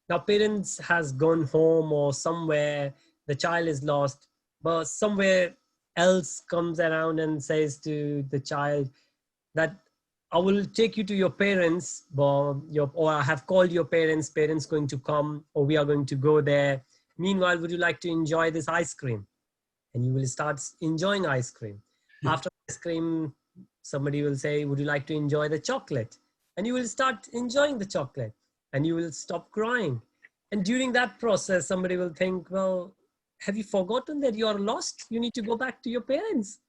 Now parents has gone home or somewhere, the child is lost, but somewhere else comes around and says to the child that I will take you to your parents, or I have called your parents going to come, or we are going to go there. Meanwhile, would you like to enjoy this ice cream? And you will start enjoying ice cream. After ice cream, somebody will say, would you like to enjoy the chocolate? And you will start enjoying the chocolate and you will stop crying. And during that process, somebody will think, well, have you forgotten that you are lost? You need to go back to your parents.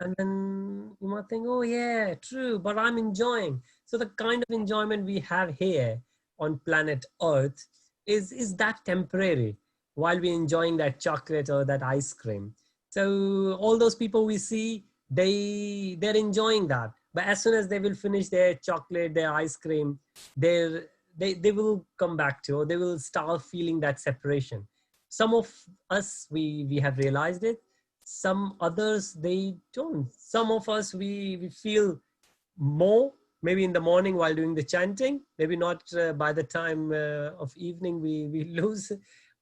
And then you might think, oh yeah, true, but I'm enjoying. So the kind of enjoyment we have here on planet Earth is that temporary while we're enjoying that chocolate or that ice cream. So all those people we see, they're enjoying that. But as soon as they will finish their chocolate, their ice cream, they will come back to, or they will start feeling that separation. Some of us, we have realized it. Some others, they don't. Some of us, we feel more, maybe in the morning while doing the chanting, maybe not by the time of evening we lose,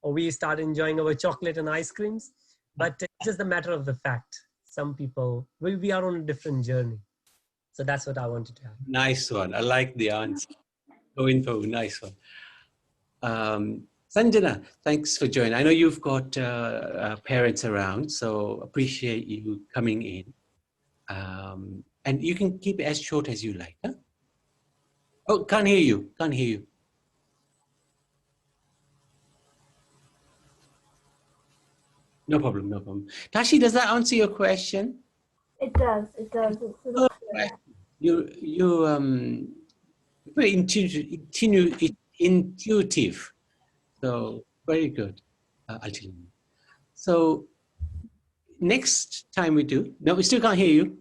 or we start enjoying our chocolate and ice creams. But it's just a matter of the fact. Some people, we are on a different journey. So that's what I wanted to add. Nice one. I like the answer. Go info, nice one. Sanjana, thanks for joining. I know you've got parents around, so appreciate you coming in. And you can keep it as short as you like. Huh? Oh, can't hear you. Can't hear you. No problem, no problem. Tashi, does that answer your question? It does. It does. It's a lot clearer. You very intuitive. So very good. I'll tell you. So next time we do, no, we still can't hear you.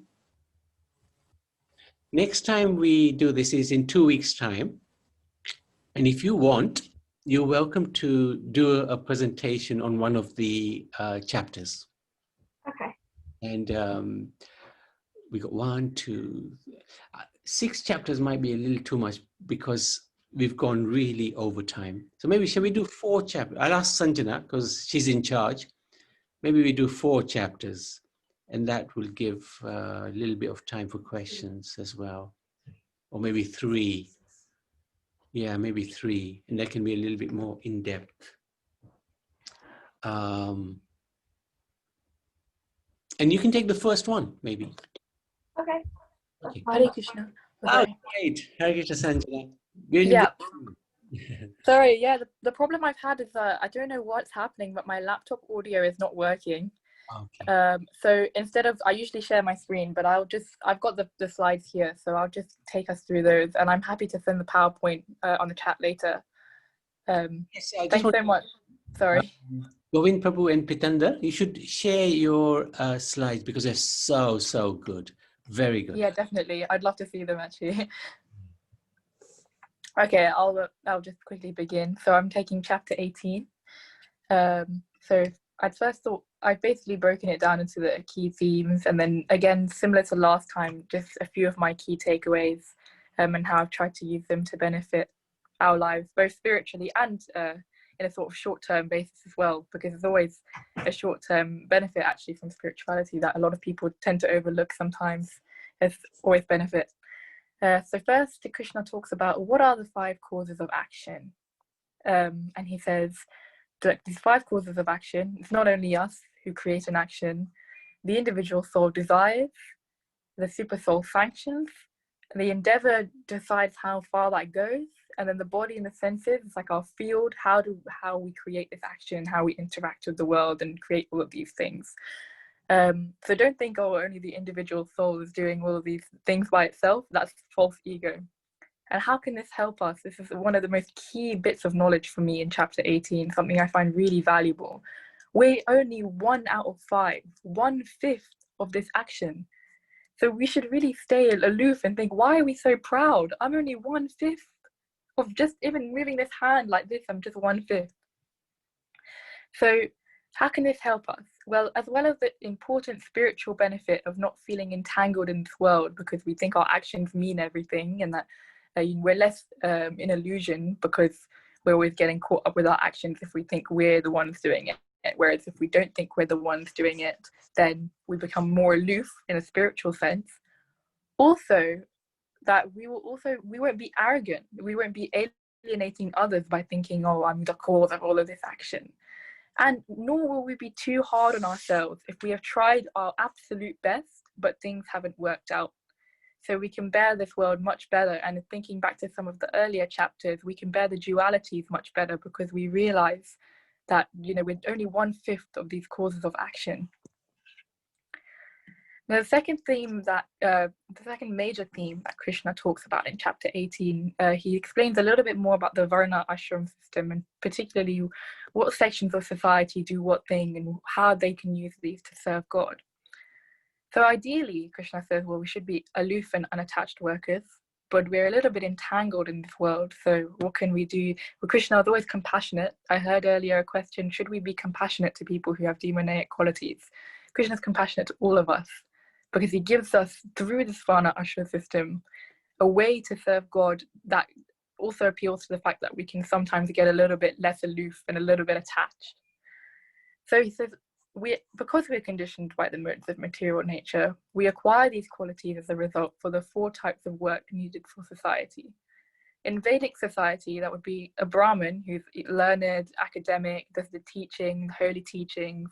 Next time we do this is in 2 weeks' time. And if you want, you're welcome to do a presentation on one of the chapters. Okay. And we got 1, 2, 6 chapters might be a little too much because we've gone really over time. So maybe, shall we do 4 chapters? I'll ask Sanjana because she's in charge. Maybe we do 4 chapters, and that will give a little bit of time for questions as well. Or maybe 3. Yeah, maybe 3, and that can be a little bit more in-depth. And you can take the first one, maybe. Okay. Okay. Hare Krishna. Oh, great. Hare Krishna, Sanjana. Yeah. Sorry, yeah, the problem I've had is I don't know what's happening, but my laptop audio is not working. Okay. So instead of, I usually share my screen, but I've got the slides here, so I'll just take us through those, and I'm happy to send the PowerPoint on the chat later. Yes, thanks so much. Sorry. Govind Prabhu and Pitanda, you should share your slides because they're so good. Very good. Yeah, definitely. I'd love to see them actually. Okay, I'll just quickly begin. So I'm taking chapter 18. So I'd first thought I've basically broken it down into the key themes, and then again, similar to last time, just a few of my key takeaways, and how I've tried to use them to benefit our lives, both spiritually and in a sort of short-term basis as well, because there's always a short-term benefit actually from spirituality that a lot of people tend to overlook sometimes. There's always benefit. So first, Krishna talks about what are the 5 causes of action. And he says that these 5 causes of action, it's not only us who create an action, the individual soul desires, the super soul sanctions, the endeavor decides how far that goes, and then the body and the senses, it's like our field, how we create this action, how we interact with the world and create all of these things. So don't think, oh, only the individual soul is doing all of these things by itself. That's false ego. And how can this help us? This is one of the most key bits of knowledge for me in chapter 18, something I find really valuable. We're only 1 out of 5, 1/5 of this action. So we should really stay aloof and think, why are we so proud? I'm only 1/5 of just even moving this hand like this. I'm just 1/5. So how can this help us? Well as the important spiritual benefit of not feeling entangled in this world because we think our actions mean everything, and that we're less in illusion because we're always getting caught up with our actions if we think we're the ones doing it. Whereas if we don't think we're the ones doing it, then we become more aloof in a spiritual sense. Also, that we won't be arrogant. We won't be alienating others by thinking, oh, I'm the cause of all of this action. And nor will we be too hard on ourselves if we have tried our absolute best, but things haven't worked out. So we can bear this world much better. And thinking back to some of the earlier chapters, we can bear the dualities much better because we realize that, we're only 1/5 of these causes of action. The second theme that, the second major theme that Krishna talks about in chapter 18, he explains a little bit more about the Varna ashram system, and particularly what sections of society do what thing and how they can use these to serve God. So ideally, Krishna says, well, we should be aloof and unattached workers, but we're a little bit entangled in this world. So what can we do? Well, Krishna is always compassionate. I heard earlier a question, should we be compassionate to people who have demoniac qualities? Krishna is compassionate to all of us, because he gives us, through this Varna ashram system, a way to serve God that also appeals to the fact that we can sometimes get a little bit less aloof and a little bit attached. So he says, because we're conditioned by the modes of material nature, we acquire these qualities as a result for the 4 types of work needed for society. In Vedic society, that would be a Brahmin who's learned, academic, does the teaching, holy teachings.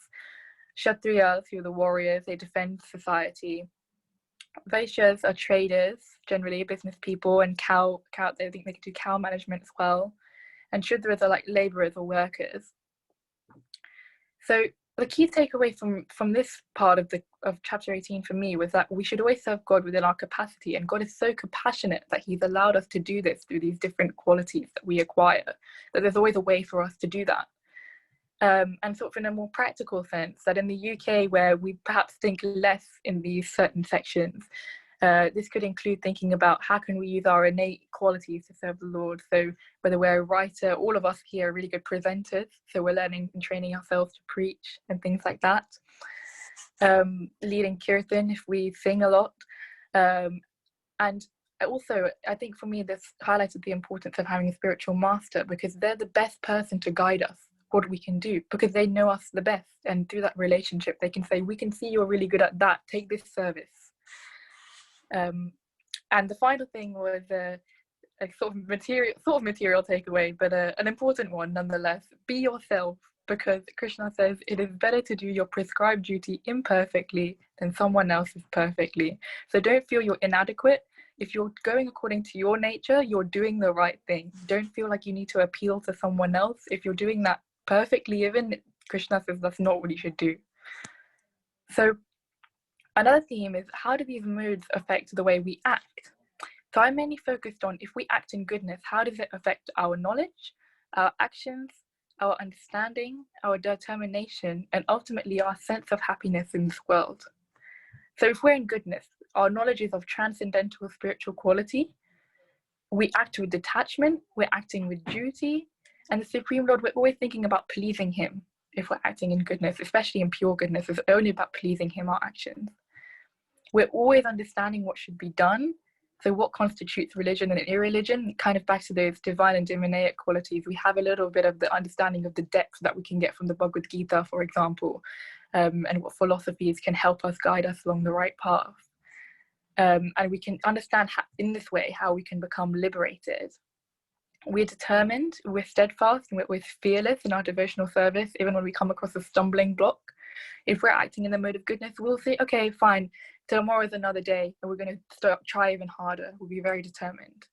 Kshatriyas, who are the warriors, they defend society. Vaishyas are traders, generally business people, and cow they think they can do cow management as well. And Shudras are like laborers or workers. So the key takeaway from this part of chapter 18 for me was that we should always serve God within our capacity, and God is so compassionate that he's allowed us to do this through these different qualities that we acquire, that there's always a way for us to do that. And sort of in a more practical sense, that in the UK, where we perhaps think less in these certain sections, this could include thinking about how can we use our innate qualities to serve the Lord. So whether we're a writer, all of us here are really good presenters, so we're learning and training ourselves to preach and things like that. Leading kirtan if we sing a lot. And also, I think for me, this highlighted the importance of having a spiritual master, because they're the best person to guide us what we can do, because they know us the best, and through that relationship they can say, we can see you're really good at that, take this service. And the final thing was a sort of material takeaway, but an important one nonetheless. Be yourself, because Krishna says it is better to do your prescribed duty imperfectly than someone else's perfectly. So don't feel you're inadequate. If you're going according to your nature, you're doing the right thing. Don't feel like you need to appeal to someone else. If you're doing that perfectly, even Krishna says that's not what you should do. So another theme is, how do these modes affect the way we act? So I mainly focused on, if we act in goodness, how does it affect our knowledge, our actions, our understanding, our determination, and ultimately our sense of happiness in this world? So if we're in goodness, our knowledge is of transcendental spiritual quality. We act with detachment, we're acting with duty, and the Supreme Lord, we're always thinking about pleasing him. If we're acting in goodness, especially in pure goodness, it's only about pleasing him, our actions. We're always understanding what should be done. So what constitutes religion and irreligion, kind of back to those divine and demoniac qualities. We have a little bit of the understanding of the depths that we can get from the Bhagavad Gita, for example, and what philosophies can help us guide us along the right path. And we can understand in this way how we can become liberated. We're determined, we're steadfast, and we're fearless in our devotional service, even when we come across a stumbling block. If we're acting in the mode of goodness, we'll say, okay, fine, tomorrow's another day, and we're going to try even harder. We'll be very determined.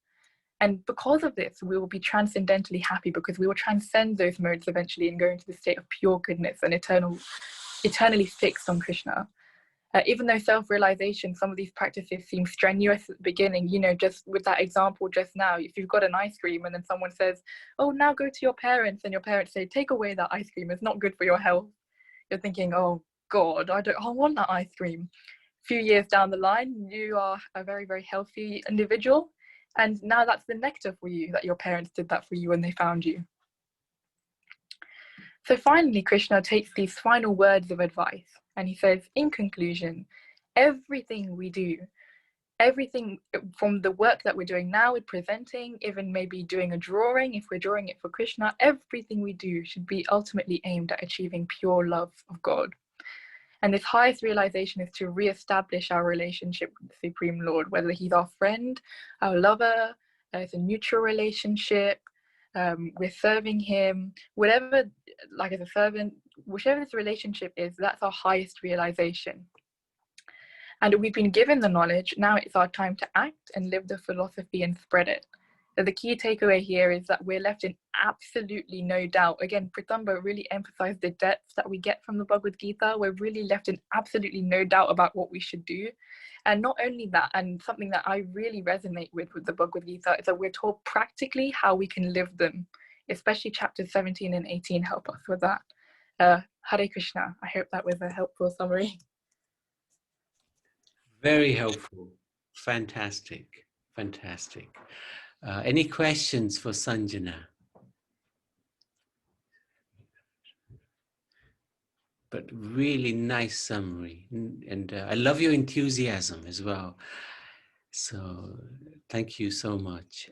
And because of this, we will be transcendentally happy, because we will transcend those modes eventually and go into the state of pure goodness and eternally fixed on Krishna. Even though self-realization, some of these practices seem strenuous at the beginning, just with that example just now, if you've got an ice cream and then someone says, oh, now go to your parents, and your parents say, take away that ice cream, it's not good for your health. You're thinking, oh God, I want that ice cream. A few years down the line, you are a very, very healthy individual. And now that's the nectar for you, that your parents did that for you when they found you. So finally, Krishna takes these final words of advice, and he says, in conclusion, everything we do, everything from the work that we're doing now with presenting, even maybe doing a drawing, if we're drawing it for Krishna, everything we do should be ultimately aimed at achieving pure love of God. And this highest realization is to re-establish our relationship with the Supreme Lord, whether he's our friend, our lover, it's a neutral relationship, we're serving him, whatever, like as a servant, whichever this relationship is, that's our highest realization. And we've been given the knowledge, now it's our time to act and live the philosophy and spread it. The key takeaway here is that we're left in absolutely no doubt. Again, Pratamba really emphasized the depth that we get from the Bhagavad Gita. We're really left in absolutely no doubt about what we should do. And not only that, and something that I really resonate with the Bhagavad Gita is that we're told practically how we can live them, especially chapters 17 and 18 help us with that. Hare Krishna. I hope that was a helpful summary. Very helpful. Fantastic. Fantastic. Any questions for Sanjana? But really nice summary. And I love your enthusiasm as well. So thank you so much.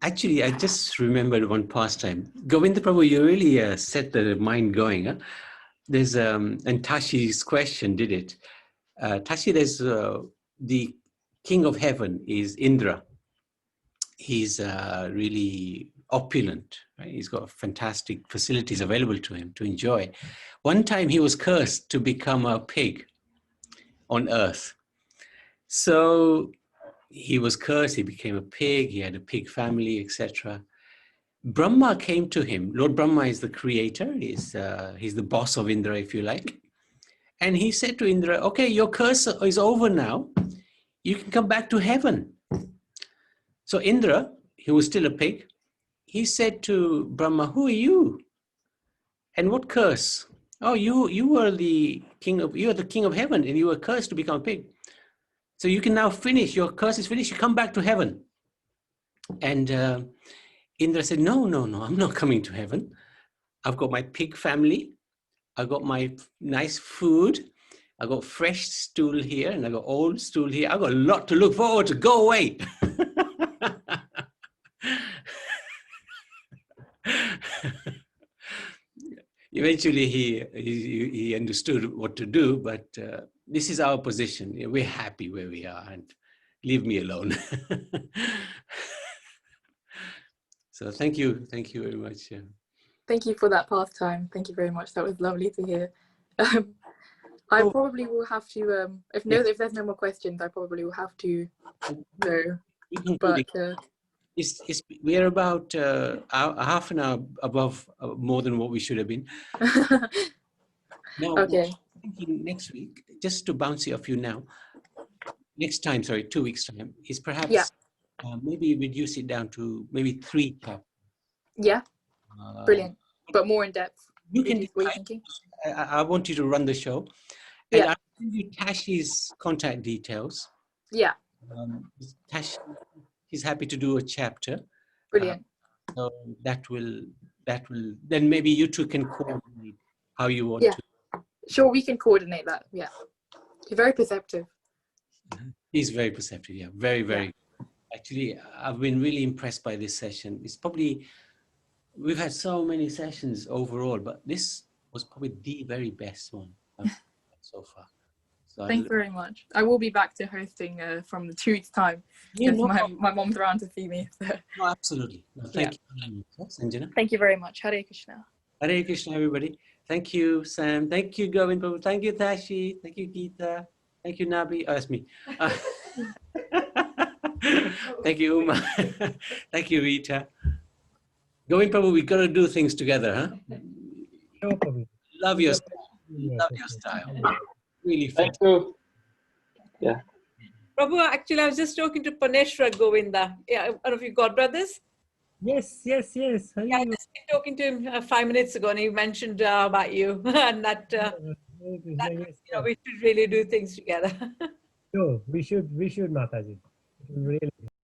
Actually, I just remembered one pastime. Govinda Prabhu, you really set the mind going. Huh? There's, and Tashi's question did it. Tashi, there's the king of heaven is Indra. He's really opulent. Right? He's got fantastic facilities available to him to enjoy. One time he was cursed to become a pig on earth. So he was cursed, he became a pig, he had a pig family, etc. Brahma came to him. Lord Brahma is the creator, he's the boss of Indra, if you like. And he said to Indra, okay, your curse is over now. You can come back to heaven. So Indra, he was still a pig, he said to Brahma, who are you? And what curse? Oh, you were the king of heaven, and you were cursed to become a pig. So you can now finish, your curse is finished, you come back to heaven. And Indra said, no, I'm not coming to heaven. I've got my pig family, I've got my nice food, I've got fresh stool here, and I've got old stool here. I've got a lot to look forward to. Go away. Eventually, he understood what to do, but this is our position. We're happy where we are, and leave me alone. So thank you very much. Thank you for that pastime. Thank you very much. That was lovely to hear. I probably will have to, if there's no more questions, I probably will have to go. But we are about half an hour above more than what we should have been. Now, okay. I'm thinking next week, just to bounce it off you now, 2 weeks time, is perhaps maybe reduce it down to maybe 3 chapters. Yeah, brilliant. But more in depth. You can. What are you thinking? I want you to run the show. And I'll send you Tashi's contact details. Yeah. Tashi, he's happy to do a chapter. Brilliant. So that will, then maybe you two can coordinate how you want to. Sure, we can coordinate that. Yeah. You're very perceptive. He's very perceptive, yeah. Very, very. Actually, I've been really impressed by this session. It's probably, we've had so many sessions overall, but this was probably the very best one I've had so far. So Thanks very much. I will be back to hosting from the 2 weeks time. Because my mom's around to see me. So. No, absolutely. No, thank you, Sanjana. Thank you very much. Hare Krishna. Hare Krishna, everybody. Thank you, Sam. Thank you, Govind Prabhu. Thank you, Tashi. Thank you, Gita. Thank you, Nabi. Oh, that's me. Thank you, Uma. Thank you, Rita. Govind Prabhu, we got to do things together, huh? No problem. Love your style. Love your style. Really fun. Thank you. Yeah. Prabhu, actually, I was just talking to Paneshwar Govinda. Yeah, one of you godbrothers. Yes. Yeah, I just been talking to him 5 minutes ago, and he mentioned about you and that, we should really do things together. No, we should, Mataji. Really.